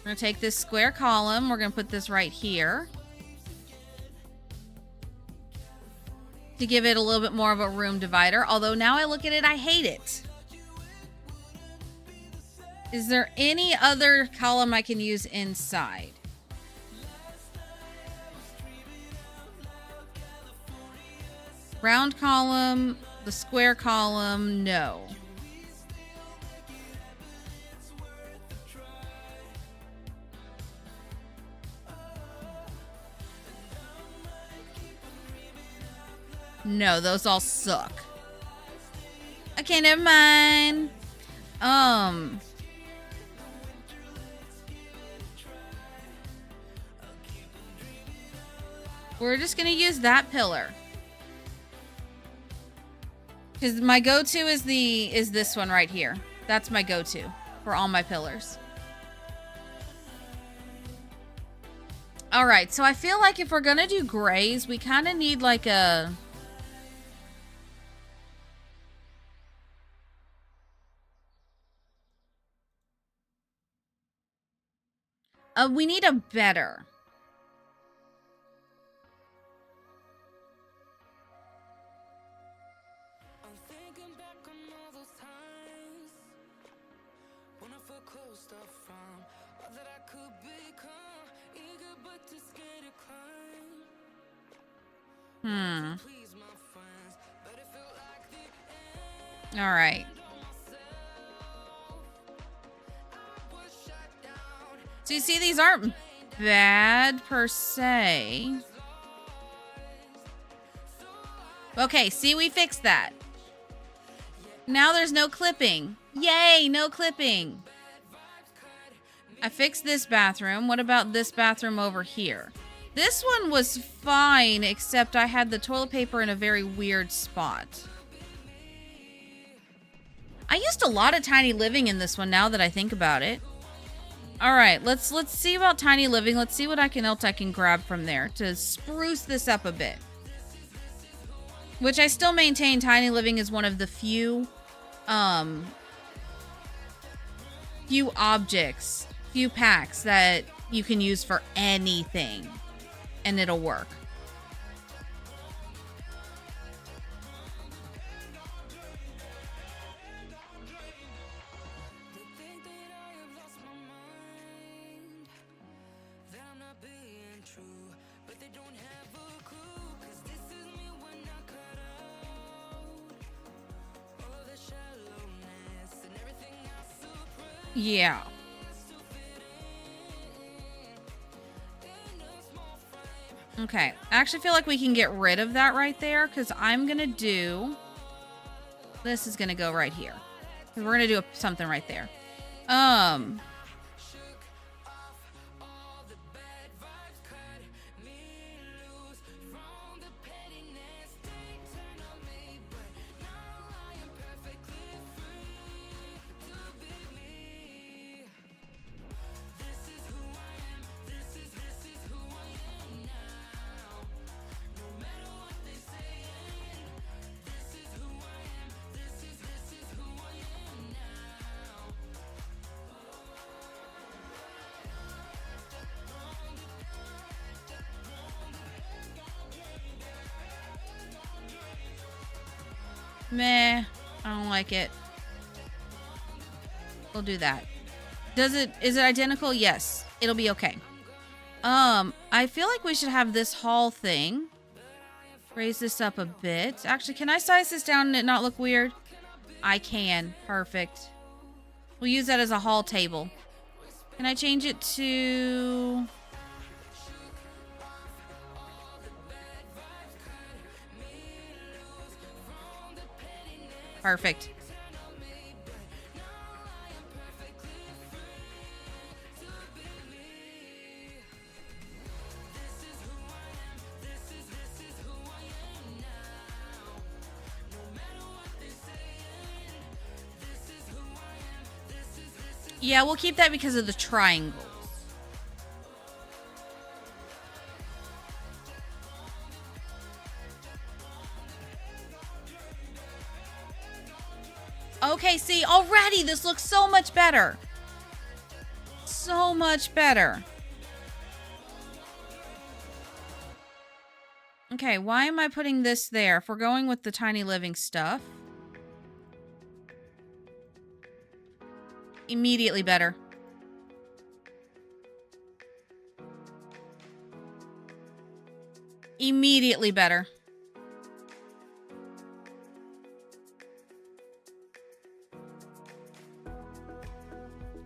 gonna take this square column, we're gonna put this right here to give it a little bit more of a room divider. Although now I look at it, I hate it. Is there any other column I can use inside? Round column, the square column, no. No, those all suck. Okay, never mind. We're just gonna use that pillar. Because my go-to is this one right here. That's my go-to for all my pillars. All right, so I feel like if we're gonna do grays, we kind of need like a... we need a better. All right. So you see, these aren't bad per se. Okay, see, we fixed that. Now there's no clipping. Yay, no clipping. I fixed this bathroom. What about this bathroom over here? This one was fine, except I had the toilet paper in a very weird spot. I used a lot of tiny living in this one now that I think about it. All right, let's see about tiny living. Let's see what else I can grab from there to spruce this up a bit. Which I still maintain tiny living is one of the few objects, few packs that you can use for anything and it'll work. Yeah. Okay. I actually feel like we can get rid of that right there because I'm going to do... This is going to go right here. We're going to do something right there. Meh. I don't like it. We'll do that. Is it identical? Yes. It'll be okay. I feel like we should have this hall thing. Raise this up a bit. Actually, can I size this down and it not look weird? I can. Perfect. We'll use that as a hall table. Can I change it to... Perfect. Yeah, we'll keep that because of the triangles. Okay, see, already this looks so much better. So much better. Okay, why am I putting this there? If we're going with the tiny living stuff. Immediately better. Immediately better.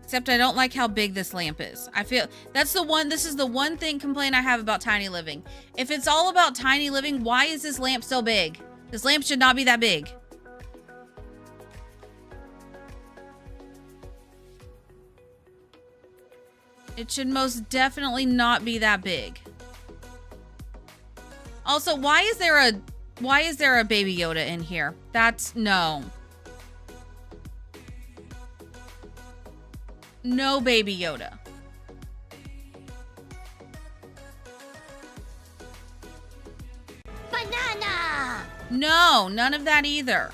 Except I don't like how big this lamp is. I feel this is the one complaint I have about tiny living. If it's all about tiny living, why is this lamp so big? This lamp should not be that big. It should most definitely not be that big. Also, why is there a Baby Yoda in here? No. No Baby Yoda. Banana! No, none of that either.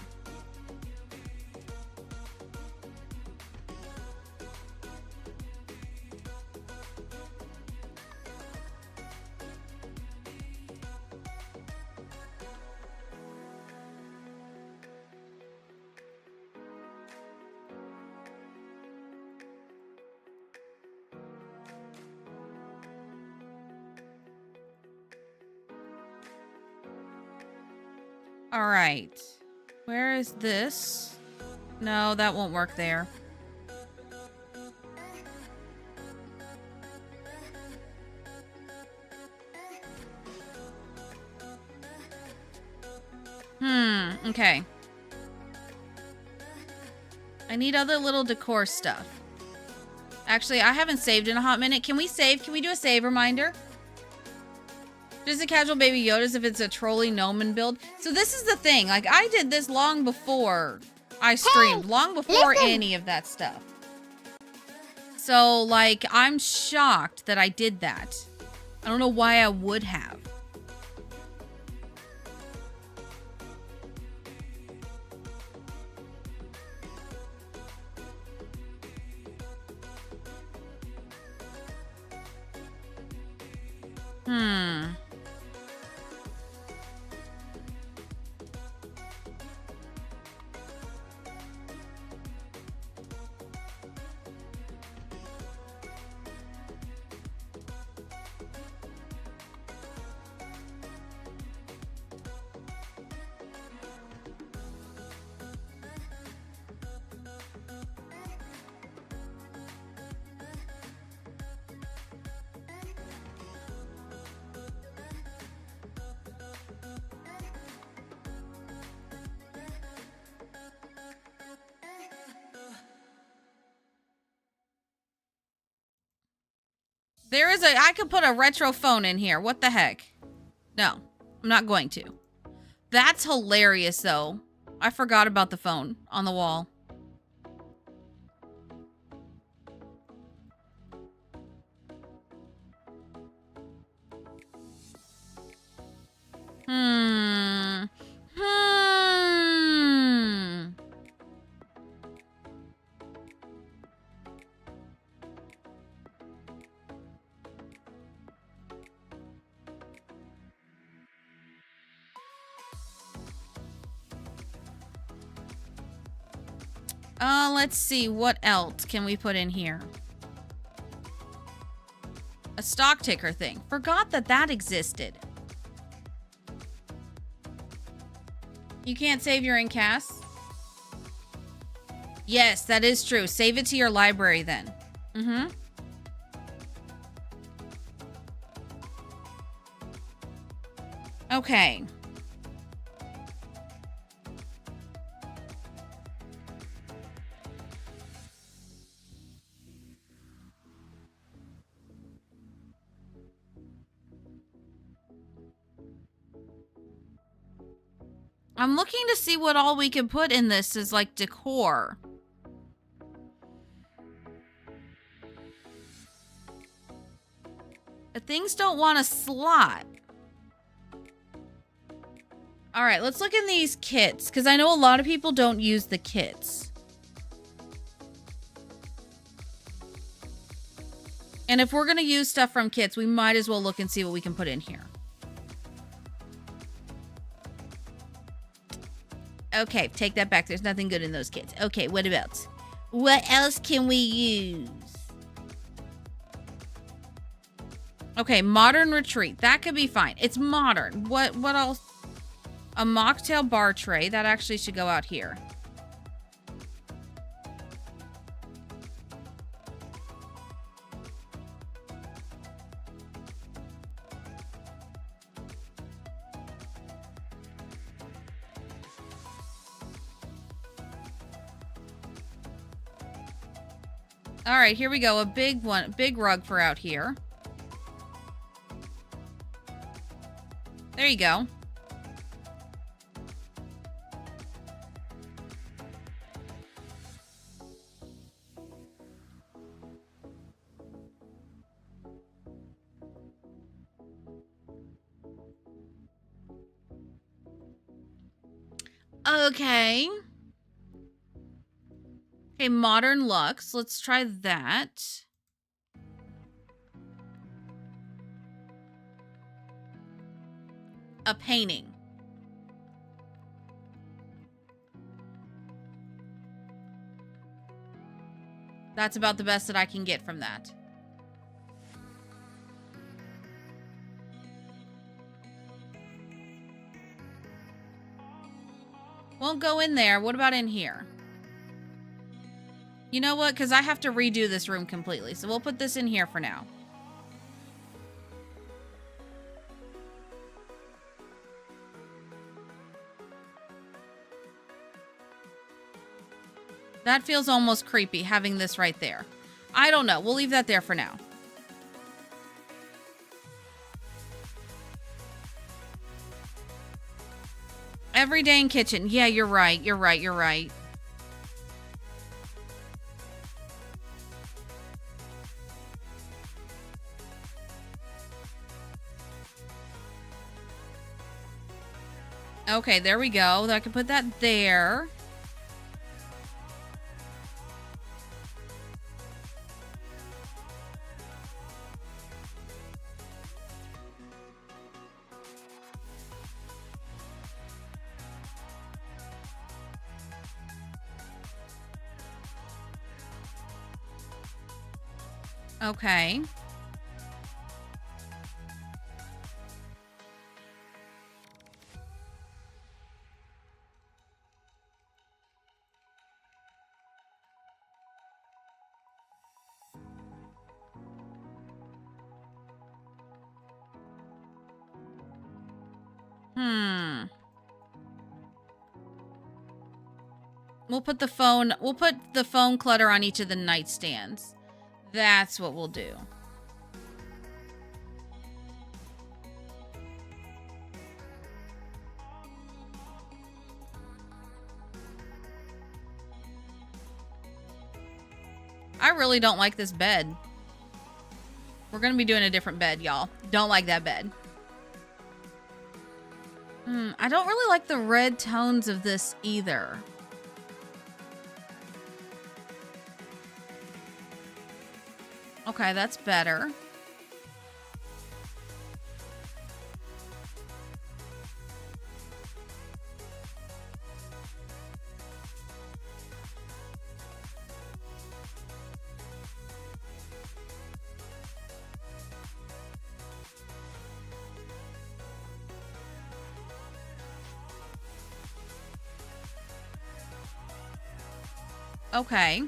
All right. Where is this? No, that won't work there. Okay. I need other little decor stuff. Actually, I haven't saved in a hot minute. Can we save? Can we do a save reminder? Just a casual Baby Yodas if it's a trolley gnomon build. So this is the thing. Like, I did this long before I streamed. Long before any of that stuff. So, like, I'm shocked that I did that. I don't know why I would have. I could put a retro phone in here. What the heck? No, I'm not going to. That's hilarious, though. I forgot about the phone on the wall. Let's see. What else can we put in here? A stock ticker thing. Forgot that that existed. You can't save your in-cast? Yes, that is true. Save it to your library then. Mm-hmm. Okay. I'm looking to see what all we can put in this as like decor. But things don't want a slot. All right, let's look in these kits because I know a lot of people don't use the kits. And if we're going to use stuff from kits, we might as well look and see what we can put in here. Okay, take that back. There's nothing good in those kits. Okay, what else? What else can we use? Okay, modern retreat. That could be fine. It's modern. What else? A mocktail bar tray. That actually should go out here. All right, here we go. A big one, big rug for out here. There you go. Okay. Okay, modern Lux. Let's try that. A painting. That's about the best that I can get from that. Won't go in there. What about in here? You know what? Because I have to redo this room completely. So we'll put this in here for now. That feels almost creepy, having this right there. I don't know. We'll leave that there for now. Everyday in kitchen. Yeah, you're right. You're right. You're right. Okay, there we go. I can put that there. Okay. We'll put the phone clutter on each of the nightstands. That's what we'll do. I really don't like this bed. We're going to be doing a different bed, y'all. Don't like that bed. I don't really like the red tones of this either. Okay, that's better. Okay.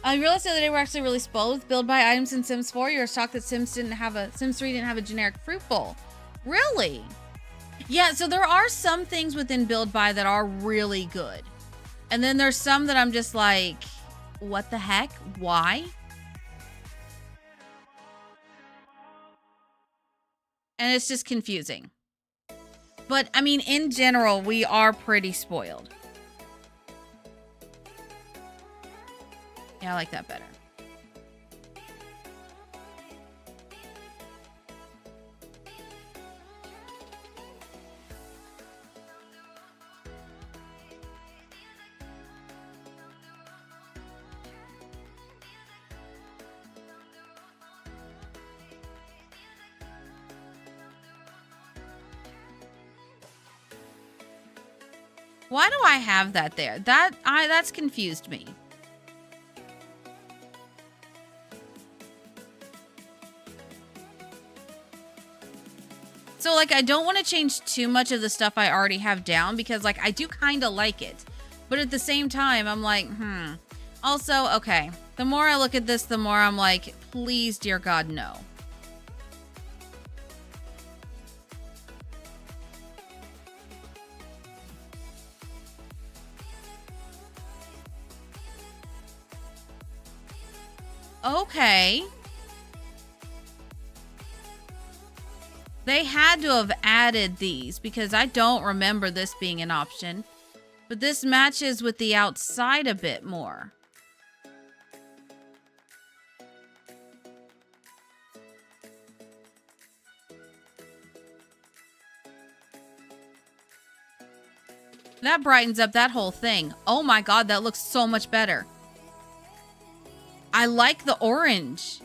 I realized the other day we're actually really spoiled with build buy items in Sims 4. You were shocked that Sims 3 didn't have a generic fruit bowl. Really? Yeah, so there are some things within build buy that are really good. And then there's some that I'm just like, what the heck? Why? And it's just confusing. But I mean, in general, we are pretty spoiled. Yeah, I like that better. Why do I have that there? That's confused me. So, like, I don't want to change too much of the stuff I already have down because, like, I do kind of like it. But at the same time, I'm like, Also, okay, the more I look at this, the more I'm like, please, dear God, no. Okay. They had to have added these because I don't remember this being an option. But this matches with the outside a bit more. That brightens up that whole thing. Oh my God, that looks so much better. I like the orange.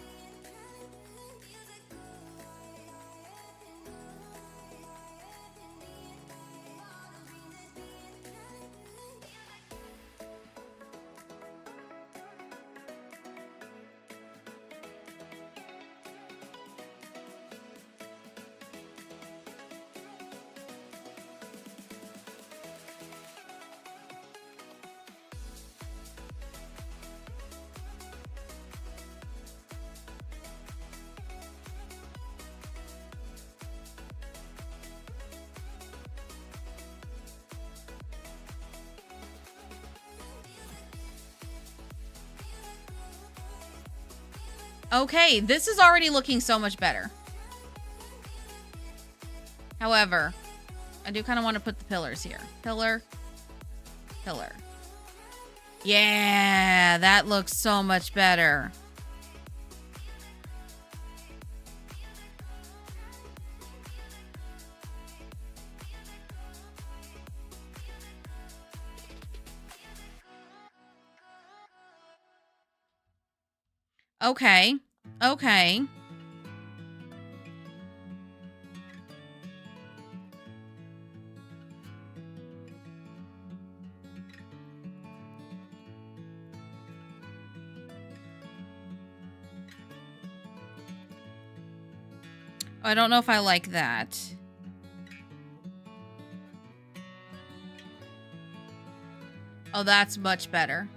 Okay, this is already looking so much better. However, I do kind of want to put the pillars here. Pillar. Pillar. Yeah, that looks so much better. Okay. Okay. I don't know if I like that. Oh, that's much better.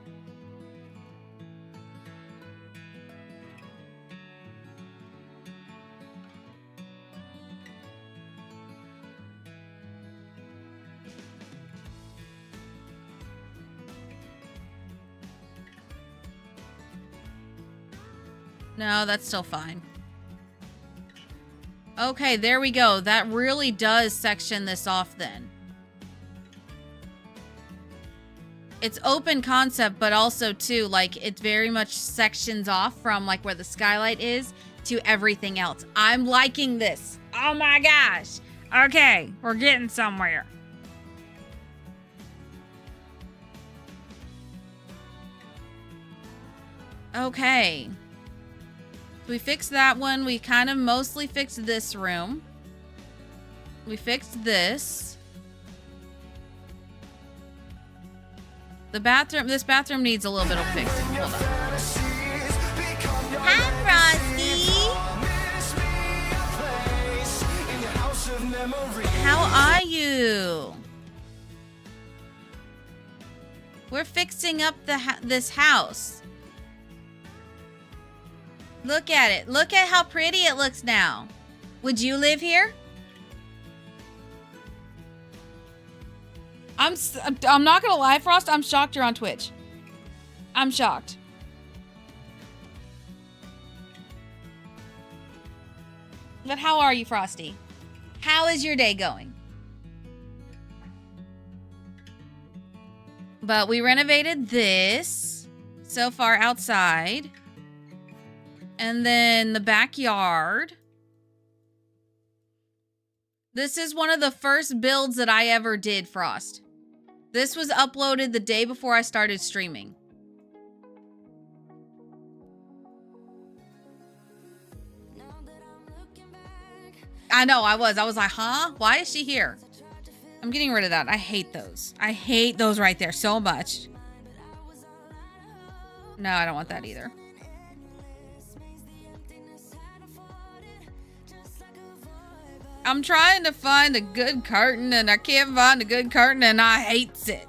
No, that's still fine. Okay, there we go. That really does section this off then. It's open concept, but also too, like, it very much sections off from like where the skylight is to everything else. I'm liking this. Oh my gosh. Okay, we're getting somewhere. Okay. We fixed that one. We kind of mostly fixed this room. We fixed this. The bathroom, this bathroom needs a little bit of fixing. Hold on. Hi, Frosty. How are you? We're fixing up this house. Look at it. Look at how pretty it looks now. Would you live here? I'm not gonna lie, Frost. I'm shocked you're on Twitch. I'm shocked. But how are you, Frosty? How is your day going? But we renovated this so far outside. And then the backyard. This is one of the first builds that I ever did, Frost. This was uploaded the day before I started streaming. I know, I was like, huh? Why is she here? I'm getting rid of that. I hate those. I hate those right there so much. No, I don't want that either. I'm trying to find a good curtain and I can't find a good curtain and I hates it.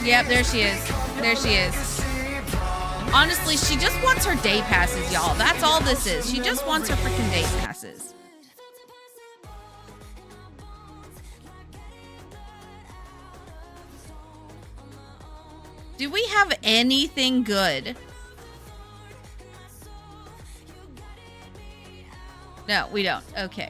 Yep, there she is. There she is. Honestly, she just wants her day passes, y'all. That's all this is. She just wants her freaking day passes. Do we have anything good? No, we don't. Okay.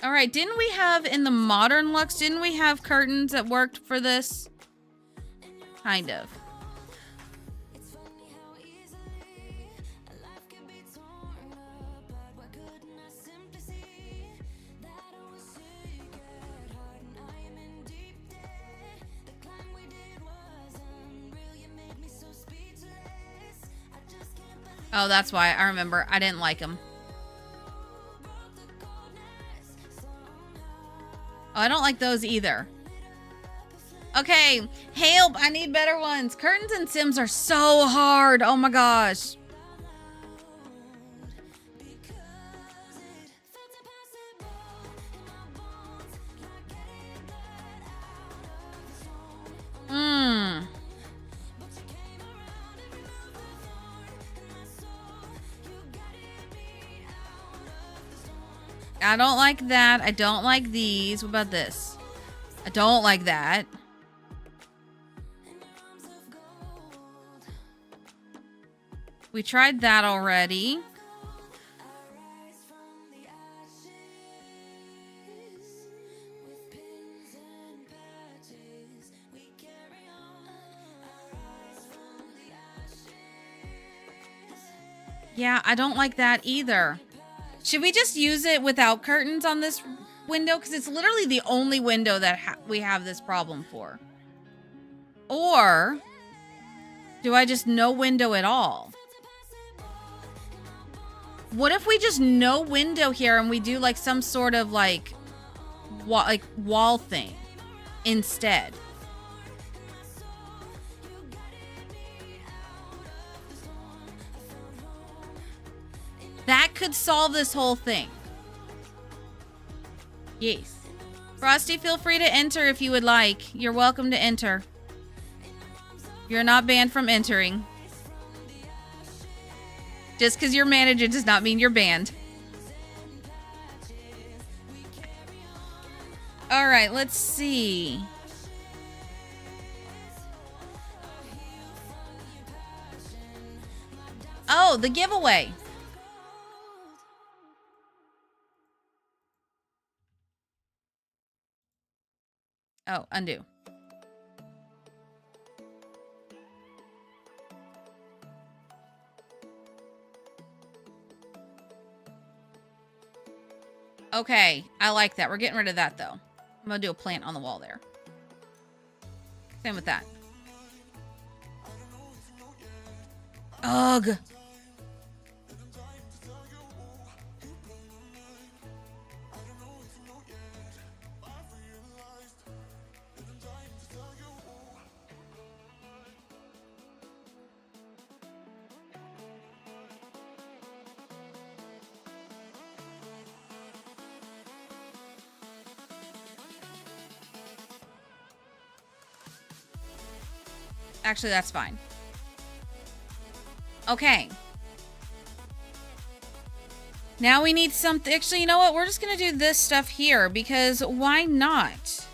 All right, didn't we have in the modern looks, didn't we have curtains that worked for this? Kind of. Oh, that's why. I remember. I didn't like them. Oh, I don't like those either. Okay, help. I need better ones. Curtains and Sims are so hard. Oh my gosh. I don't like that. I don't like these. What about this? I don't like that. We tried that already. Yeah, I don't like that either. Should we just use it without curtains on this window? Because it's literally the only window that we have this problem for. Or do I just no window at all? What if we just no window here and we do like some sort of like wall thing instead? That could solve this whole thing. Yes. Frosty, feel free to enter if you would like. You're welcome to enter. You're not banned from entering. Just because you're manager does not mean you're banned. All right, let's see. Oh, the giveaway. Oh, undo. Okay, I like that. We're getting rid of that, though. I'm going to do a plant on the wall there. Same with that. Ugh. Actually, that's fine. Okay. Now we need something. Actually, you know what? We're just going to do this stuff here because why not?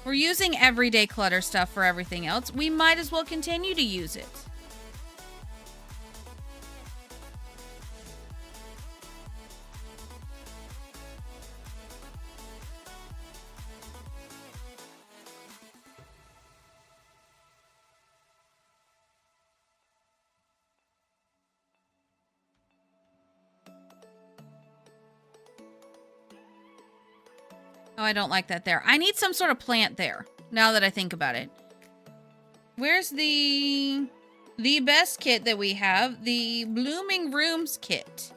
We're using everyday clutter stuff for everything else. We might as well continue to use it. Oh, I don't like that there. I need some sort of plant there, now that I think about it. Where's the best kit that we have? The Blooming Rooms kit.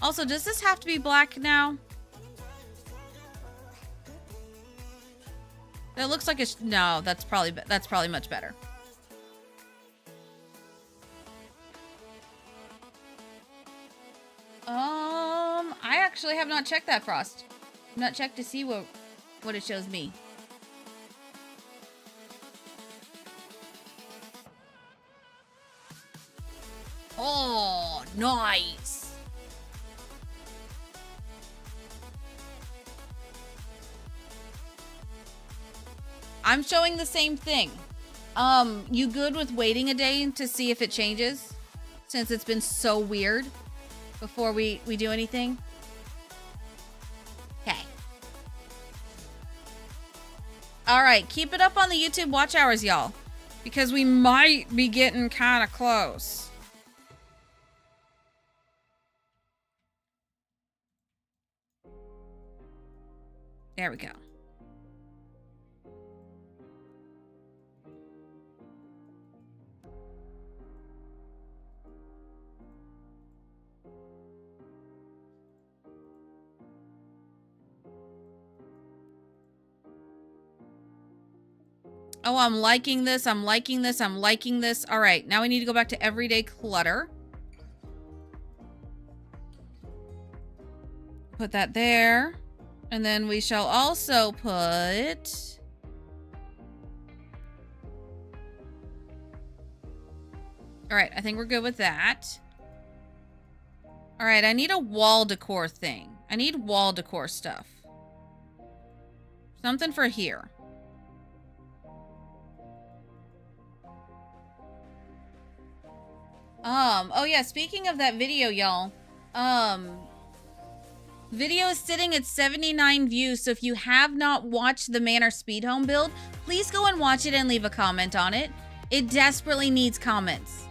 Also, does this have to be black now? It looks like it's no. That's probably much better. I actually have not checked that, Frost. I've not checked to see what it shows me. Oh, nice. I'm showing the same thing. You good with waiting a day to see if it changes? Since it's been so weird before we do anything? Okay. Alright, keep it up on the YouTube watch hours, y'all. Because we might be getting kind of close. There we go. Oh, I'm liking this. I'm liking this. I'm liking this. All right, now we need to go back to everyday clutter. Put that there. And then we shall also put... All right, I think we're good with that. All right, I need a wall decor thing. I need wall decor stuff. Something for here. Oh yeah, speaking of that video, y'all, video is sitting at 79 views, so if you have not watched the Manor Speed Home build, please go and watch it and leave a comment on it. It desperately needs comments.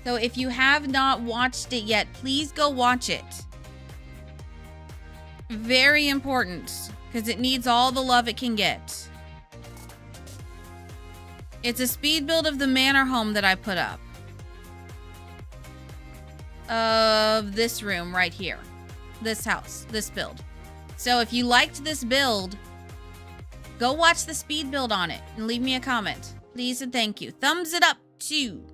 So if you have not watched it yet, please go watch it. Very important, because it needs all the love it can get. It's a speed build of the Manor home that I put up. Of this room right here. This house, this build. So if you liked this build, go watch the speed build on it and leave me a comment. Please and thank you. Thumbs it up too.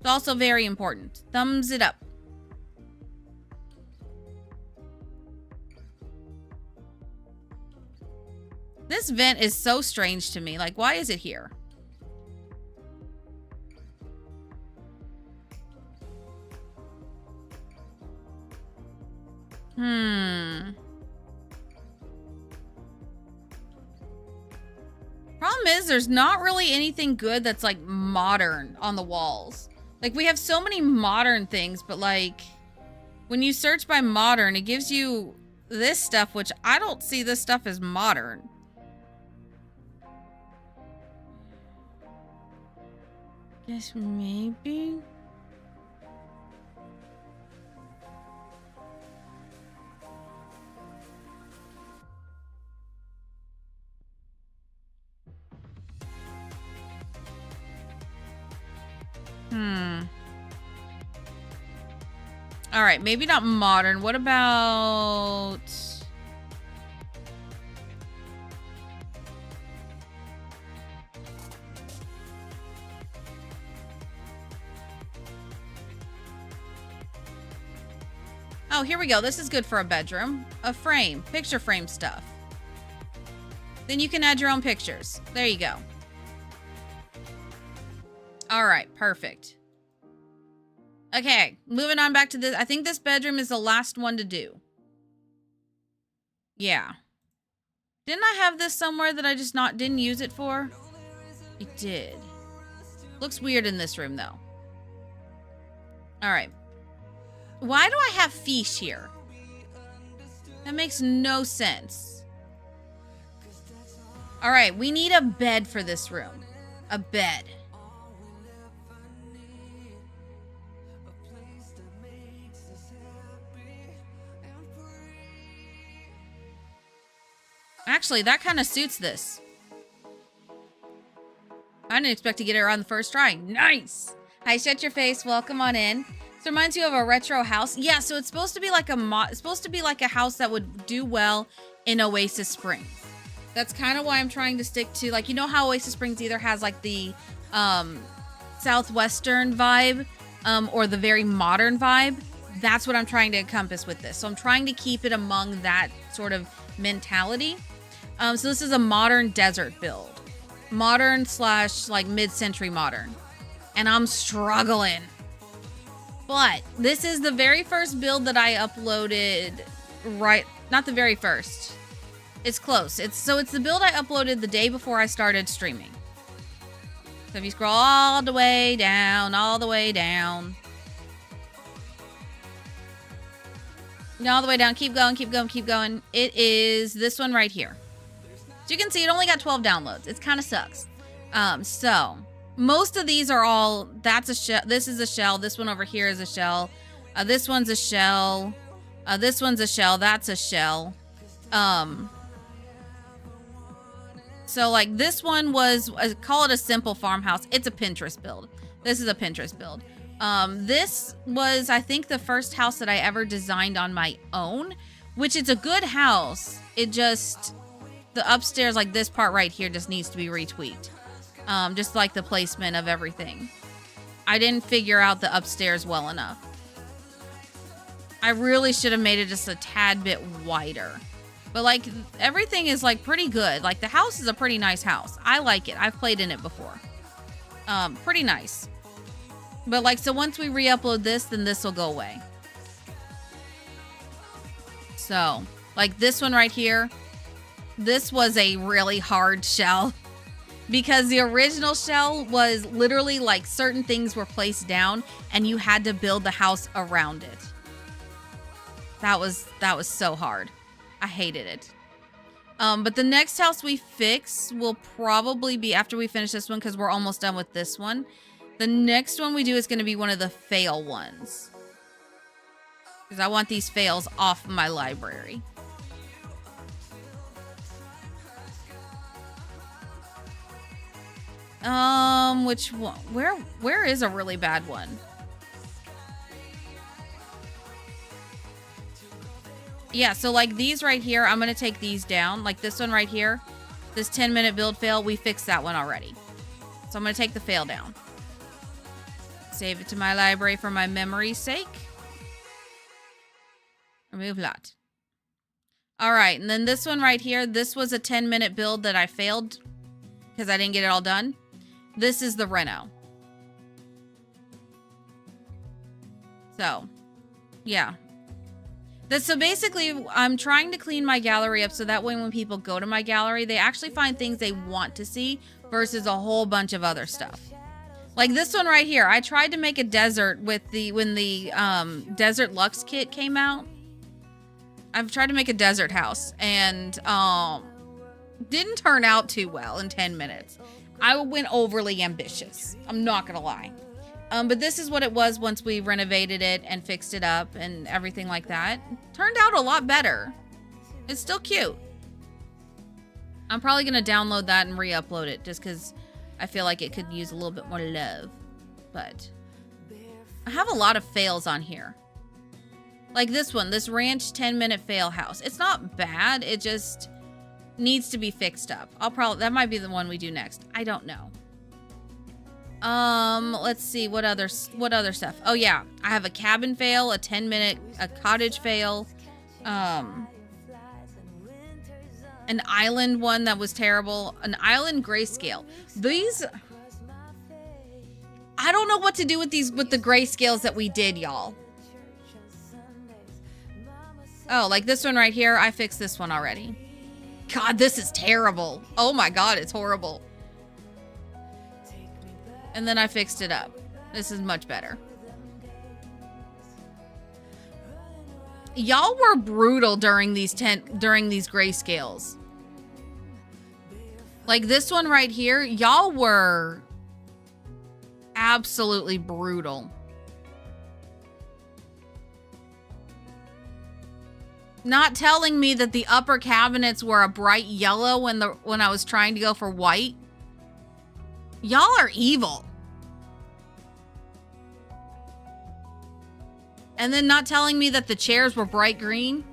It's also very important. Thumbs it up. This vent is so strange to me. Like, why is it here? Problem is, there's not really anything good that's like modern on the walls. Like, we have so many modern things, but like when you search by modern, it gives you this stuff, which I don't see this stuff as modern. Guess maybe. All right, maybe not modern. What about... Oh, here we go. This is good for a bedroom. A frame, picture frame stuff. Then you can add your own pictures. There you go. All right, perfect. Okay, moving on back to this. I think this bedroom is the last one to do. Yeah. Didn't I have this somewhere that I just didn't use it for? It did. Looks weird in this room though. All right. Why do I have fish here? That makes no sense. All right, we need a bed for this room. A bed. Actually, that kind of suits this. I didn't expect to get it on the first try. Nice. Hi, shut your face. Welcome on in. This reminds you of a retro house. Yeah, so it's supposed to be like a house that would do well in Oasis Springs. That's kind of why I'm trying to stick to, like, you know how Oasis Springs either has like the southwestern vibe or the very modern vibe. That's what I'm trying to encompass with this. So I'm trying to keep it among that sort of mentality. So this is a modern desert build. Modern / like mid-century modern. And I'm struggling. But this is the very first build that I uploaded, right? Not the very first. It's close. It's the build I uploaded the day before I started streaming. So if you scroll all the way down, all the way down. All the way down. Keep going, keep going, keep going. It is this one right here. So you can see it only got 12 downloads. It kind of sucks. So most of these are all, that's a shell. This is a shell. This one over here is a shell. This one's a shell. This one's a shell. That's a shell. So like this one was, call it a simple farmhouse. It's a Pinterest build. This is a Pinterest build. This was, I think, the first house that I ever designed on my own, which it's a good house. It just, the upstairs, like this part right here, just needs to be retweaked. Just like the placement of everything. I didn't figure out the upstairs well enough. I really should have made it just a tad bit wider. But like everything is like pretty good. Like the house is a pretty nice house. I like it. I've played in it before. Pretty nice. But like, so once we re-upload this, then this will go away. So like this one right here, this was a really hard shell because the original shell was literally like certain things were placed down and you had to build the house around it. That was so hard. I hated it. But the next house we fix will probably be after we finish this one because we're almost done with this one. The next one we do is going to be one of the fail ones. Because I want these fails off my library. Which one? Where is a really bad one? Yeah, so like these right here, I'm going to take these down. Like this one right here, this 10-minute build fail, we fixed that one already. So I'm going to take the fail down. Save it to my library for my memory's sake. Remove lot. All right, and then this one right here, this was a 10-minute build that I failed because I didn't get it all done. This is the reno. So, yeah. So basically, I'm trying to clean my gallery up so that way when people go to my gallery, they actually find things they want to see versus a whole bunch of other stuff. Like this one right here. I tried to make a desert with when the Desert Luxe kit came out. I've tried to make a desert house and didn't turn out too well in 10 minutes. I went overly ambitious. I'm not going to lie. But this is what it was once we renovated it and fixed it up and everything like that. Turned out a lot better. It's still cute. I'm probably going to download that and re-upload it just because I feel like it could use a little bit more love. But I have a lot of fails on here. Like this one, this ranch 10-minute fail house. It's not bad. It just needs to be fixed up. That might be the one we do next. I don't know. Let's see what other stuff. Oh yeah, I have a cabin fail, a 10-minute, a cottage fail, an island one that was terrible, an island grayscale. These, I don't know what to do with these, with the grayscales that we did, y'all. Oh, like this one right here. I fixed this one already. God, this is terrible. Oh my God, it's horrible. And then I fixed it up. This is much better. Y'all were brutal during these grayscales. Like this one right here, y'all were absolutely brutal. Not telling me that the upper cabinets were a bright yellow when I was trying to go for white. Y'all are evil. And then not telling me that the chairs were bright green.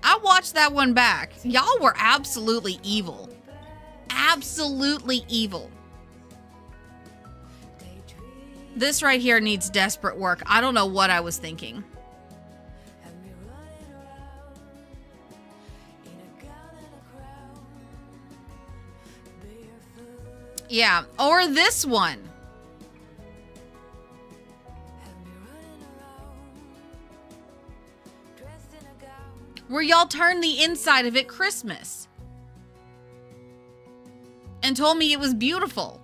I watched that one back. Y'all were absolutely evil. Absolutely evil. This right here needs desperate work. I don't know what I was thinking. Yeah, or this one. Where y'all turned the inside of it Christmas. And told me it was beautiful.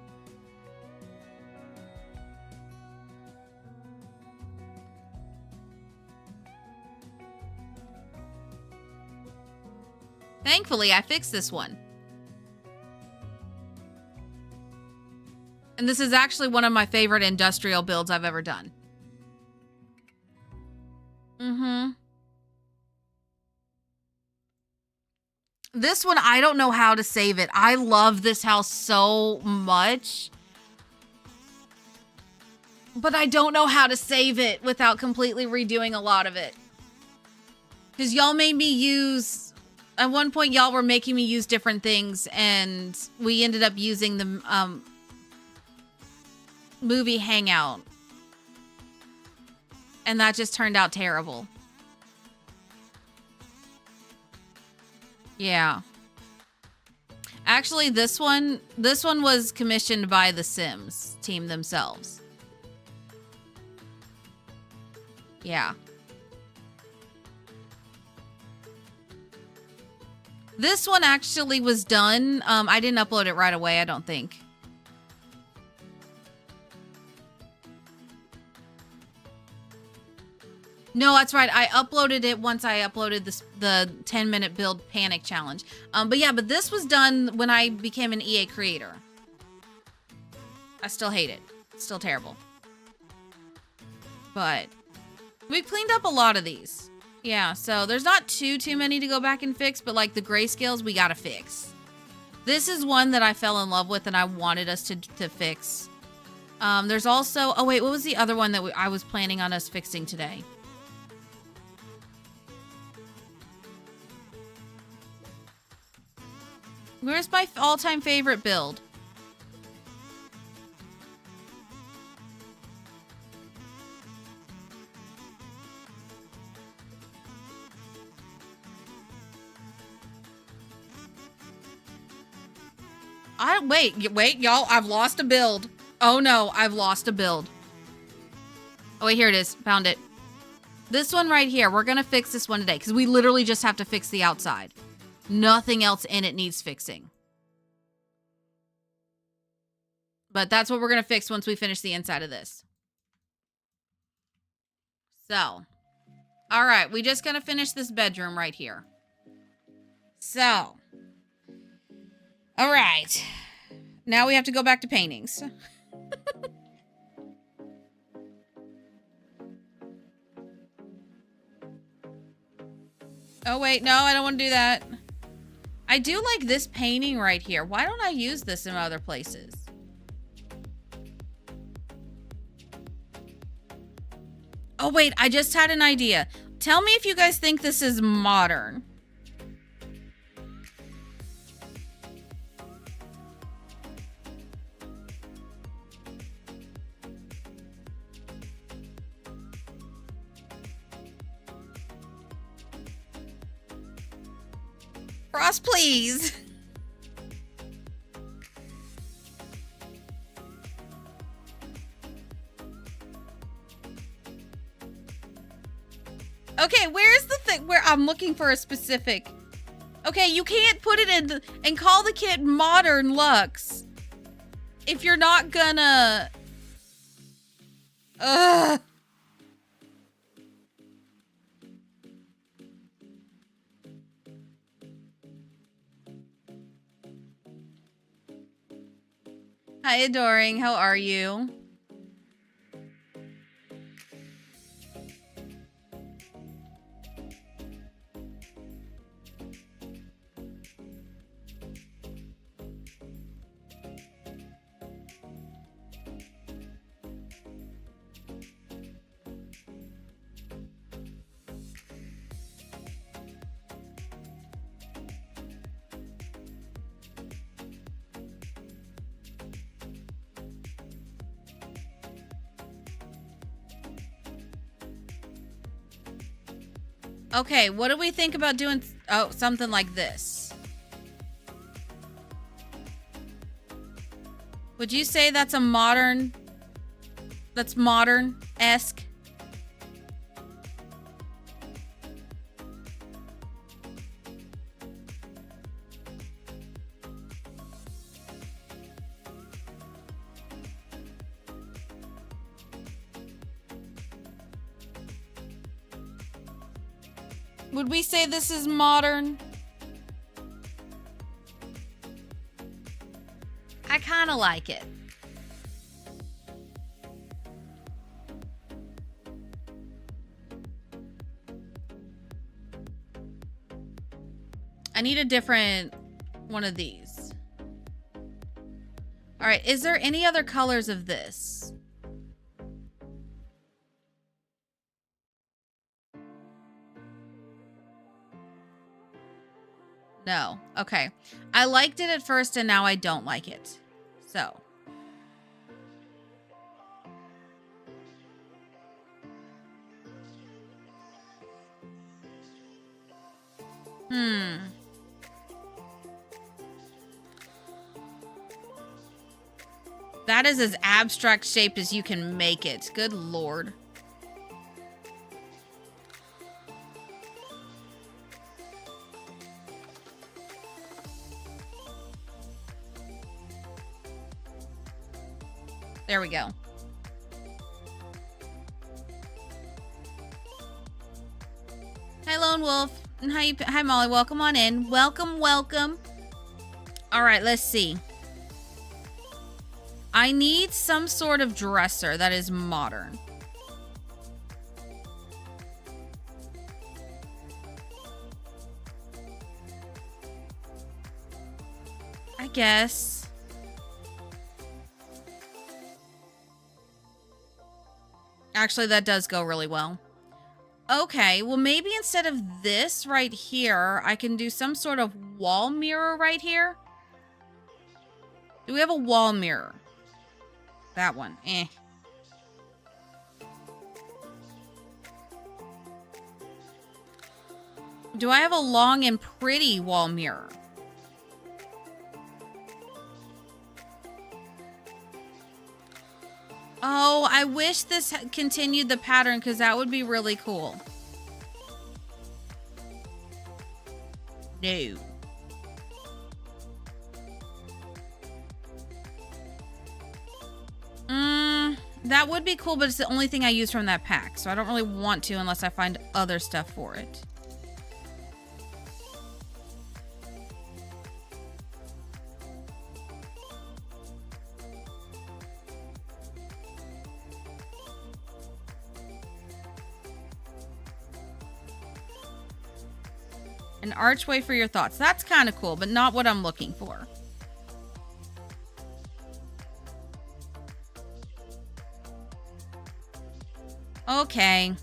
Thankfully, I fixed this one. And this is actually one of my favorite industrial builds I've ever done. This one, I don't know how to save it. I love this house so much. But I don't know how to save it without completely redoing a lot of it. Because y'all made me use... At one point, y'all were making me use different things. And we ended up using the... movie Hangout, and that just turned out terrible. Yeah, actually this one was commissioned by the Sims team themselves. Yeah, this one actually was done. I didn't upload it right away, I don't think. No, that's right. I uploaded it once I uploaded the 10-minute build panic challenge. But this was done when I became an EA creator. I still hate it. It's still terrible. But we cleaned up a lot of these. Yeah, so there's not too many to go back and fix, but like the grayscales, we gotta fix. This is one that I fell in love with and I wanted us to fix. There's also, oh wait, what was the other one that I was planning on us fixing today? Where's my all-time favorite build? Wait, y'all, I've lost a build. Oh no, I've lost a build. Oh wait, here it is. Found it. This one right here, we're gonna fix this one today because we literally just have to fix the outside. Nothing else in it needs fixing. But that's what we're going to fix once we finish the inside of this. So, all right, we just going to finish this bedroom right here. So, all right. Now we have to go back to paintings. Oh, wait, no, I don't want to do that. I do like this painting right here. Why don't I use this in other places? Oh, wait, I just had an idea. Tell me if you guys think this is modern. Frost, please. Okay, where's the thing where I'm looking for a specific... Okay, you can't put it in and call the kit Modern Lux if you're not gonna... Ugh. Hi, Adoring. How are you? Okay, what do we think about doing something like this? Would you say that's a modern... That's modern-esque? Would we say this is modern? I kind of like it. I need a different one of these. All right, is there any other colors of this? No. Okay. I liked it at first and now I don't like it. So. That is as abstract shaped as you can make it. Good Lord. There we go. Hi, Lone Wolf. And hi, Molly. Welcome on in. Welcome, welcome. All right, let's see. I need some sort of dresser that is modern. I guess. Actually, that does go really well. Okay, well, maybe instead of this right here, I can do some sort of wall mirror right here. Do we have a wall mirror? That one, eh. Do I have a long and pretty wall mirror? Oh, I wish this continued the pattern because that would be really cool. No. That would be cool, but it's the only thing I use from that pack, so I don't really want to unless I find other stuff for it. An archway for your thoughts. That's kind of cool, but not what I'm looking for. Okay.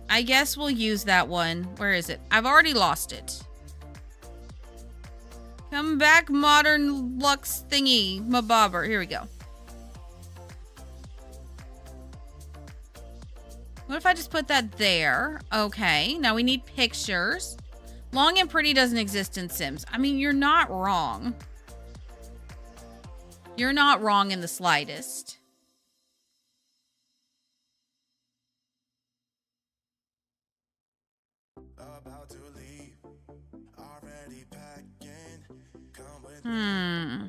I guess we'll use that one. Where is it? I've already lost it. Come back, modern Lux thingy. Mabobber. Here we go. What if I just put that there? Okay. Now we need pictures. Long and pretty doesn't exist in Sims. I mean, you're not wrong. You're not wrong in the slightest. Hmm.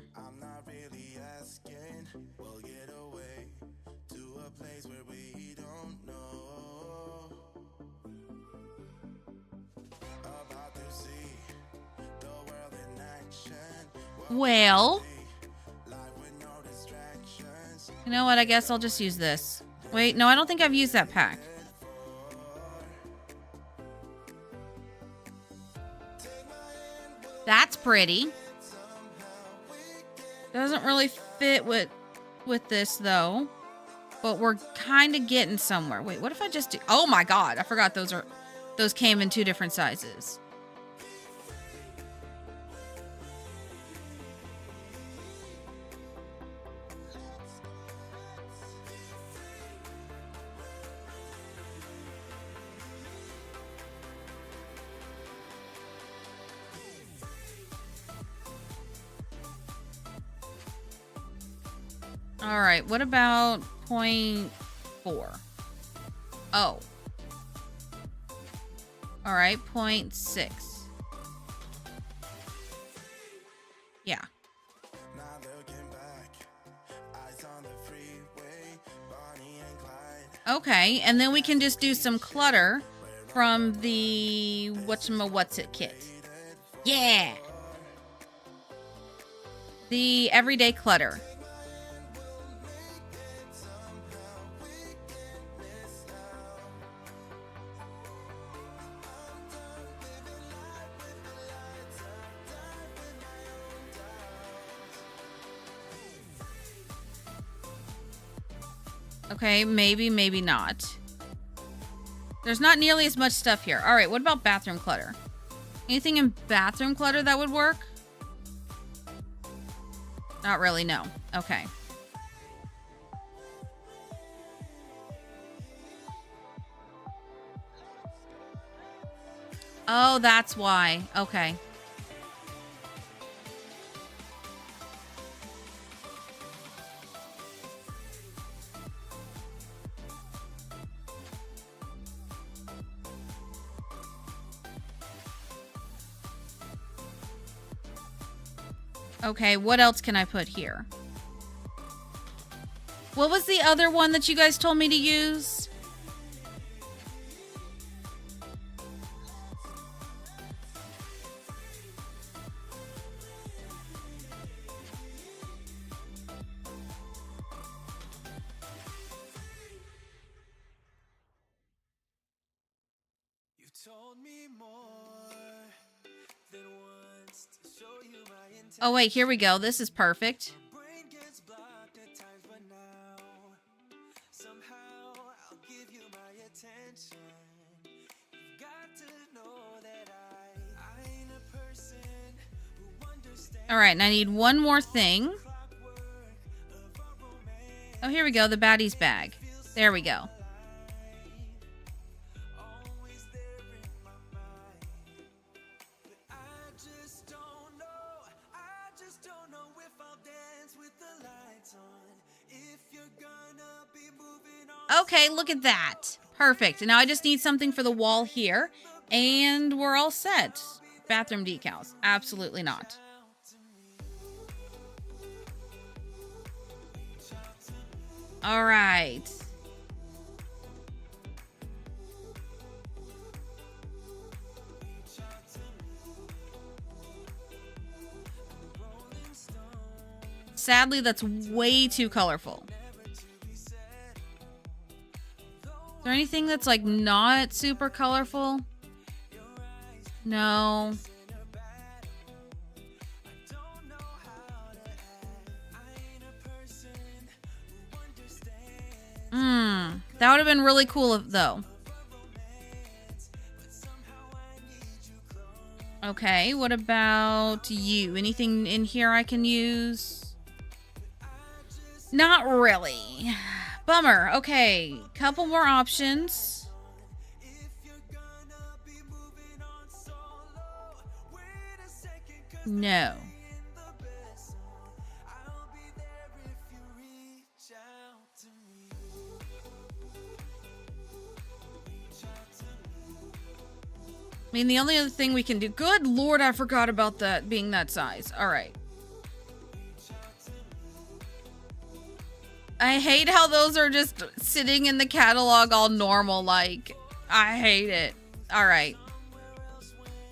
Well, you know what? I guess I'll just use this. Wait, no, I don't think I've used that pack. That's pretty. Doesn't really fit with this though. But we're kind of getting somewhere. Wait, what if I just do... Oh my god, I forgot those came in 2 different sizes. All right, what about 0.4? Oh. All right, 0.6. Yeah. Okay, and then we can just do some clutter from the what's-it kit. Yeah. The everyday clutter. Okay, maybe, maybe not. There's not nearly as much stuff here. All right, what about bathroom clutter? Anything in bathroom clutter that would work? Not really, no. Okay. Oh, that's why. Okay. Okay, what else can I put here? What was the other one that you guys told me to use? You told me more than once to show you my intent. Oh, wait, here we go. This is perfect. Brain gets blocked at times, but now somehow I'll give you my attention. You've got to know that I ain't a person who understands. All right, and I need one more thing. Oh, here we go. The baddie's bag. There we go. Okay, look at that. Perfect. Now I just need something for the wall here, and we're all set. Bathroom decals. Absolutely not. All right. Sadly, that's way too colorful. Is there anything that's like not super colorful? No. That would have been really cool though. Okay, what about you? Anything in here I can use? Not really. Bummer. Okay, couple more options. No. I mean, the only other thing we can do... Good Lord, I forgot about that being that size. All right. I hate how those are just sitting in the catalog all normal, like. I hate it. All right.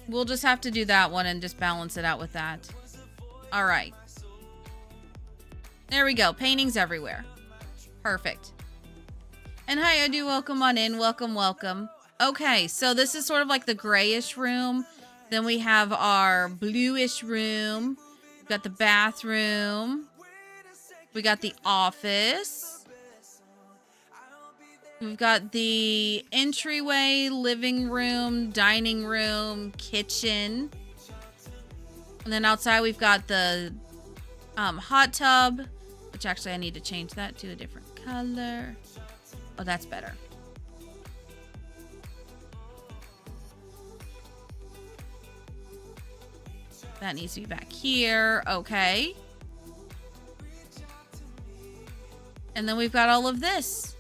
We'll just have to do that one and just balance it out with that. All right. There we go. Paintings everywhere. Perfect. And hi, I do welcome on in. Welcome, welcome. Okay, so this is sort of like the grayish room. Then we have our bluish room. We've got the bathroom. We got the office. We've got the entryway, living room, dining room, kitchen. And then outside we've got the hot tub, which actually I need to change that to a different color. Oh, that's better. That needs to be back here. Okay. And then we've got all of this.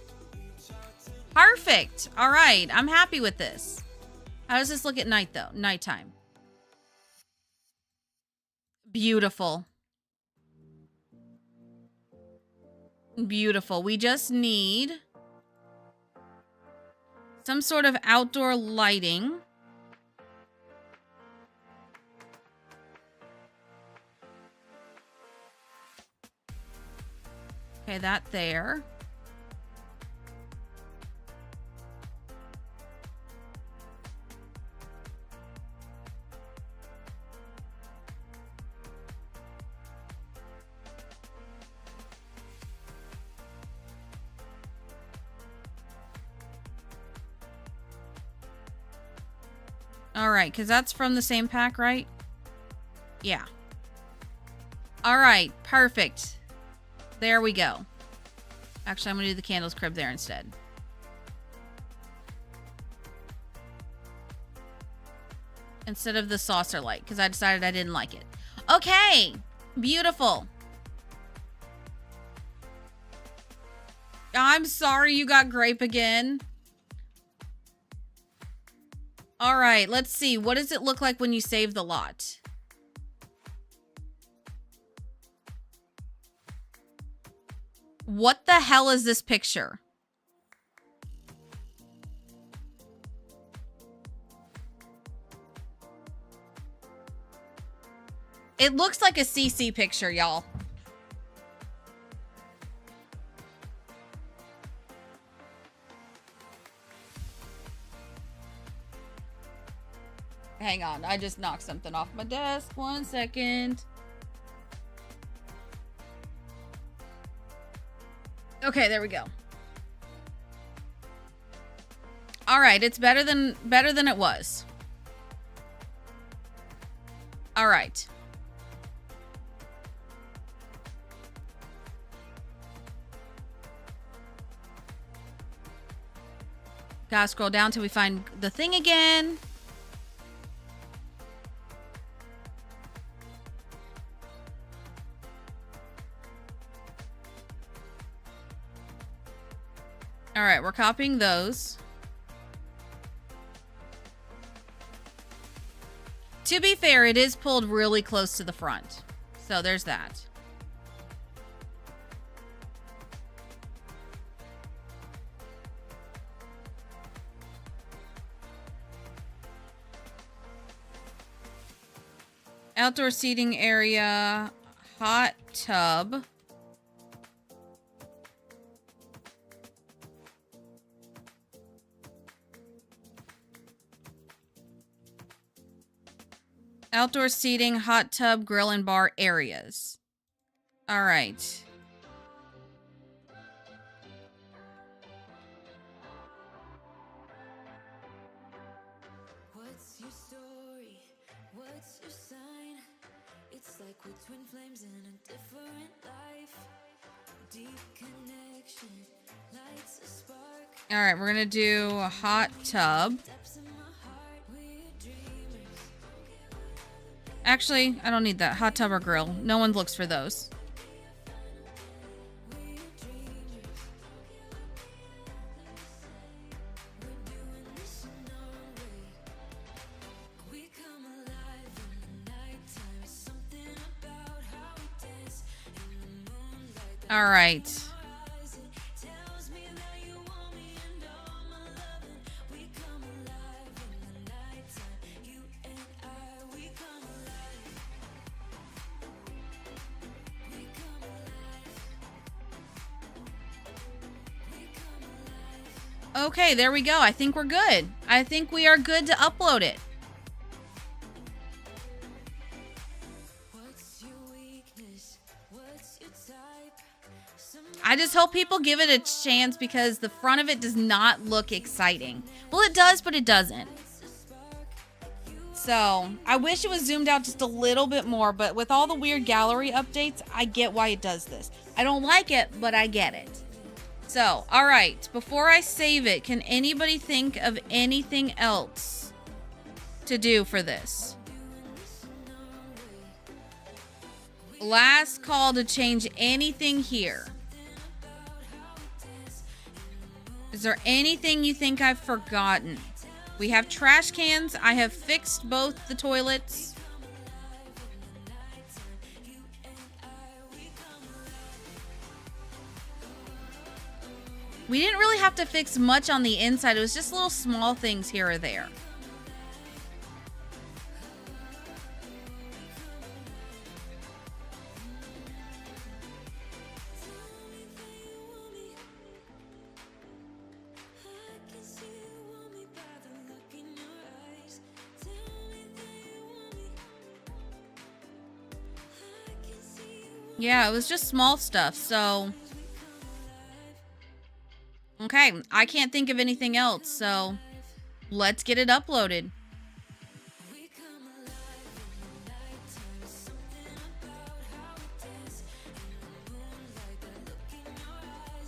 Perfect. All right. I'm happy with this. How does this look at night, though? Nighttime. Beautiful. Beautiful. We just need some sort of outdoor lighting. Okay, that there. All right, because that's from the same pack, right? Yeah. All right, perfect. There we go. Actually, I'm going to do the candles crib there instead. Instead of the saucer light, because I decided I didn't like it. Okay, beautiful. I'm sorry you got grape again. All right, let's see. What does it look like when you save the lot? What the hell is this picture? It looks like a CC picture, y'all. Hang on, I just knocked something off my desk. 1 second. Okay, there we go. All right, it's better than it was. All right. Gotta scroll down till we find the thing again. All right, we're copying those. To be fair, it is pulled really close to the front. So there's that. Outdoor seating area, hot tub. Outdoor seating, hot tub, grill, and bar areas. All right. What's your story? What's your sign? It's like we're twin flames in a different life. Deep connection lights a spark. All right, we're gonna do a hot tub. Depths in my heart, we're dreamers. Actually, I don't need that. Hot tub or grill. No one looks for those. All right. Okay, there we go. I think we're good. I think we are good to upload it. I just hope people give it a chance because the front of it does not look exciting. Well, it does, but it doesn't. So, I wish it was zoomed out just a little bit more, but with all the weird gallery updates, I get why it does this. I don't like it, but I get it. So, all right, before I save it, can anybody think of anything else to do for this? Last call to change anything here. Is there anything you think I've forgotten? We have trash cans. I have fixed both the toilets. We didn't really have to fix much on the inside. It was just little small things here or there. Yeah, it was just small stuff, so... Okay, I can't think of anything else, so let's get it uploaded.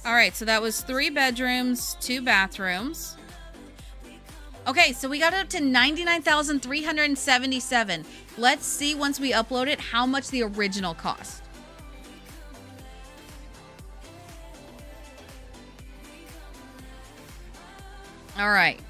All right, so that was 3 bedrooms, 2 bathrooms. Okay, so we got it up to 99,377. Let's see once we upload it how much the original cost. All right.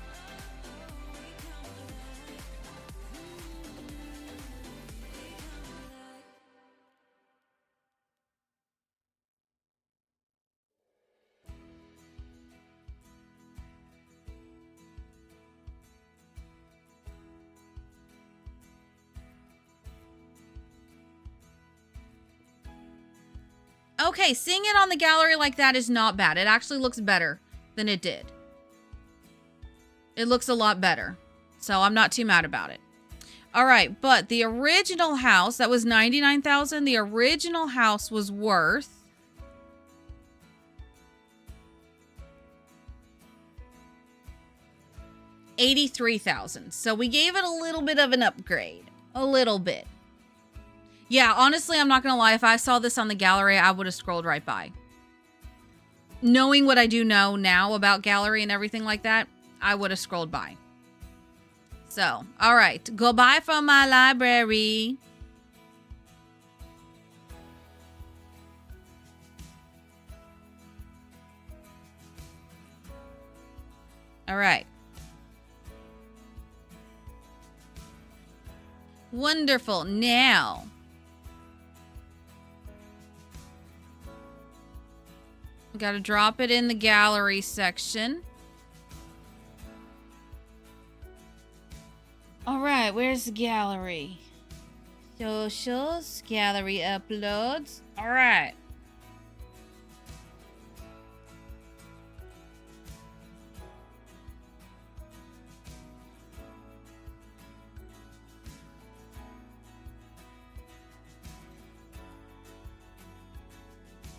Okay, seeing it on the gallery like that is not bad. It actually looks better than it did. It looks a lot better. So I'm not too mad about it. All right, but the original house, that was $99,000. The original house was worth $83,000. So we gave it a little bit of an upgrade. A little bit. Yeah, honestly, I'm not going to lie. If I saw this on the gallery, I would have scrolled right by. Knowing what I do know now about gallery and everything like that, I would have scrolled by. So, all right. Goodbye from my library. All right. Wonderful. Now, we got to drop it in the gallery section. All right, where's the gallery? Socials, gallery uploads. All right.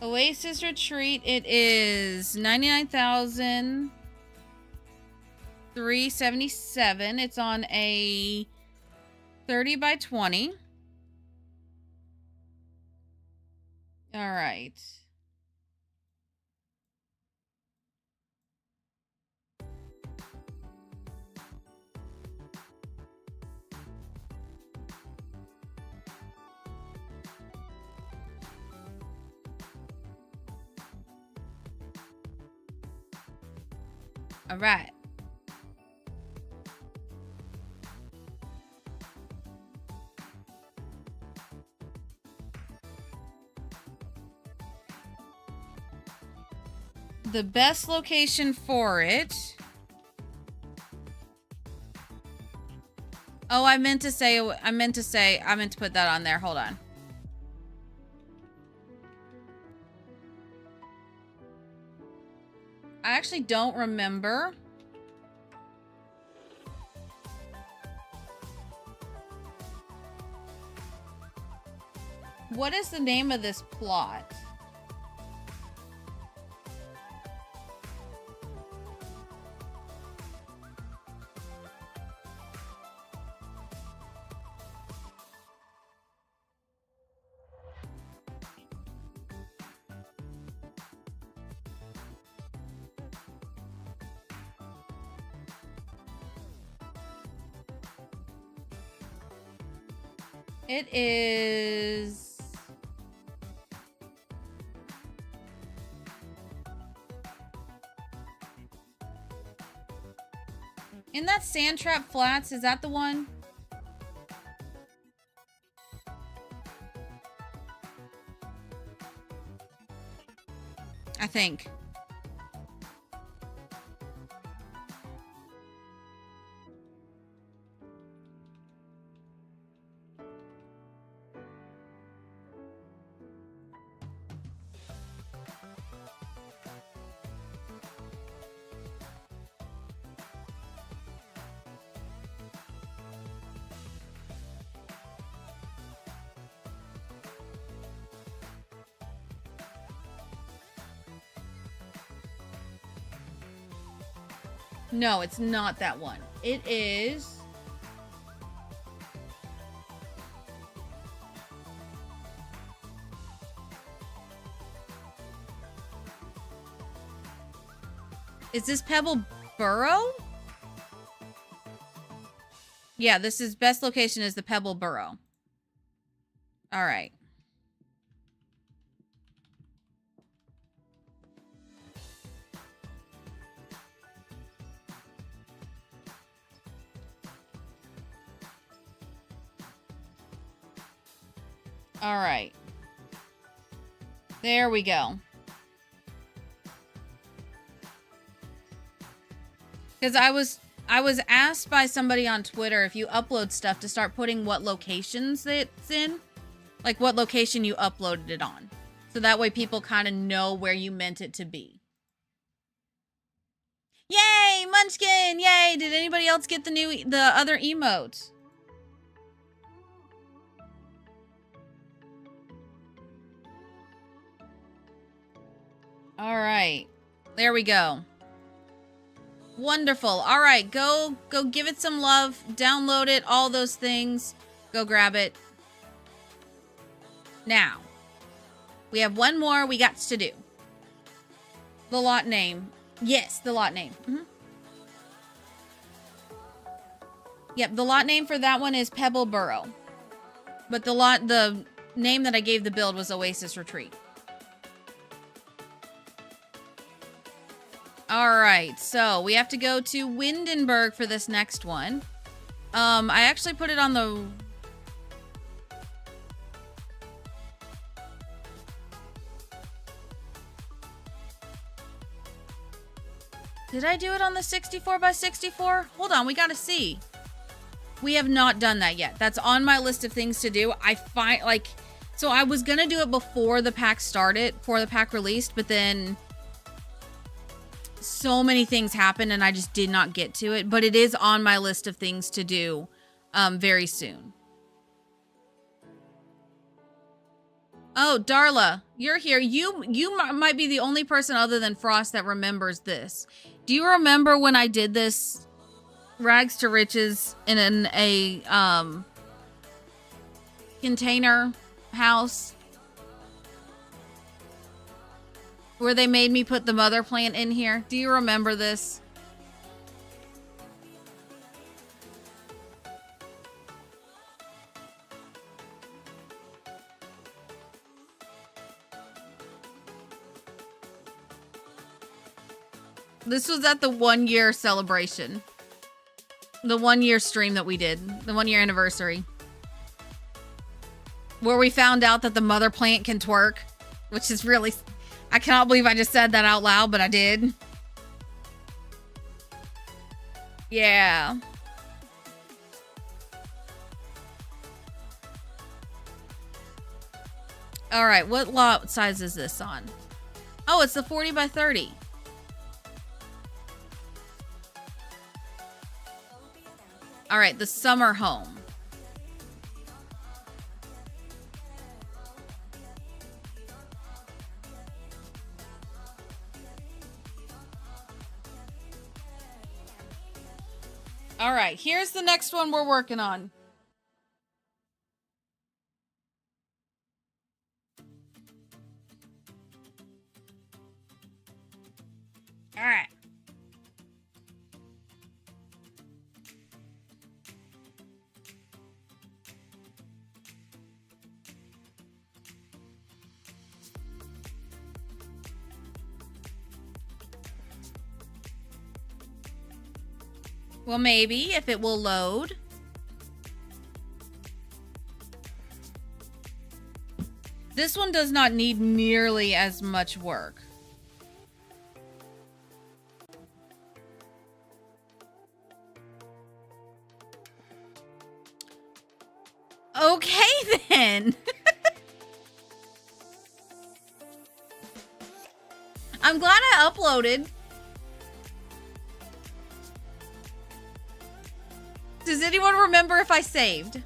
Oasis Retreat, it is 99,377. It's on a 30 by 20. All right. All right. The best location for it. Oh, I meant to put that on there. Hold on. I actually don't remember. What is the name of this plot? It is... In that Sandtrap Flats, is that the one? I think. No, it's not that one. It is... Is this Pebble Burrow? Yeah, this is best location is the Pebble Burrow. All right. All right. There we go. Because I was asked by somebody on Twitter if you upload stuff to start putting what locations it's in. Like what location you uploaded it on. So that way people kind of know where you meant it to be. Yay, Munchkin! Yay! Did anybody else get the other emote? All right. There we go. Wonderful. All right, go give it some love. Download it, all those things. Go grab it. Now, we have one more we got to do. The lot name. Yes, the lot name. Yep, the lot name for that one is Pebble Burrow. But the name that I gave the build was Oasis Retreat. All right, so we have to go to Windenburg for this next one. I actually put it on the... Did I do it on the 64x64? Hold on, we gotta see. We have not done that yet. That's on my list of things to do. So I was gonna do it before the pack started, before the pack released, but then so many things happened and I just did not get to it, but it is on my list of things to do very soon. Oh, Darla, you're here. You might be the only person other than Frost that remembers this. Do you remember when I did this Rags to Riches in a container house? Where they made me put the mother plant in here. Do you remember this? This was at the 1 year celebration. The 1 year stream that we did. The 1 year anniversary. Where we found out that the mother plant can twerk. Which is really... I cannot believe I just said that out loud, but I did. Yeah. All right, what lot size is this on? Oh, it's the 40 by 30. All right, the summer home. All right, here's the next one we're working on. All right. Well, maybe, if it will load. This one does not need nearly as much work. Okay, then. I'm glad I uploaded. Does anyone remember if I saved?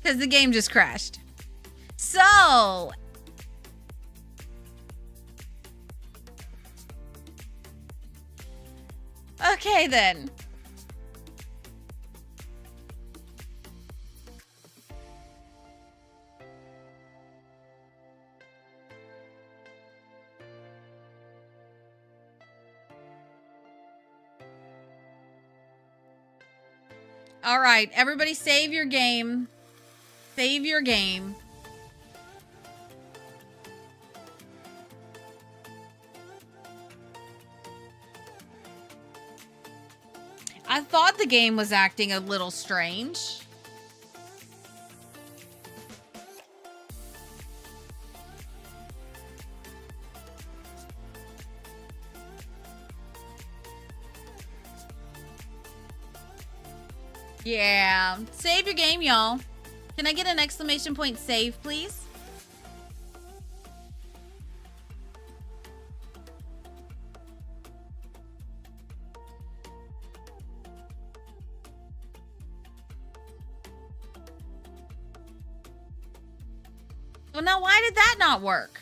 Because the game just crashed. So... okay, then. All right, everybody save your game. Save your game. I thought the game was acting a little strange. Yeah. Save your game, y'all. Can I get an exclamation point save, please? Well, now why did that not work?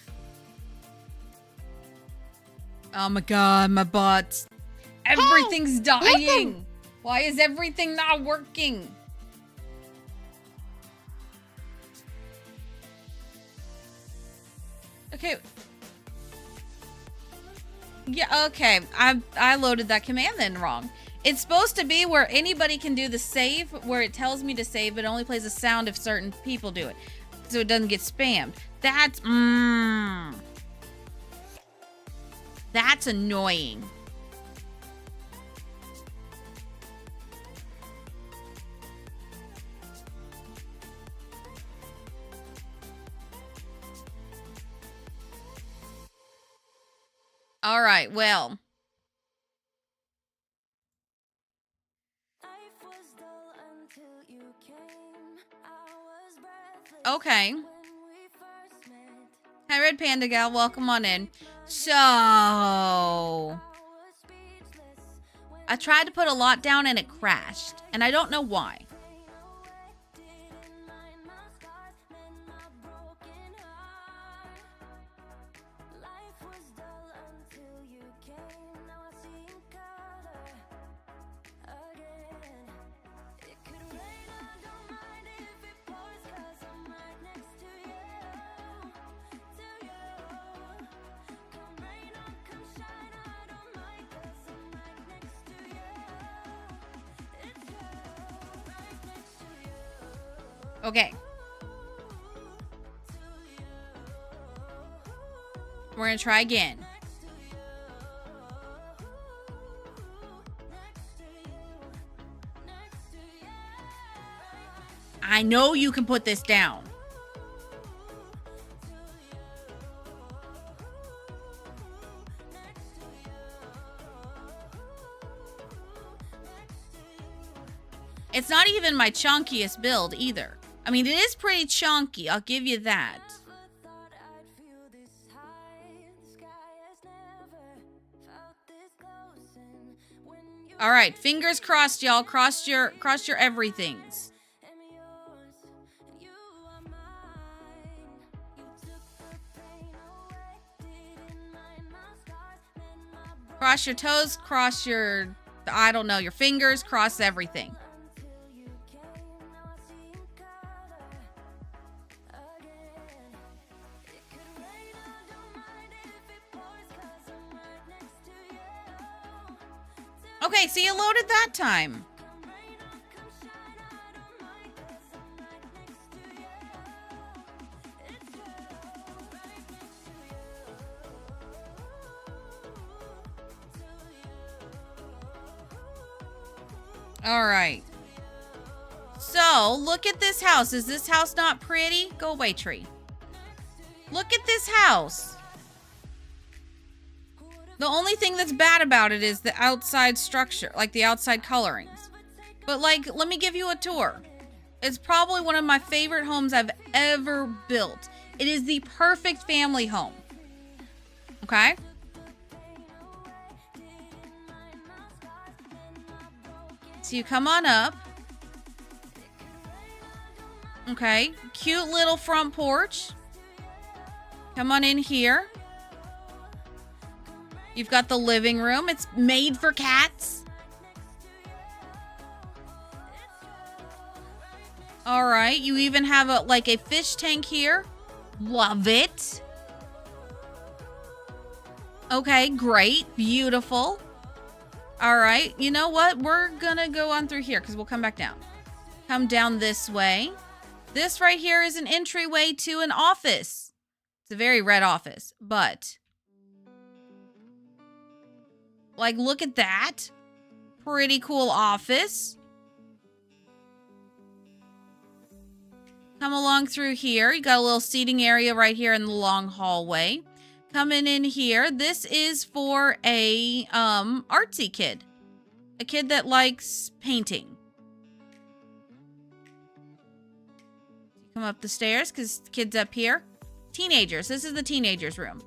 Oh my god, my butt. Everything's dying. Why is everything not working? Okay. Yeah, okay. I loaded that command then wrong. It's supposed to be where anybody can do the save, where it tells me to save, but only plays a sound if certain people do it. So it doesn't get spammed. That's that's annoying. All right, well. Okay. Hi, Red Panda Gal. Welcome on in. So, I tried to put a lot down and it crashed. And I don't know why. Okay. we're gonna try again. I know you can put this down. It's not even my chunkiest build either. I mean, it is pretty chunky. I'll give you that. All right, fingers crossed, y'all. Cross your everythings. Cross your toes, cross your, I don't know, your fingers, cross everything. Okay, so you loaded that time. All right. So, look at this house. Is this house not pretty? Go away, tree. Look at this house. The only thing that's bad about it is the outside structure, like the outside colorings. But like, let me give you a tour. It's probably one of my favorite homes I've ever built. It is the perfect family home. Okay? So you come on up. Okay, cute little front porch. Come on in here. You've got the living room. It's made for cats. All right, you even have a fish tank here. Love it. Okay, great, beautiful. All right, you know what? We're gonna go on through here because we'll come back down. Come down this way. This right here is an entryway to an office. It's a very red office, but like, look at that. Pretty cool office. Come along through here. You got a little seating area right here in the long hallway. Coming in here, this is for a artsy kid. A kid that likes painting. Come up the stairs because the kid's up here. Teenagers. This is the teenagers' room.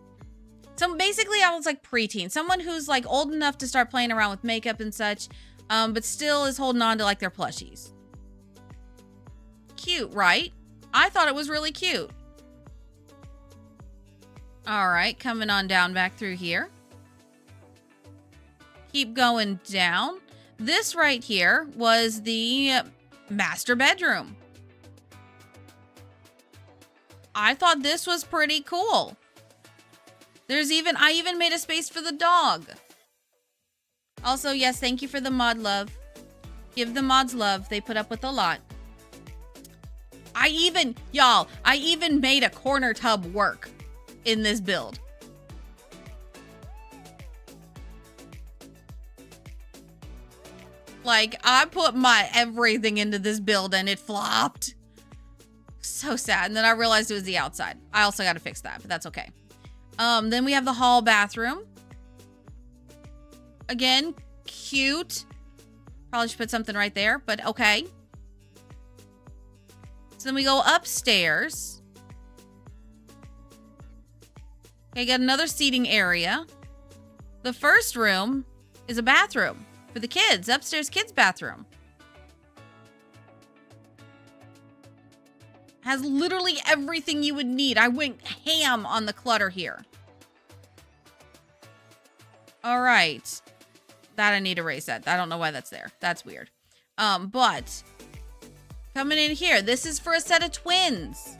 So basically, I was like preteen. Someone who's like old enough to start playing around with makeup and such, but still is holding on to like their plushies. Cute, right? I thought it was really cute. All right, coming on down back through here. Keep going down. This right here was the master bedroom. I thought this was pretty cool. I even made a space for the dog. Also, yes, thank you for the mod love. Give the mods love. They put up with a lot. I even made a corner tub work in this build. Like, I put my everything into this build and it flopped. So sad. And then I realized it was the outside. I also got to fix that, but that's okay. Then we have the hall bathroom. Again, cute. Probably should put something right there, but okay. So then we go upstairs. Okay, got another seating area. The first room is a bathroom for the kids. Upstairs kids' bathroom. Has literally everything you would need. I went ham on the clutter here. All right. That I need to erase that. I don't know why that's there. That's weird. But coming in here, this is for a set of twins.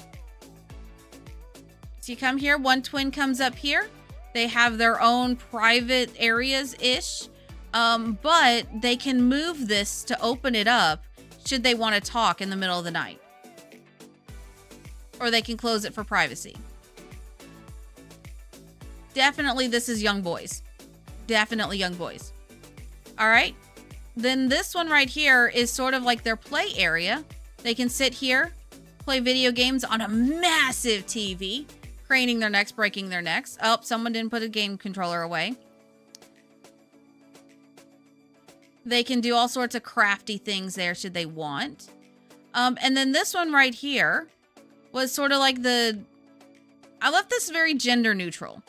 So you come here, one twin comes up here. They have their own private areas-ish. But they can move this to open it up should they want to talk in the middle of the night. Or they can close it for privacy. Definitely this is young boys. Definitely young boys. All right. Then this one right here is sort of like their play area. They can sit here, play video games on a massive TV, craning their necks, breaking their necks. Oh, someone didn't put a game controller away. They can do all sorts of crafty things there should they want. And then this one right here was sort of like I left this very gender neutral.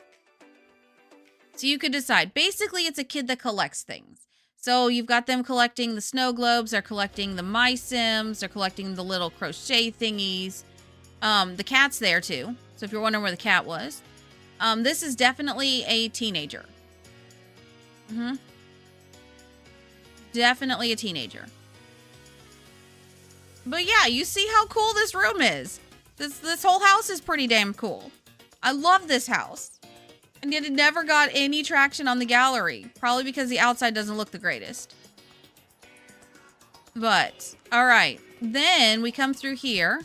So you could decide. Basically, it's a kid that collects things. So you've got them collecting the snow globes, they're collecting the My Sims, they're collecting the little crochet thingies. The cat's there too. So if you're wondering where the cat was. This is definitely a teenager. Definitely a teenager. But yeah, you see how cool this room is. This whole house is pretty damn cool. I love this house. And yet it never got any traction on the gallery. Probably because the outside doesn't look the greatest. But, alright. Then we come through here.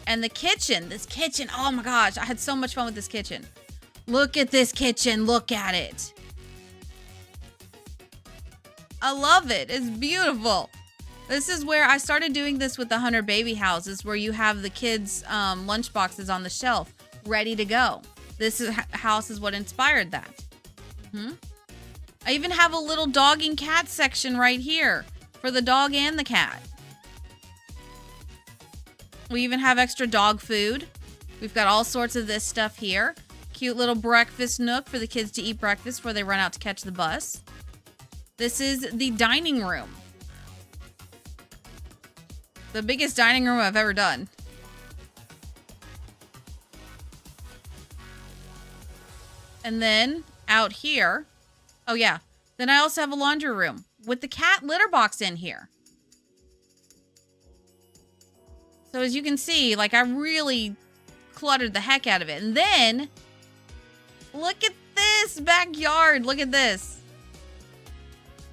And the kitchen. This kitchen. Oh my gosh. I had so much fun with this kitchen. Look at this kitchen. Look at it. I love it. It's beautiful. This is where I started doing this with the 100 baby houses, where you have the kids' lunch boxes on the shelf ready to go. House is what inspired that. I even have a little dog and cat section right here for the dog and the cat. We even have extra dog food. We've got all sorts of this stuff here. Cute little breakfast nook for the kids to eat breakfast before they run out to catch the bus. This is the dining room. The biggest dining room I've ever done. And then out here, oh yeah, then I also have a laundry room with the cat litter box in here. So as you can see, like I really cluttered the heck out of it. And then look at this backyard. Look at this.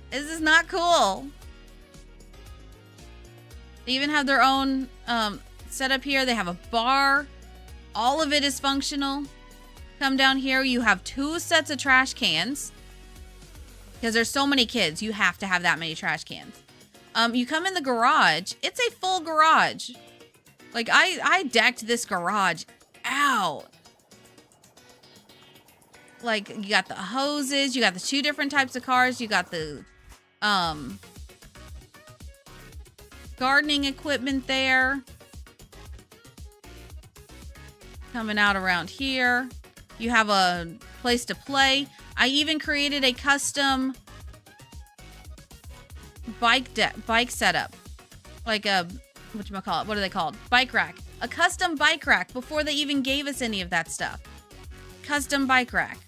This is not cool. They even have their own setup here. They have a bar. All of it is functional. Come down here, you have 2 sets of trash cans. Because there's so many kids, you have to have that many trash cans. You come in the garage. It's a full garage. Like, I decked this garage out. Like, you got the hoses. You got the 2 different types of cars. You got the gardening equipment there. Coming out around here. You have a place to play. I even created a custom bike setup. Like a, whatchamacallit, what are they called? Bike rack. A custom bike rack before they even gave us any of that stuff. Custom bike rack.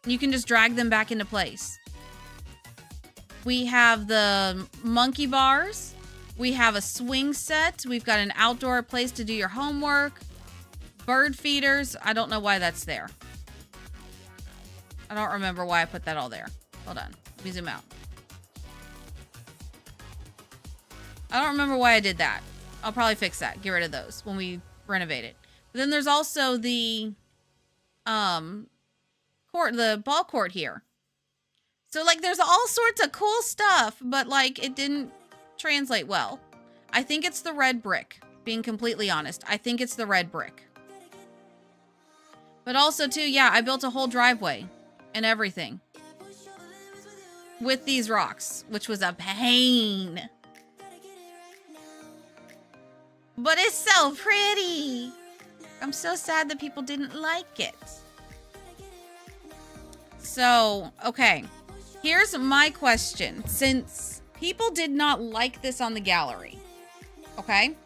You can just drag them back into place. We have the monkey bars. We have a swing set. We've got an outdoor place to do your homework. Bird feeders. I don't know why that's there. I don't remember why I put that all there. Hold on. Let me zoom out. I don't remember why I did that. I'll probably fix that. Get rid of those when we renovate it. But then there's also the ball court here. So like there's all sorts of cool stuff, but like it didn't translate well. I think it's the red brick. Being completely honest, I think it's the red brick. But also too, yeah, I built a whole driveway and everything with these rocks, which was a pain. But it's so pretty. I'm so sad that people didn't like it. So, okay. Here's my question. Since people did not like this on the gallery, okay?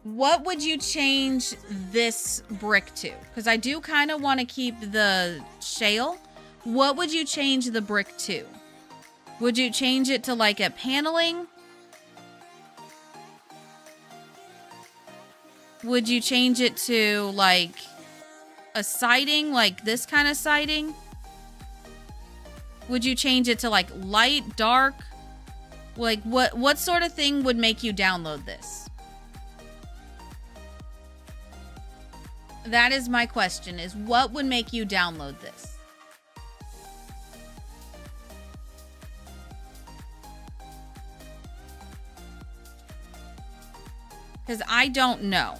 What would you change this brick to? Because I do kind of want to keep the shale. What would you change the brick to? Would you change it to like a paneling? Would you change it to like a siding, like this kind of siding? Would you change it to like light, dark? Like what sort of thing would make you download this? That is my question, is what would make you download this? Because I don't know.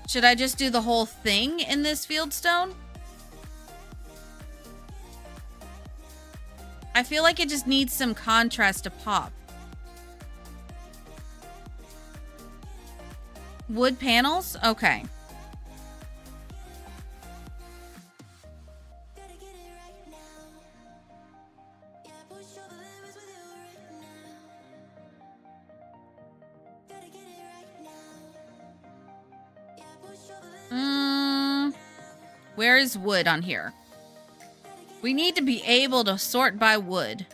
Should I just do the whole thing in this fieldstone? I feel like it just needs some contrast to pop. Wood panels? Okay. Where is wood on here? We need to be able to sort by wood.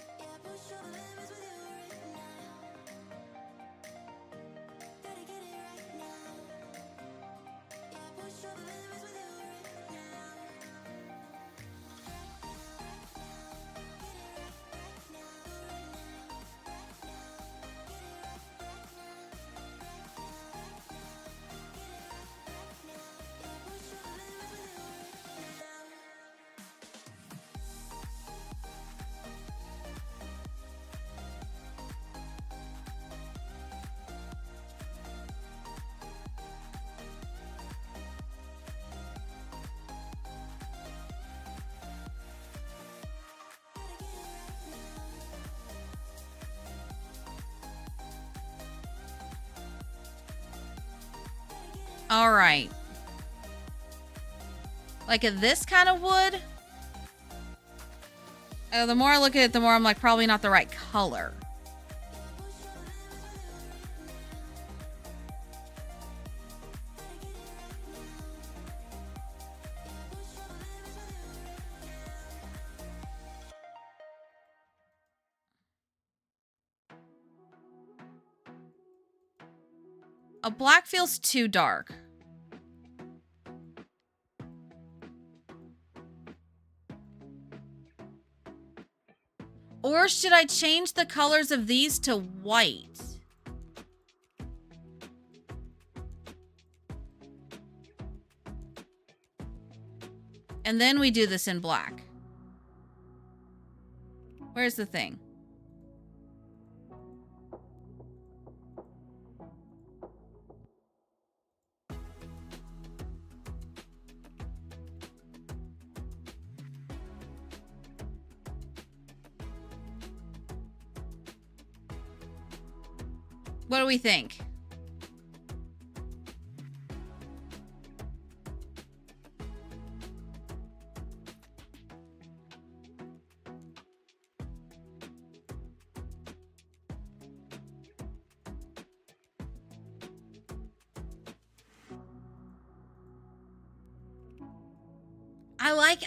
All right. Like this kind of wood? The more I look at it, the more I'm like, probably not the right color. A black feels too dark. Or should I change the colors of these to white? And then we do this in black. Where's the thing? What do we think?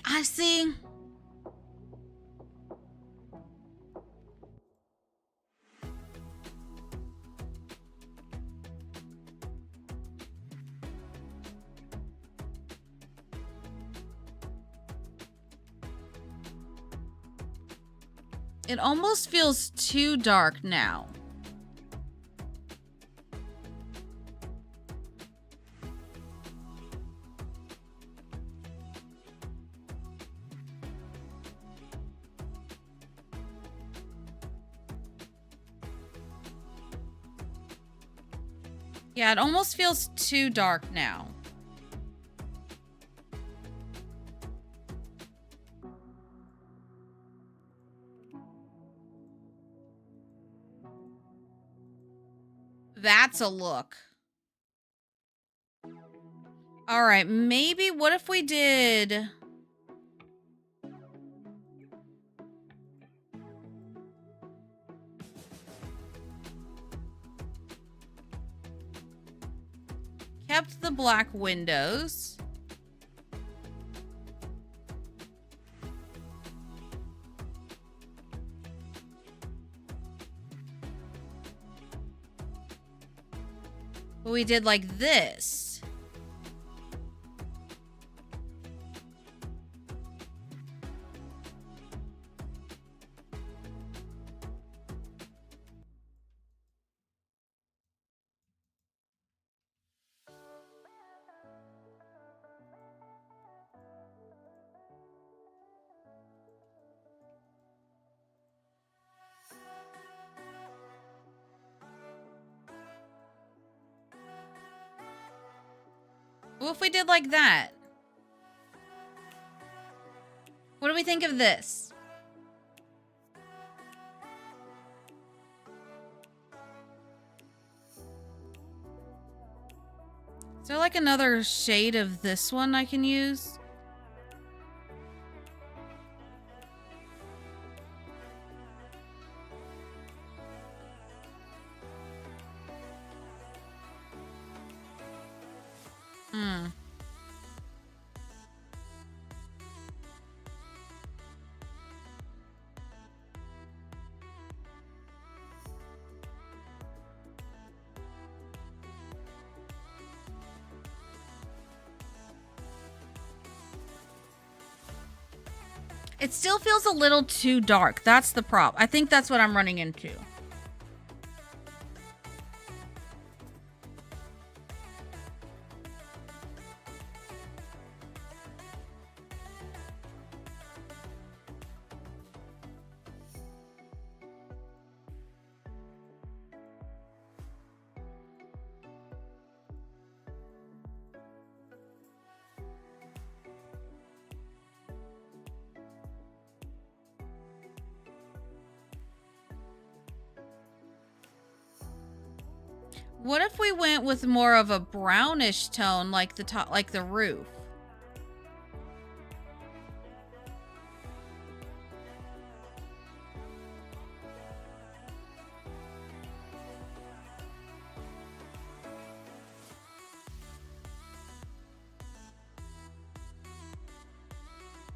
I see. It almost feels too dark now. Yeah, it almost feels too dark now. That's a look. All right, maybe what if we did... kept the black windows. But we did like this. What if we did like that? What do we think of this? Is there like another shade of this one I can use? It still feels a little too dark. That's the problem. I think that's what I'm running into. What if we went with more of a brownish tone, like the top, like the roof?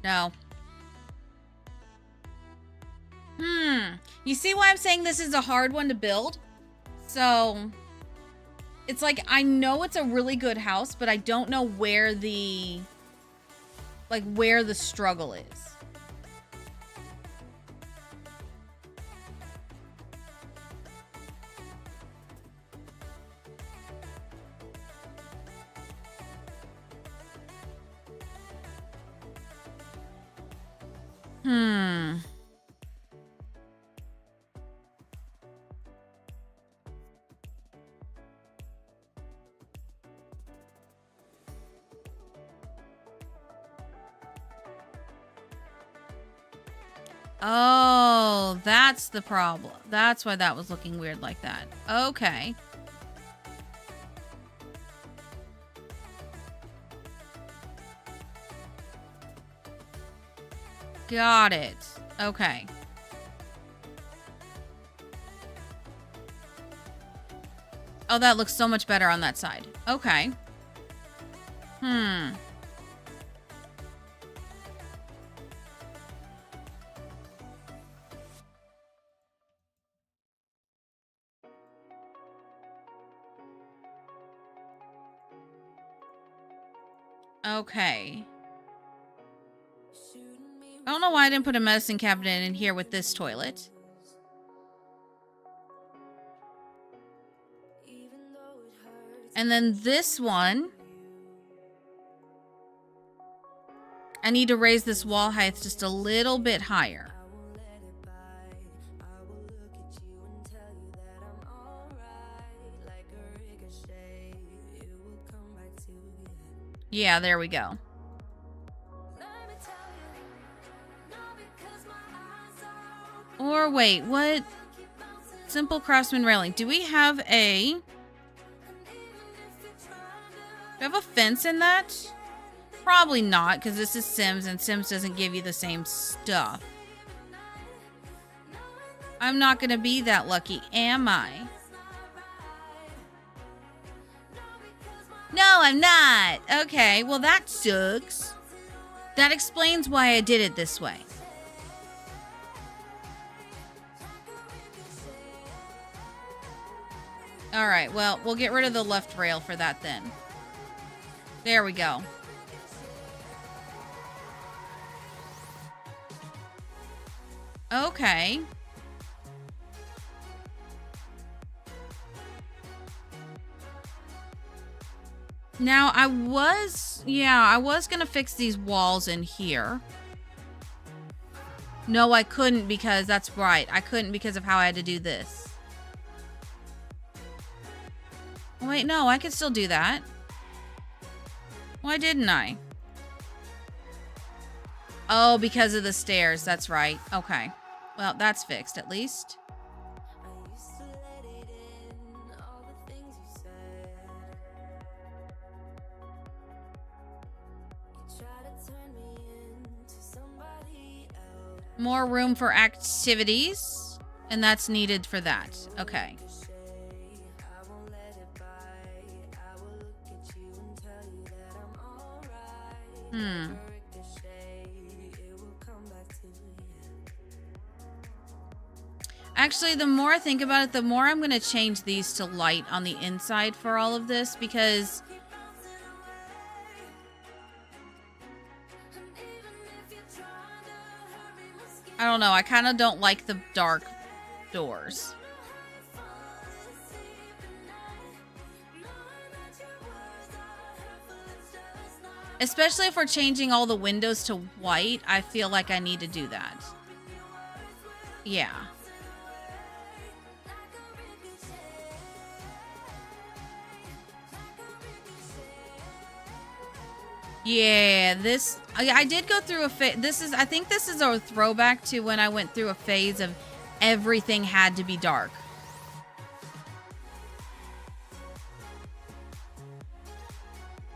No. You see why I'm saying this is a hard one to build? So it's like, I know it's a really good house, but I don't know where the, like, where the struggle is. Oh, that's the problem. That's why that was looking weird like that. Okay. Got it. Okay. Oh, that looks so much better on that side. Okay. Okay. I don't know why I didn't put a medicine cabinet in here with this toilet. And then this one, I need to raise this wall height just a little bit higher. Yeah, there we go. Or wait, what? Simple Craftsman railing. Do we have a... Do we have a fence in that? Probably not, because this is Sims, and Sims doesn't give you the same stuff. I'm not going to be that lucky, am I? No, I'm not. Okay, well that sucks. That explains why I did it this way. Alright, well, we'll get rid of the left rail for that then. There we go. Okay. Now, I was going to fix these walls in here. No, I couldn't because that's right. I couldn't because of how I had to do this. Wait, no, I could still do that. Why didn't I? Oh, because of the stairs. That's right. Okay. Well, that's fixed at least. I used to let it in, all the things you said. You try to turn me into somebody else. More room for activities. And that's needed for that. Okay. I won't let it bite. I will look at you and tell you that I'm alright. Ricochet, it will come back to you. Actually, the more I think about it, the more I'm going to change these to light on the inside for all of this because I don't know. I kind of don't like the dark doors. Especially if we're changing all the windows to white, I feel like I need to do that. Yeah. Yeah, this I did go through a phase. I think this is a throwback to when I went through a phase of everything had to be dark.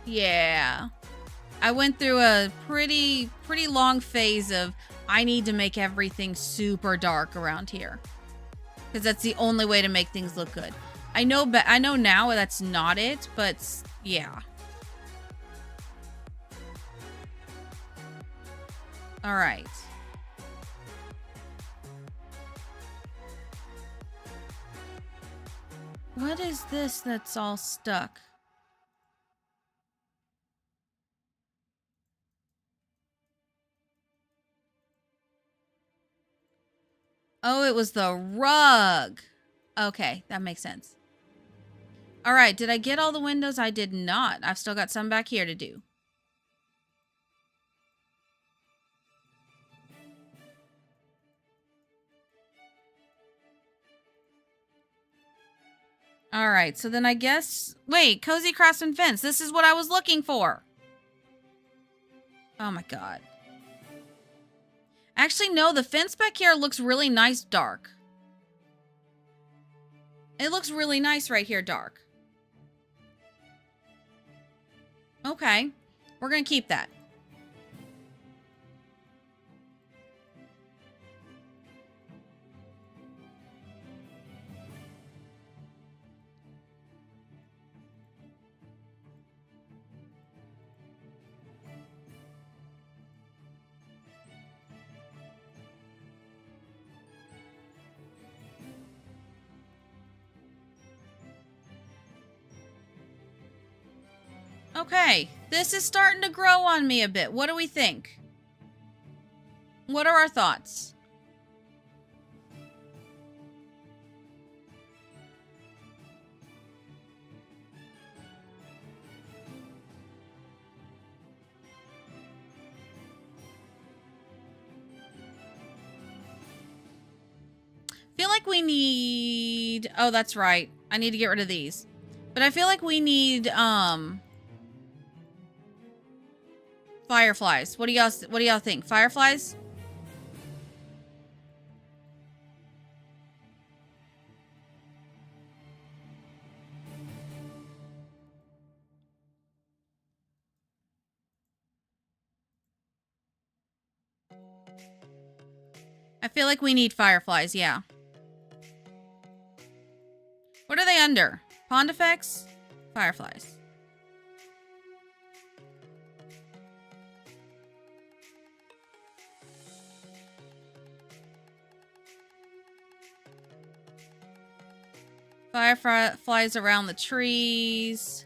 Yeah. I went through a pretty long phase of I need to make everything super dark around here. Cuz that's the only way to make things look good. I know now that's not it, but yeah. All right. What is this that's all stuck? Oh, it was the rug. Okay, that makes sense. All right, did I get all the windows? I did not. I've still got some back here to do. All right, so then I guess... Wait, Cozy Craftsman Fence. This is what I was looking for. Oh my god. Actually, no, the fence back here looks really nice dark. It looks really nice right here dark. Okay, we're going to keep that. Okay, this is starting to grow on me a bit. What do we think? What are our thoughts? Feel like we need... Oh, that's right. I need to get rid of these. But I feel like we need, fireflies. What do y'all think? Fireflies? I feel like we need fireflies, yeah. What are they under? Pond effects? Fireflies. Fireflies around the trees.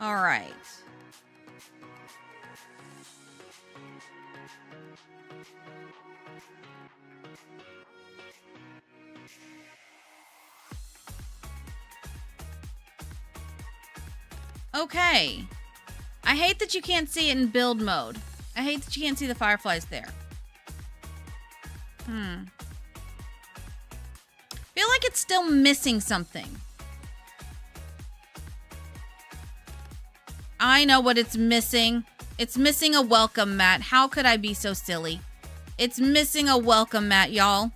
All right. Okay. I hate that you can't see it in build mode. I hate that you can't see the fireflies there. Feel like it's still missing something. I know what it's missing. It's missing a welcome mat. How could I be so silly? It's missing a welcome mat, y'all.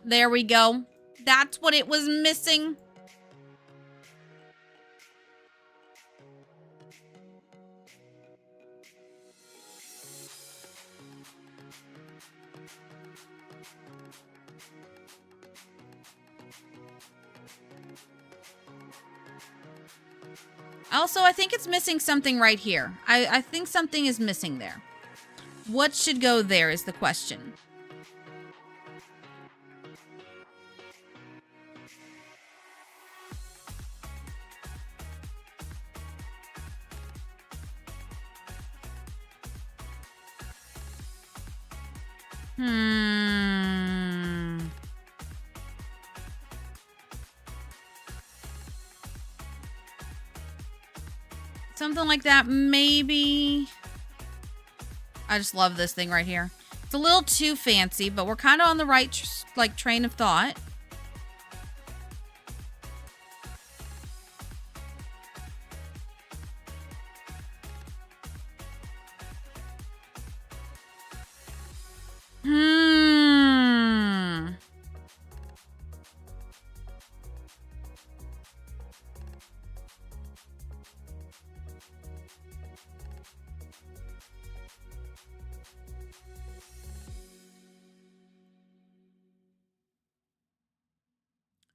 There we go. That's what it was missing. Also, I think it's missing something right here. I think something is missing there. What should go there is the question. Something like that, maybe. I just love this thing right here. It's a little too fancy, but we're kind of on the right train of thought.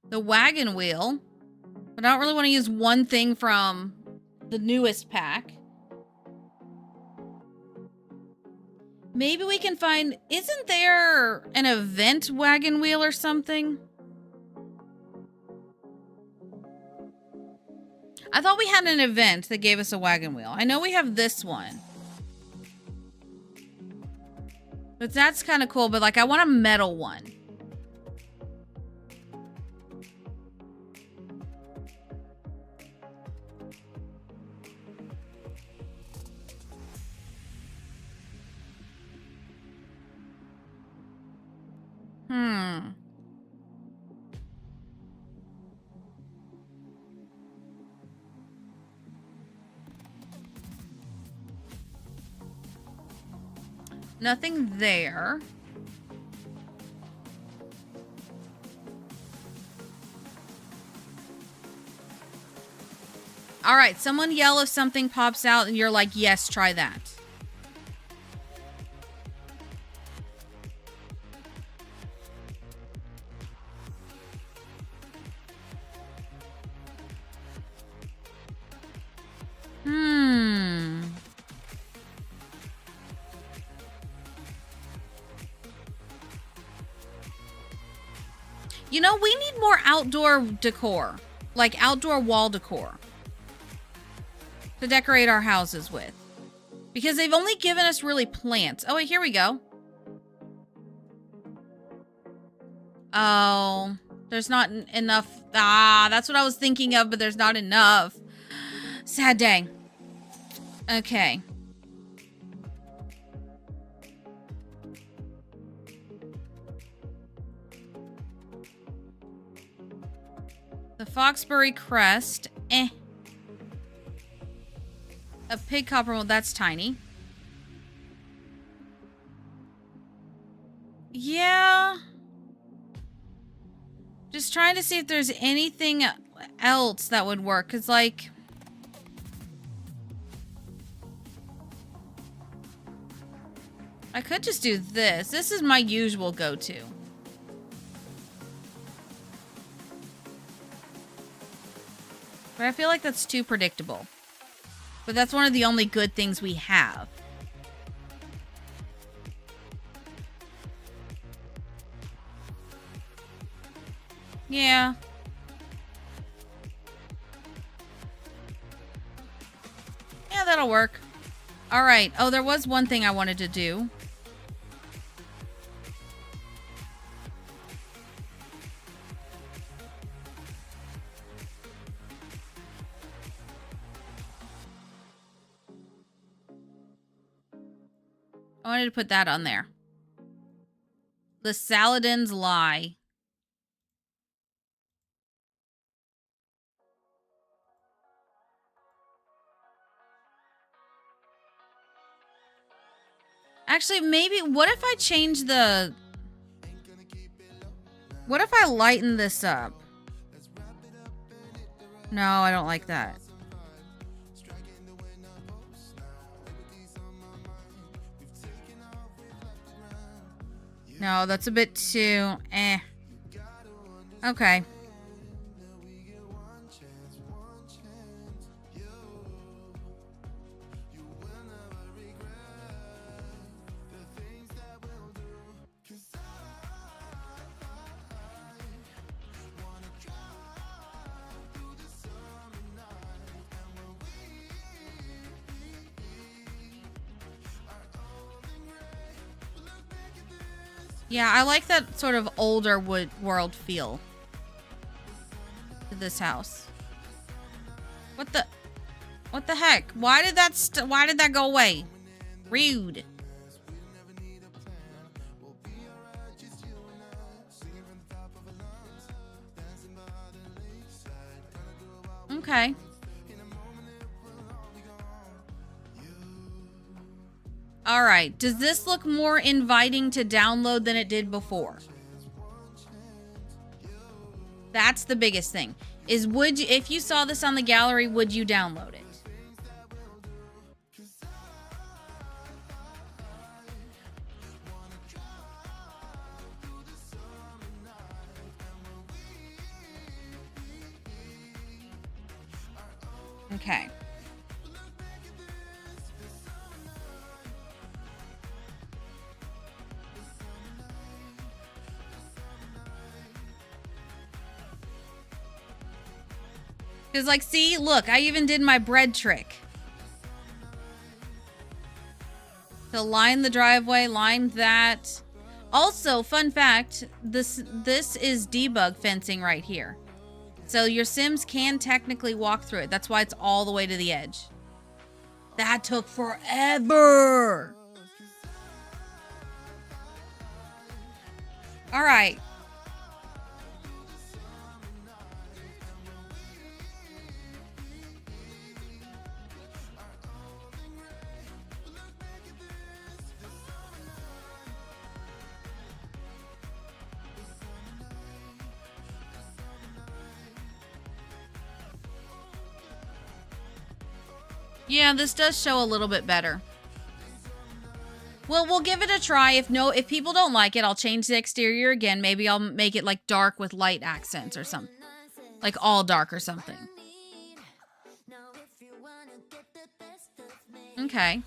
The wagon wheel. But I don't really want to use one thing from the newest pack. Maybe we can find... Isn't there an event wagon wheel or something? I thought we had an event that gave us a wagon wheel. I know we have this one. But that's kind of cool. But like, I want a metal one. Nothing there. All right, someone yell if something pops out and you're like, yes, try that. You know, we need more outdoor decor, like outdoor wall decor to decorate our houses with, because they've only given us really plants. Oh, wait, here we go. Oh, there's not enough. Ah, that's what I was thinking of, but there's not enough. Sad day. Okay. The Foxbury crest. A pig copper mold. That's tiny. Yeah. Just trying to see if there's anything else that would work. Because, like... I could just do this. This is my usual go-to. But I feel like that's too predictable. But that's one of the only good things we have. Yeah. Yeah, that'll work. All right. Oh, there was one thing I wanted to do. I wanted to put that on there. The Saladin's Lie. Actually, maybe, what if I change the... What if I lighten this up? No, I don't like that. No, that's a bit too... Okay. Yeah, I like that sort of older world feel to this house. What the heck? Why did that go away? Rude. Okay. All right. Does this look more inviting to download than it did before? That's the biggest thing. Is would you, if you saw this on the gallery, would you download it? Okay. Because, like, see, look, I even did my bread trick. So line the driveway, line that. Also, fun fact, this is debug fencing right here. So your Sims can technically walk through it. That's why it's all the way to the edge. That took forever. All right. Yeah, this does show a little bit better. Well, we'll give it a try. If people don't like it, I'll change the exterior again. Maybe I'll make it like dark with light accents or something. Like all dark or something. Okay.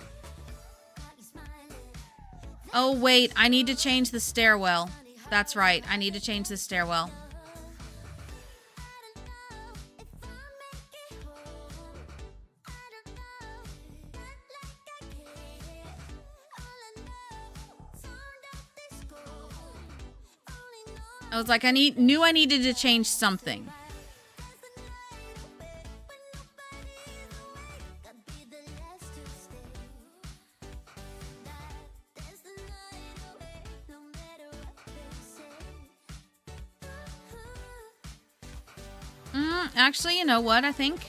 Oh, wait. I need to change the stairwell. That's right. I need to change the stairwell. I was like, knew I needed to change something. Actually, you know what? I think.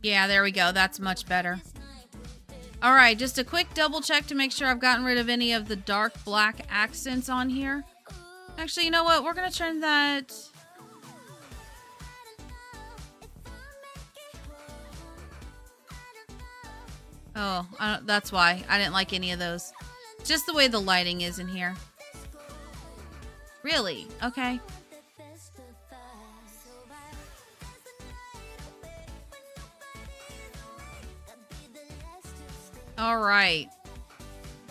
Yeah, there we go. That's much better. All right, just a quick double check to make sure I've gotten rid of any of the dark black accents on here. Actually, you know what? We're going to turn that... Oh, that's why. I didn't like any of those. Just the way the lighting is in here. Really? Okay. All right.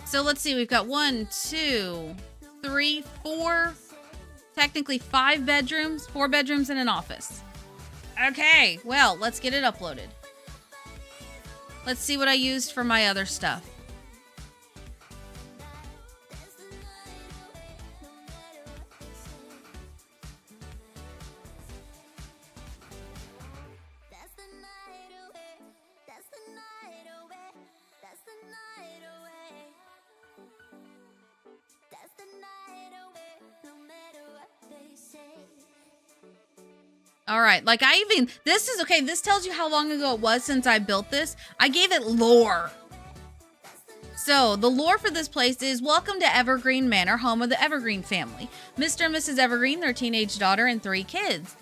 So let's see. We've got 1, 2, 3, 4, technically 5 bedrooms, 4 bedrooms and an office. Okay. Well, let's get it uploaded. Let's see what I used for my other stuff. All right, like this is okay. This tells you how long ago it was since I built this. I gave it lore. So the lore for this place is: welcome to Evergreen Manor, home of the Evergreen family. Mr. and Mrs. Evergreen, their teenage daughter, and 3 kids.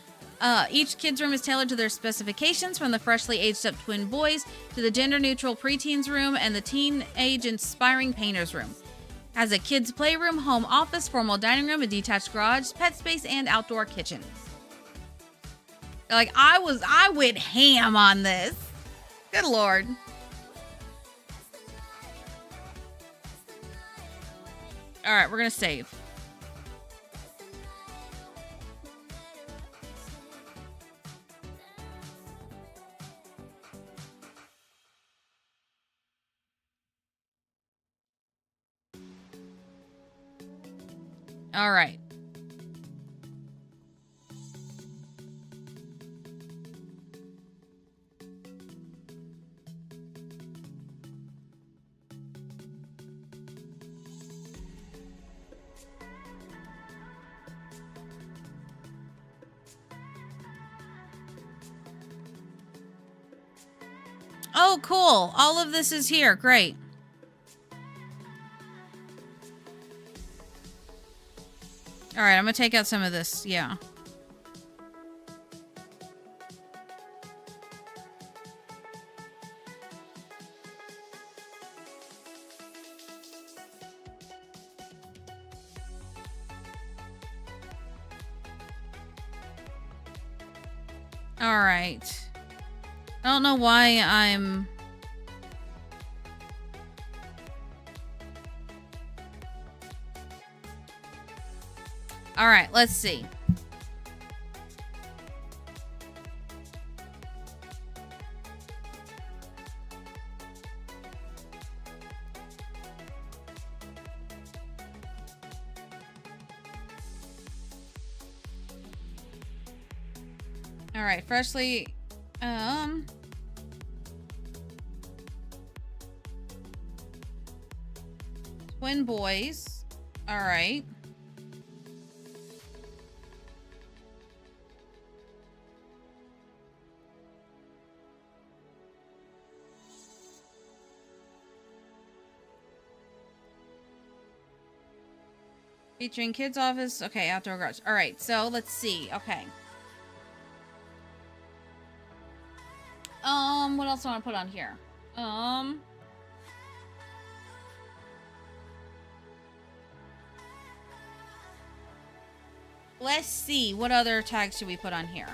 Each kid's room is tailored to their specifications, from the freshly aged up twin boys to the gender-neutral preteens room and the teenage inspiring painter's room. Has a kids' playroom, home office, formal dining room, a detached garage, pet space, and outdoor kitchen. Like, I went ham on this. Good Lord. All right, we're going to save. All right. Oh, cool. All of this is here. Great. All right, I'm going to take out some of this. Yeah. All right. I don't know why I'm... All right, let's see. All right, freshly... Twin boys. All right. Featuring kids' office. Okay, outdoor garage. All right, so let's see. Okay. What else do I want to put on here? Let's see. What other tags should we put on here?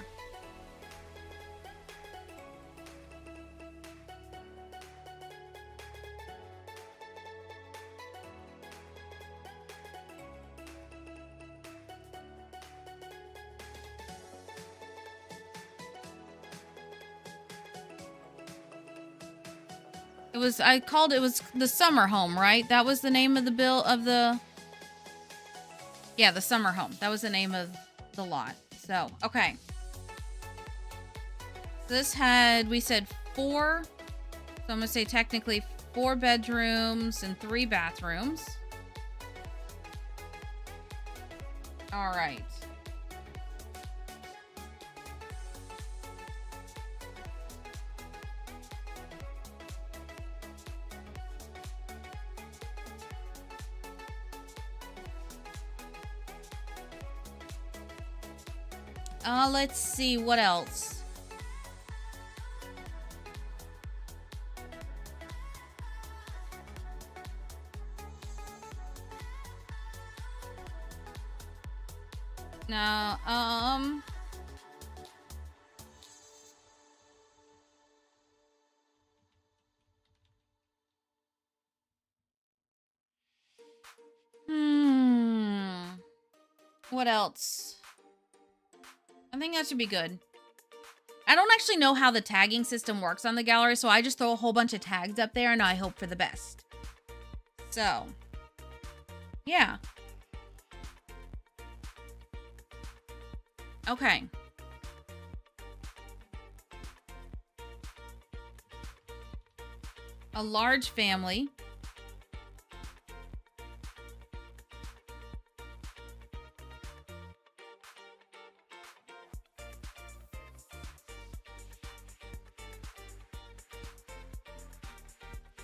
It was the summer home, right? That was the name of the yeah, the summer home. That was the name of the lot. So, okay. This had, we said 4. So I'm going to say technically 4 bedrooms and 3 bathrooms. All right. Let's see what else. No, what else? I think that should be good. I don't actually know how the tagging system works on the gallery, so I just throw a whole bunch of tags up there and I hope for the best. So, yeah. Okay. A large family.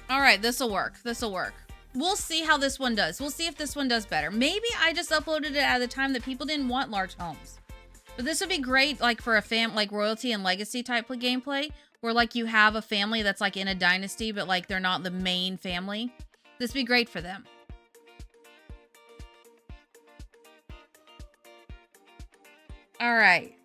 All right, this'll work. This'll work. We'll see how this one does. We'll see if this one does better. Maybe I just uploaded it at a time that people didn't want large homes. But this would be great, like, for a like royalty and legacy type of gameplay, where, like, you have a family that's, like, in a dynasty, but, like, they're not the main family. This would be great for them. All right.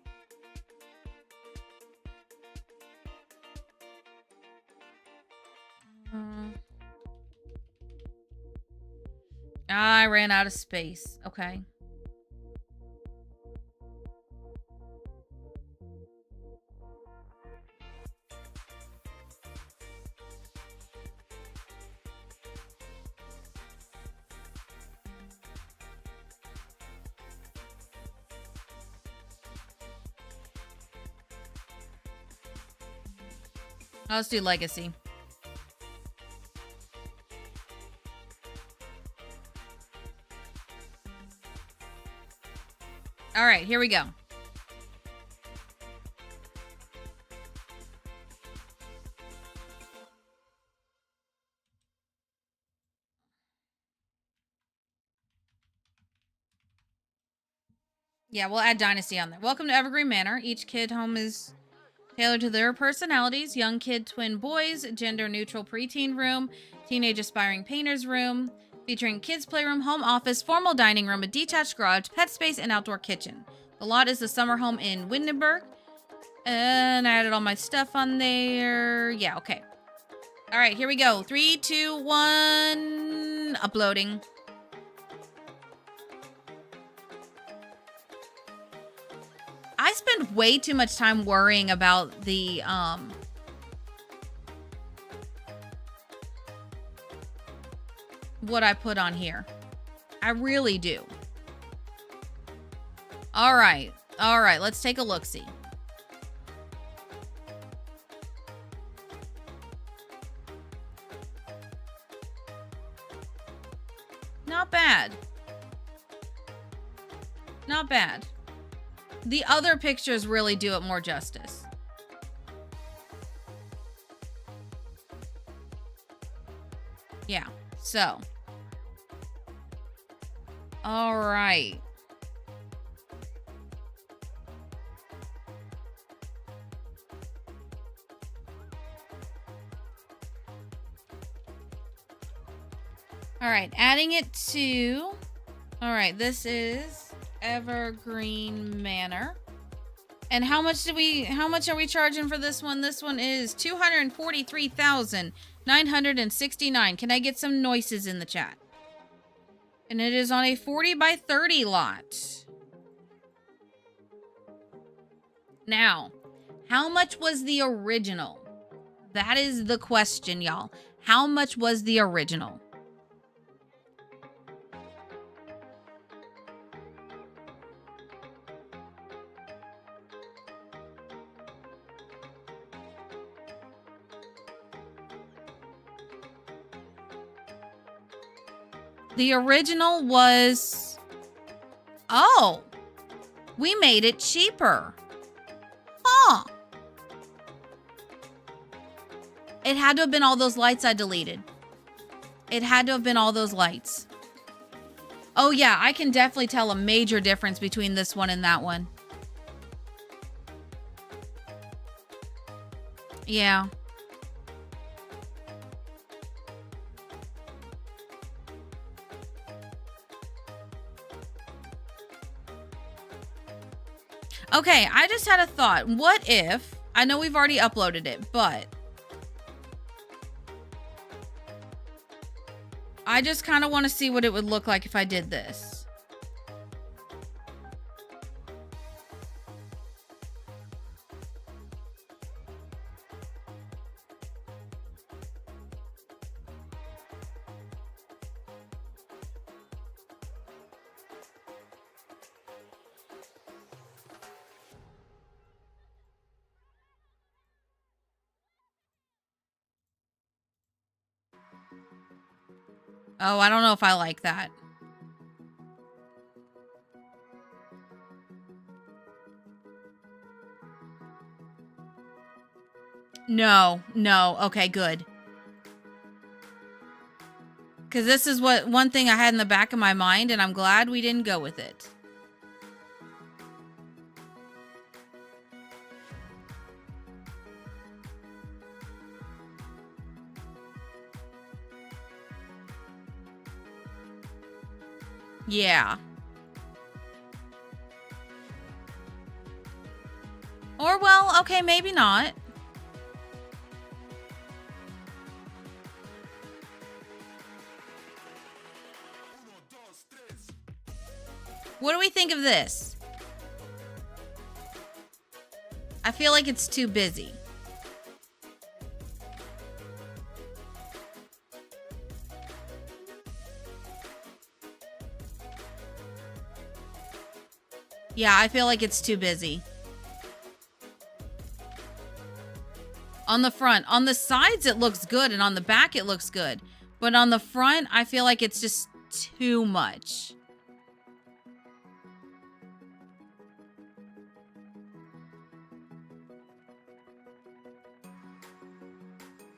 I ran out of space. Okay. Let's do legacy. All right, here we go. Yeah, we'll add Dynasty on there. Welcome to Evergreen Manor. Each kid home is tailored to their personalities. Young kid twin boys, gender neutral preteen room, teenage aspiring painter's room, featuring kids playroom, home office, formal dining room, a detached garage, pet space, and outdoor kitchen. The lot is the summer home in Windenburg. And I added all my stuff on there. Yeah, okay. All right, here we go. 3, 2, 1. Uploading. I spend way too much time worrying about the, what I put on here. I really do. All right. All right, let's take a look-see. Not bad. Not bad. The other pictures really do it more justice. Yeah, so. All right. All right, adding it to, all right, this is Evergreen Manor. And how much are we charging for this one? This one is 243,969. Can I get some noises in the chat? And it is on a 40 by 30 lot. Now, how much was the original? That is the question, y'all. How much was the original? The original was... Oh! We made it cheaper. Huh. It had to have been all those lights I deleted. It had to have been all those lights. Oh yeah, I can definitely tell a major difference between this one and that one. Yeah. Okay, I just had a thought. What if, I know we've already uploaded it, but I just kind of want to see what it would look like if I did this. Oh, I don't know if I like that. No. Okay, good. Because this is one thing I had in the back of my mind, and I'm glad we didn't go with it. Yeah. Or, well, okay, maybe not. What do we think of this? I feel like it's too busy. Yeah, I feel like it's too busy. On the front. On the sides, it looks good. And on the back, it looks good. But on the front, I feel like it's just too much.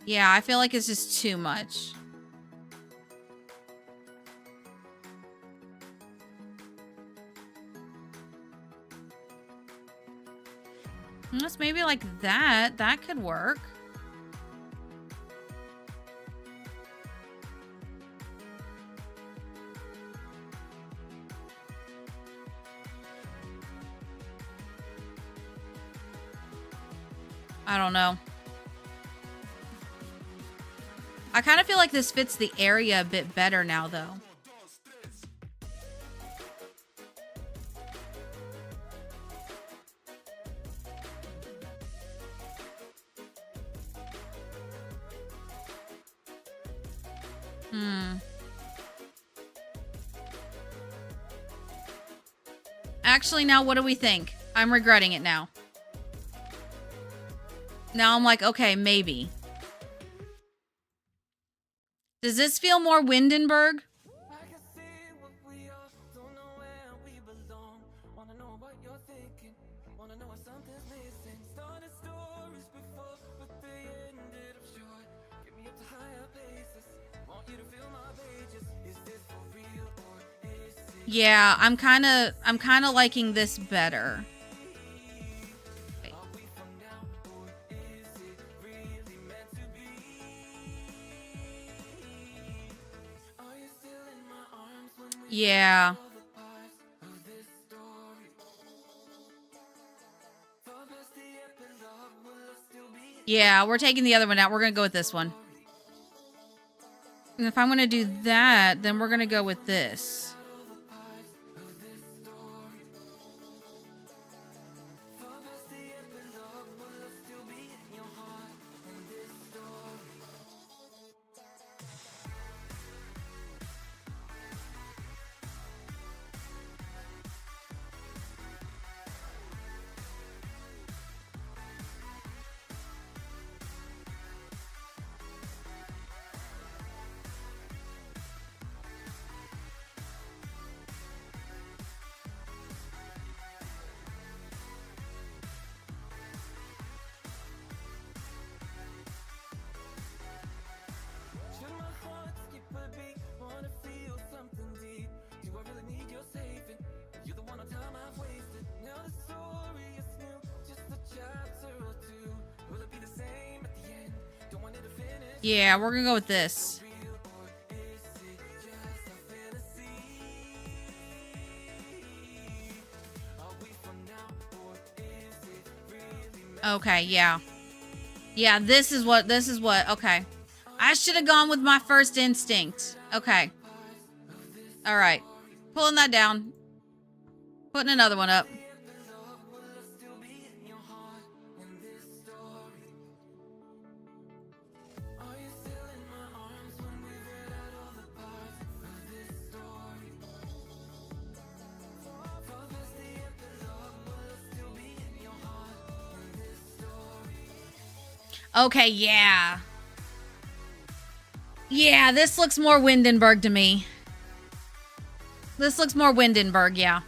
Yeah, I feel like it's just too much. Unless maybe like that. That could work. I don't know. I kind of feel like this fits the area a bit better now, though. Actually, now what do we think? I'm regretting it now. Now I'm like, okay, maybe. Does this feel more Windenburg? Yeah, I'm kind of liking this better. Wait. Yeah. Yeah, we're taking the other one out. We're going to go with this one. And if I'm going to do that, then we're going to go with this. Yeah, we're gonna go with this. Okay, yeah. Yeah, this is what, okay. I should have gone with my first instinct. Okay. All right. Pulling that down. Putting another one up. Okay, yeah. Yeah, this looks more Windenburg to me. This looks more Windenburg, yeah.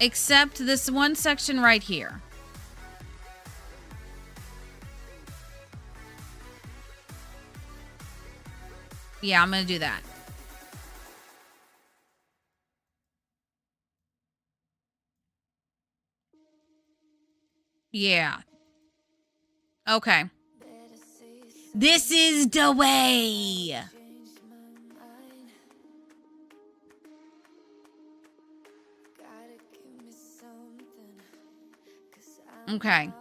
Except this one section right here. Yeah, I'm gonna do that. Yeah. Okay. This is the way. Okay.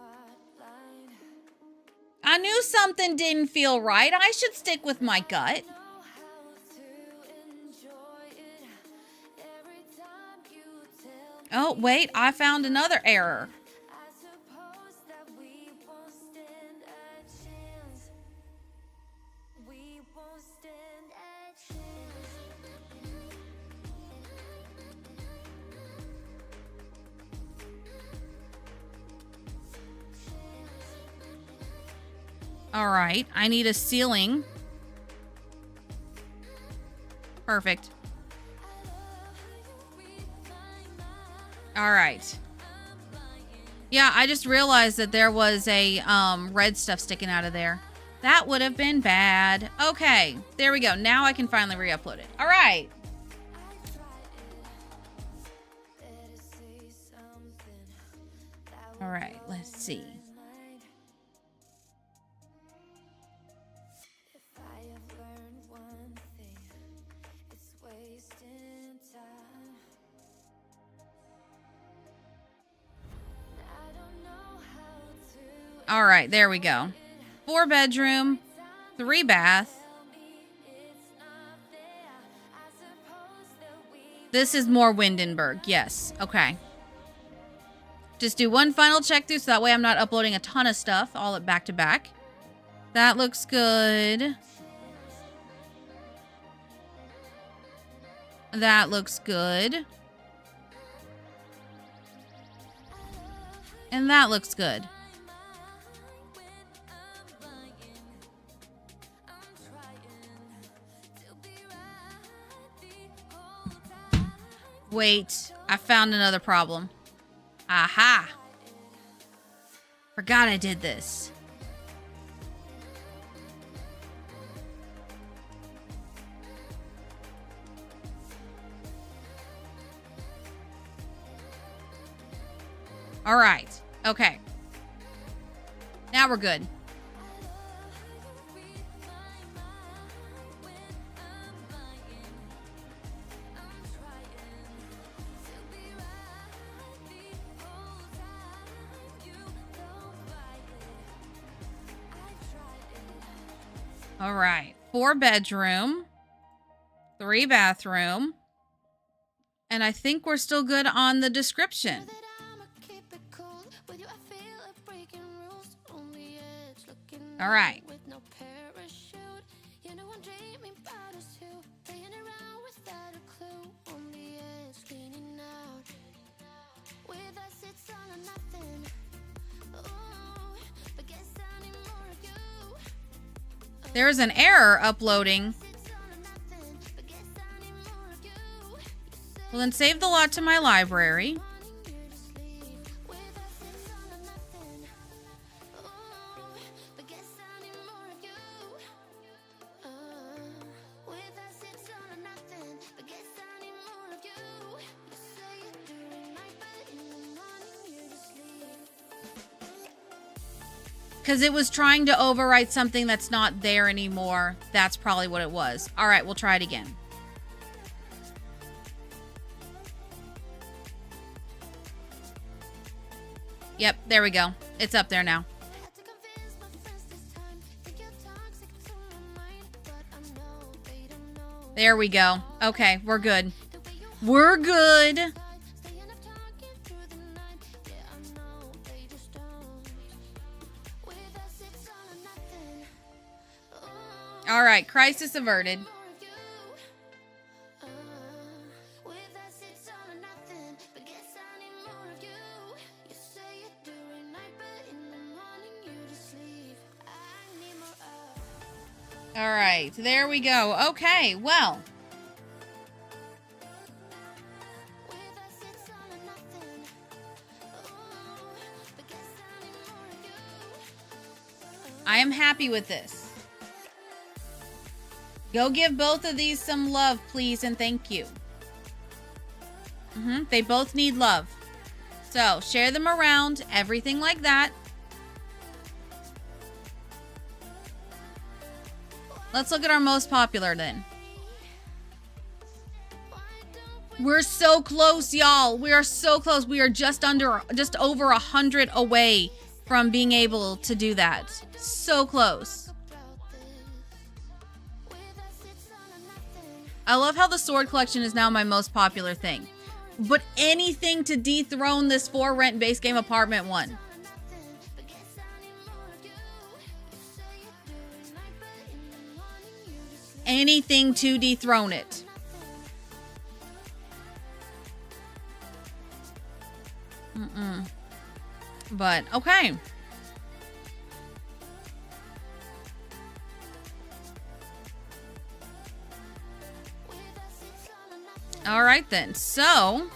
I knew something didn't feel right. I should stick with my gut. Oh, wait. I found another error. All right. I need a ceiling. Perfect. All right. Yeah, I just realized that there was a red stuff sticking out of there. That would have been bad. Okay, there we go. Now I can finally re-upload it. All right. All right, let's see. All right, there we go. 4 bedroom, 3 bath. This is more Windenburg. Yes. Okay. Just do one final check through so that way I'm not uploading a ton of stuff all at back to back. That looks good. That looks good. And that looks good. Wait, I found another problem. Aha! Forgot I did this. All right. Okay. Now we're good. All right. 4 bedroom, 3 bathroom. And I think we're still good on the description. All right. There's an error uploading. Well, then save the lot to my library. Because it was trying to overwrite something that's not there anymore. That's probably what it was. All right, we'll try it again. Yep, there we go. It's up there now. There we go. Okay, we're good. We're good. All right, crisis averted. All right, there we go. Okay, well. I am happy with this. Go give both of these some love, please, and thank you. They both need love. So, share them around, everything like that. Let's look at our most popular then. We're so close, y'all. We are so close. We are just over 100 away from being able to do that. So close. I love how the sword collection is now my most popular thing. But anything to dethrone this for rent base game apartment one. Anything to dethrone it. But, okay. All right then, so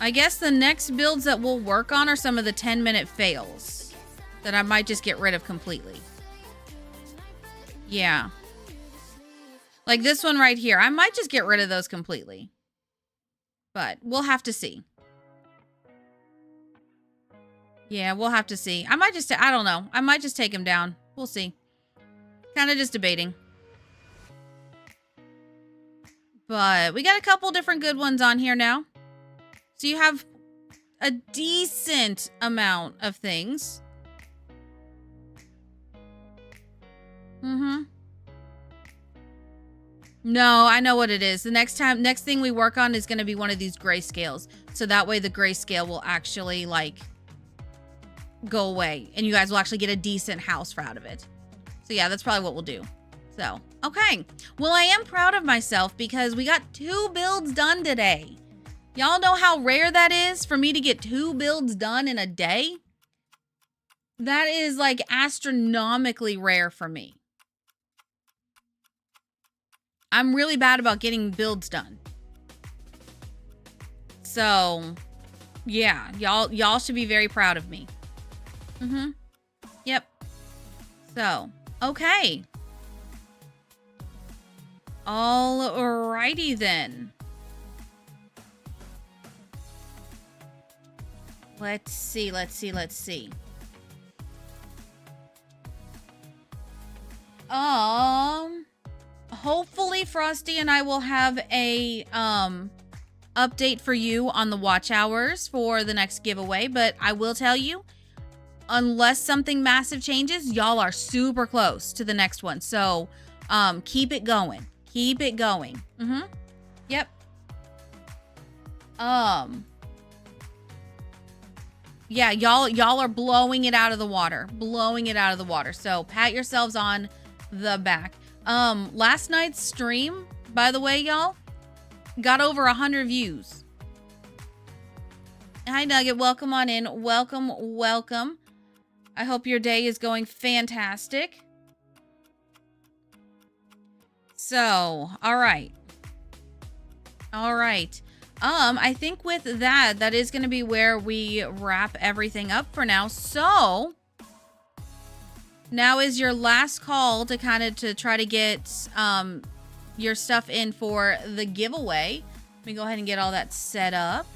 I guess the next builds that we'll work on are some of the 10-minute fails that I might just get rid of completely. Yeah. Like this one right here. I might just get rid of those completely. But we'll have to see. Yeah, we'll have to see. I might just, I don't know. I might just take him down. We'll see. Kind of just debating. But we got a couple different good ones on here now. So you have a decent amount of things. No, I know what it is. The next thing we work on is going to be one of these grayscales. So that way the grayscale will actually like go away. And you guys will actually get a decent house out of it. So yeah, that's probably what we'll do. So, okay. Well, I am proud of myself because we got 2 builds done today. Y'all know how rare that is for me to get 2 builds done in a day? That is like astronomically rare for me. I'm really bad about getting builds done. So, yeah, y'all should be very proud of me. Yep. So, okay. Alrighty then. Let's see. Hopefully Frosty and I will have a update for you on the watch hours for the next giveaway, but I will tell you, unless something massive changes, y'all are super close to the next one. So, keep it going. Keep it going. Yep. Yeah, y'all are blowing it out of the water. Blowing it out of the water. So pat yourselves on the back. Last night's stream, by the way, y'all, got over 100 views. Hi, Nugget. Welcome on in. Welcome, welcome. I hope your day is going fantastic. So, all right. I think with that is going to be where we wrap everything up for now. So, now is your last call to kind of to try to get your stuff in for the giveaway. Let me go ahead and get all that set up.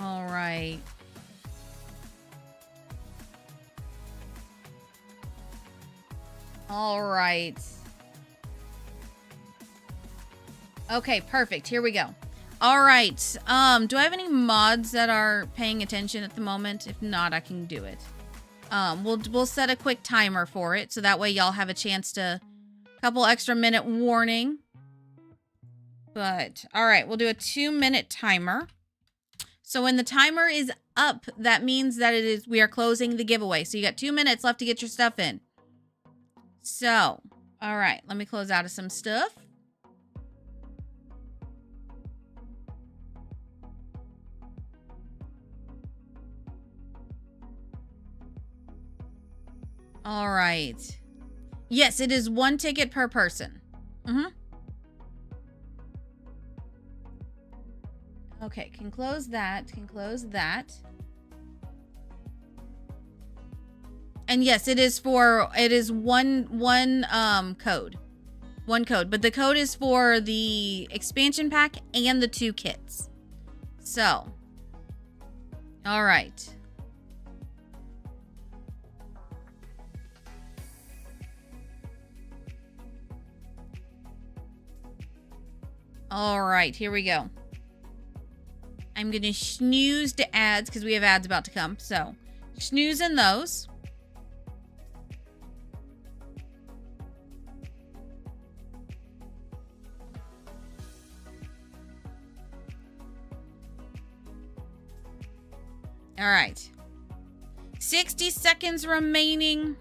All right. All right. Okay, perfect. Here we go. All right. Do I have any mods that are paying attention at the moment? If not, I can do it. We'll set a quick timer for it, so that way y'all have a chance to couple extra minute warning. But all right, we'll do a 2-minute timer. So when the timer is up, that means that we are closing the giveaway. So you got 2 minutes left to get your stuff in. So, all right, let me close out of some stuff. All right. Yes, it is 1 ticket per person. Okay, can close that. Can close that. And yes, it is one code. One code, but the code is for the expansion pack and the 2 kits. So, all right. All right, here we go. I'm going to snooze to ads because we have ads about to come. So, snooze in those. All right. 60 seconds remaining.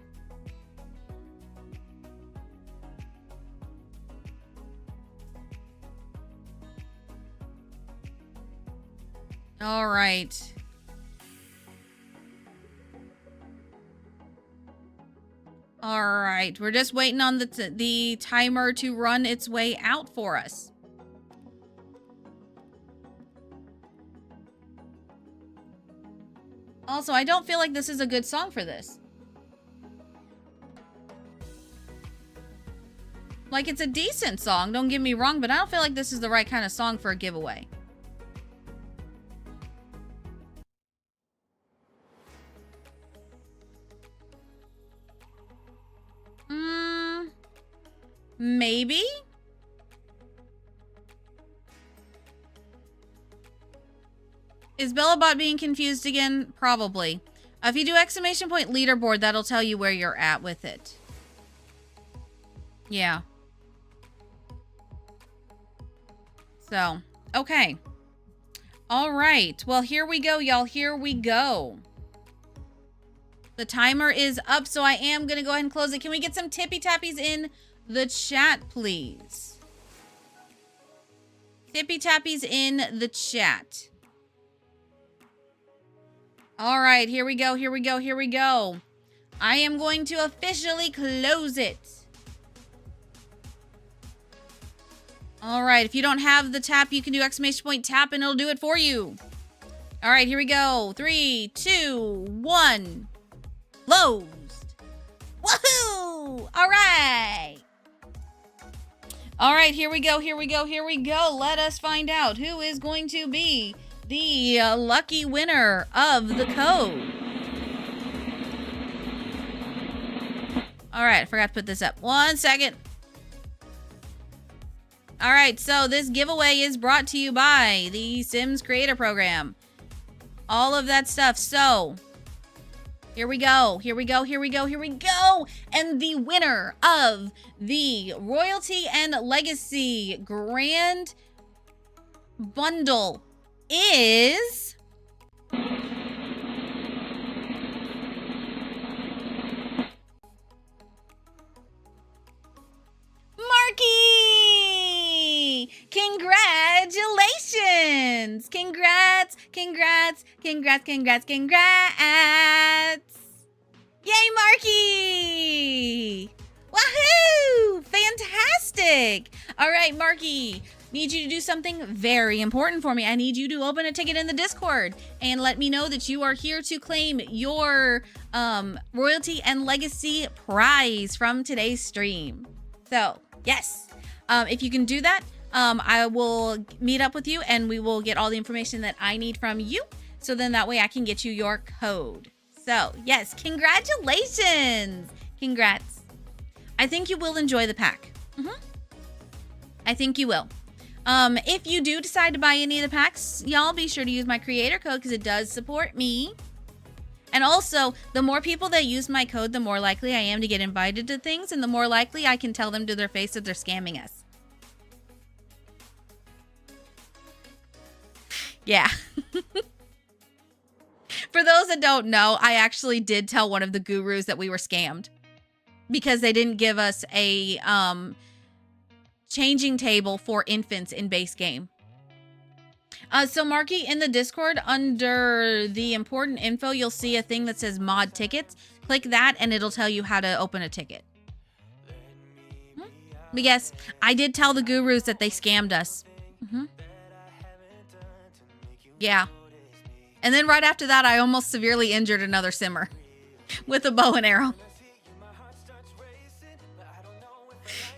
All right. All right. We're just waiting on the timer to run its way out for us. Also, I don't feel like this is a good song for this. Like, it's a decent song, don't get me wrong, but I don't feel like this is the right kind of song for a giveaway. Maybe? Is BellaBot being confused again? Probably. If you do exclamation point leaderboard, that'll tell you where you're at with it. Yeah. So, okay. All right. Well, here we go, y'all. Here we go. The timer is up, so I am going to go ahead and close it. Can we get some tippy tappies in the chat, please? Tippy tappies in the chat. All right, here we go, here we go, here we go. I am going to officially close it. All right, if you don't have the tap, you can do exclamation point tap and it'll do it for you. All right, here we go. 3, 2, 1. Closed. Woohoo! All right. All right, here we go, here we go, here we go. Let us find out who is going to be the lucky winner of the code. All right, I forgot to put this up. 1 second. All right, so this giveaway is brought to you by the Sims Creator Program. All of that stuff. So, here we go. Here we go. Here we go. Here we go. And the winner of the Royalty and Legacy Grand Bundle is Marky! Congratulations! Congrats! Congrats! Congrats! Congrats! Congrats! Yay, Marky! Woohoo! Fantastic! All right, Marky. Need you to do something very important for me. I need you to open a ticket in the Discord and let me know that you are here to claim your Royalty and Legacy prize from today's stream. So, yes. If you can do that, I will meet up with you and we will get all the information that I need from you So then that way I can get you your code. So yes, congratulations. Congrats. I think you will enjoy the pack. I think you will. If you do decide to buy any of the packs, y'all be sure to use my creator code because it does support me. And also, the more people that use my code, the more likely I am to get invited to things, and the more likely I can tell them to their face that they're scamming us. Yeah. For those that don't know, I actually did tell one of the gurus that we were scammed because they didn't give us a changing table for infants in base game. So Marky, in the Discord, under the important info, you'll see a thing that says mod tickets. Click that and it'll tell you how to open a ticket. But yes, I did tell the gurus that they scammed us. Yeah. And then right after that, I almost severely injured another simmer with a bow and arrow.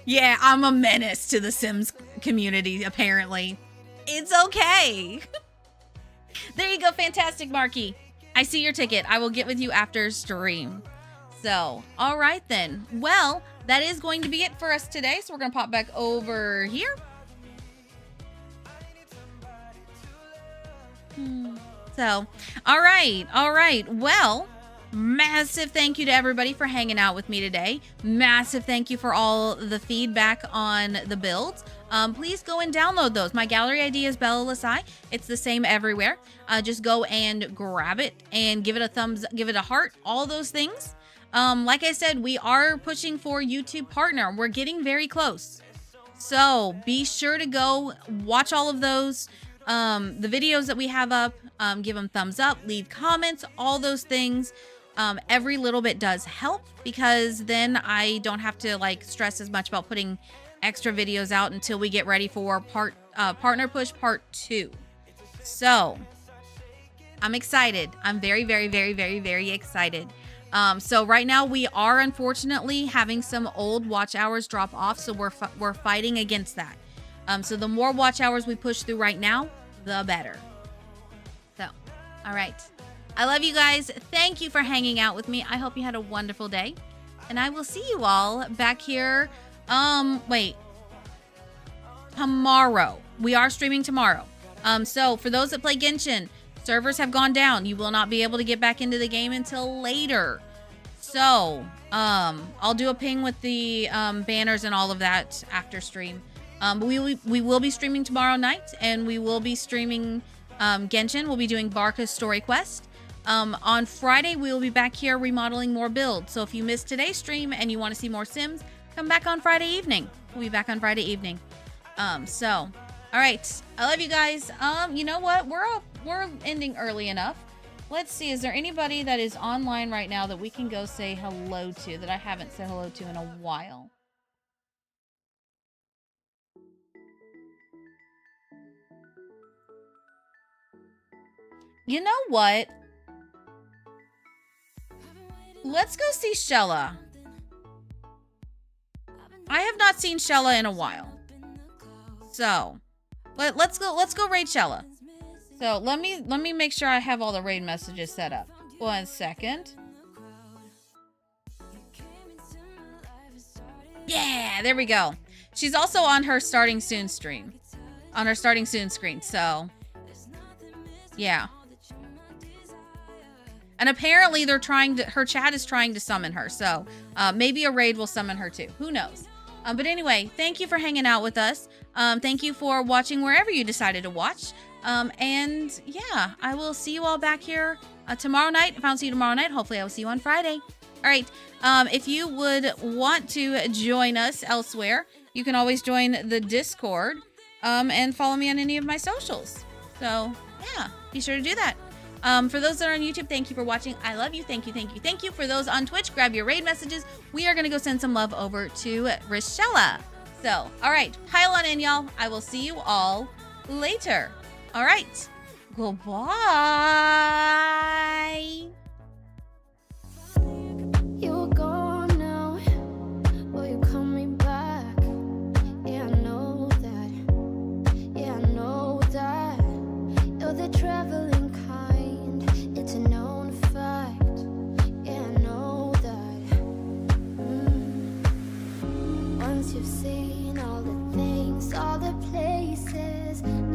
Yeah, I'm a menace to the Sims community, apparently. It's okay. There you go, fantastic, Marky. I see your ticket. I will get with you after stream. So, all right then. Well, that is going to be it for us today. So we're going to pop back over here. So, all right. Well, massive thank you to everybody for hanging out with me today. Massive thank you for all the feedback on the builds. Please go and download those. My gallery ID is BellaLessai. It's the same everywhere. Just go and grab it and give it a thumbs, give it a heart, all those things. Like I said, we are pushing for YouTube partner. We're getting very close. So be sure to go watch all of those, the videos that we have up, give them thumbs up, leave comments, all those things. Every little bit does help because then I don't have to like stress as much about putting extra videos out until we get ready for partner push part 2. So I'm excited. I'm very, very, very, very, very excited. So right now we are unfortunately having some old watch hours drop off. So we're fighting against that. So the more watch hours we push through right now, the better. So, all right. I love you guys. Thank you for hanging out with me. I hope you had a wonderful day. And I will see you all back here. Tomorrow. We are streaming tomorrow. So for those that play Genshin, servers have gone down. You will not be able to get back into the game until later. So, I'll do a ping with the banners and all of that after stream. We will be streaming tomorrow night, and we will be streaming Genshin. We'll be doing Barca's Story Quest. On Friday, we will be back here remodeling more builds. So if you missed today's stream and you want to see more Sims, come back on Friday evening. We'll be back on Friday evening. So, all right. I love you guys. You know what? We're ending early enough. Let's see. Is there anybody that is online right now that we can go say hello to that I haven't said hello to in a while? You know what? Let's go see Shella. I have not seen Shella in a while. So, let's go raid Shella. So, let me make sure I have all the raid messages set up. 1 second. Yeah, there we go. She's also on her starting soon stream. On her starting soon screen. So, yeah. And apparently her chat is trying to summon her. So maybe a raid will summon her too. Who knows? But anyway, thank you for hanging out with us. Thank you for watching wherever you decided to watch. And yeah, I will see you all back here tomorrow night. If I don't see you tomorrow night, hopefully I will see you on Friday. All right. If you would want to join us elsewhere, you can always join the Discord and follow me on any of my socials. So yeah, be sure to do that. For those that are on YouTube, thank you for watching. I love you. Thank you, thank you, thank you. For those on Twitch, grab your raid messages. We are going to go send some love over to Rochella. So, all right. Pile on in, y'all. I will see you all later. All right. Goodbye. You're gone now. Will you call me back? Yeah, I know that. Yeah, I know that. You're the traveling kind. 'cause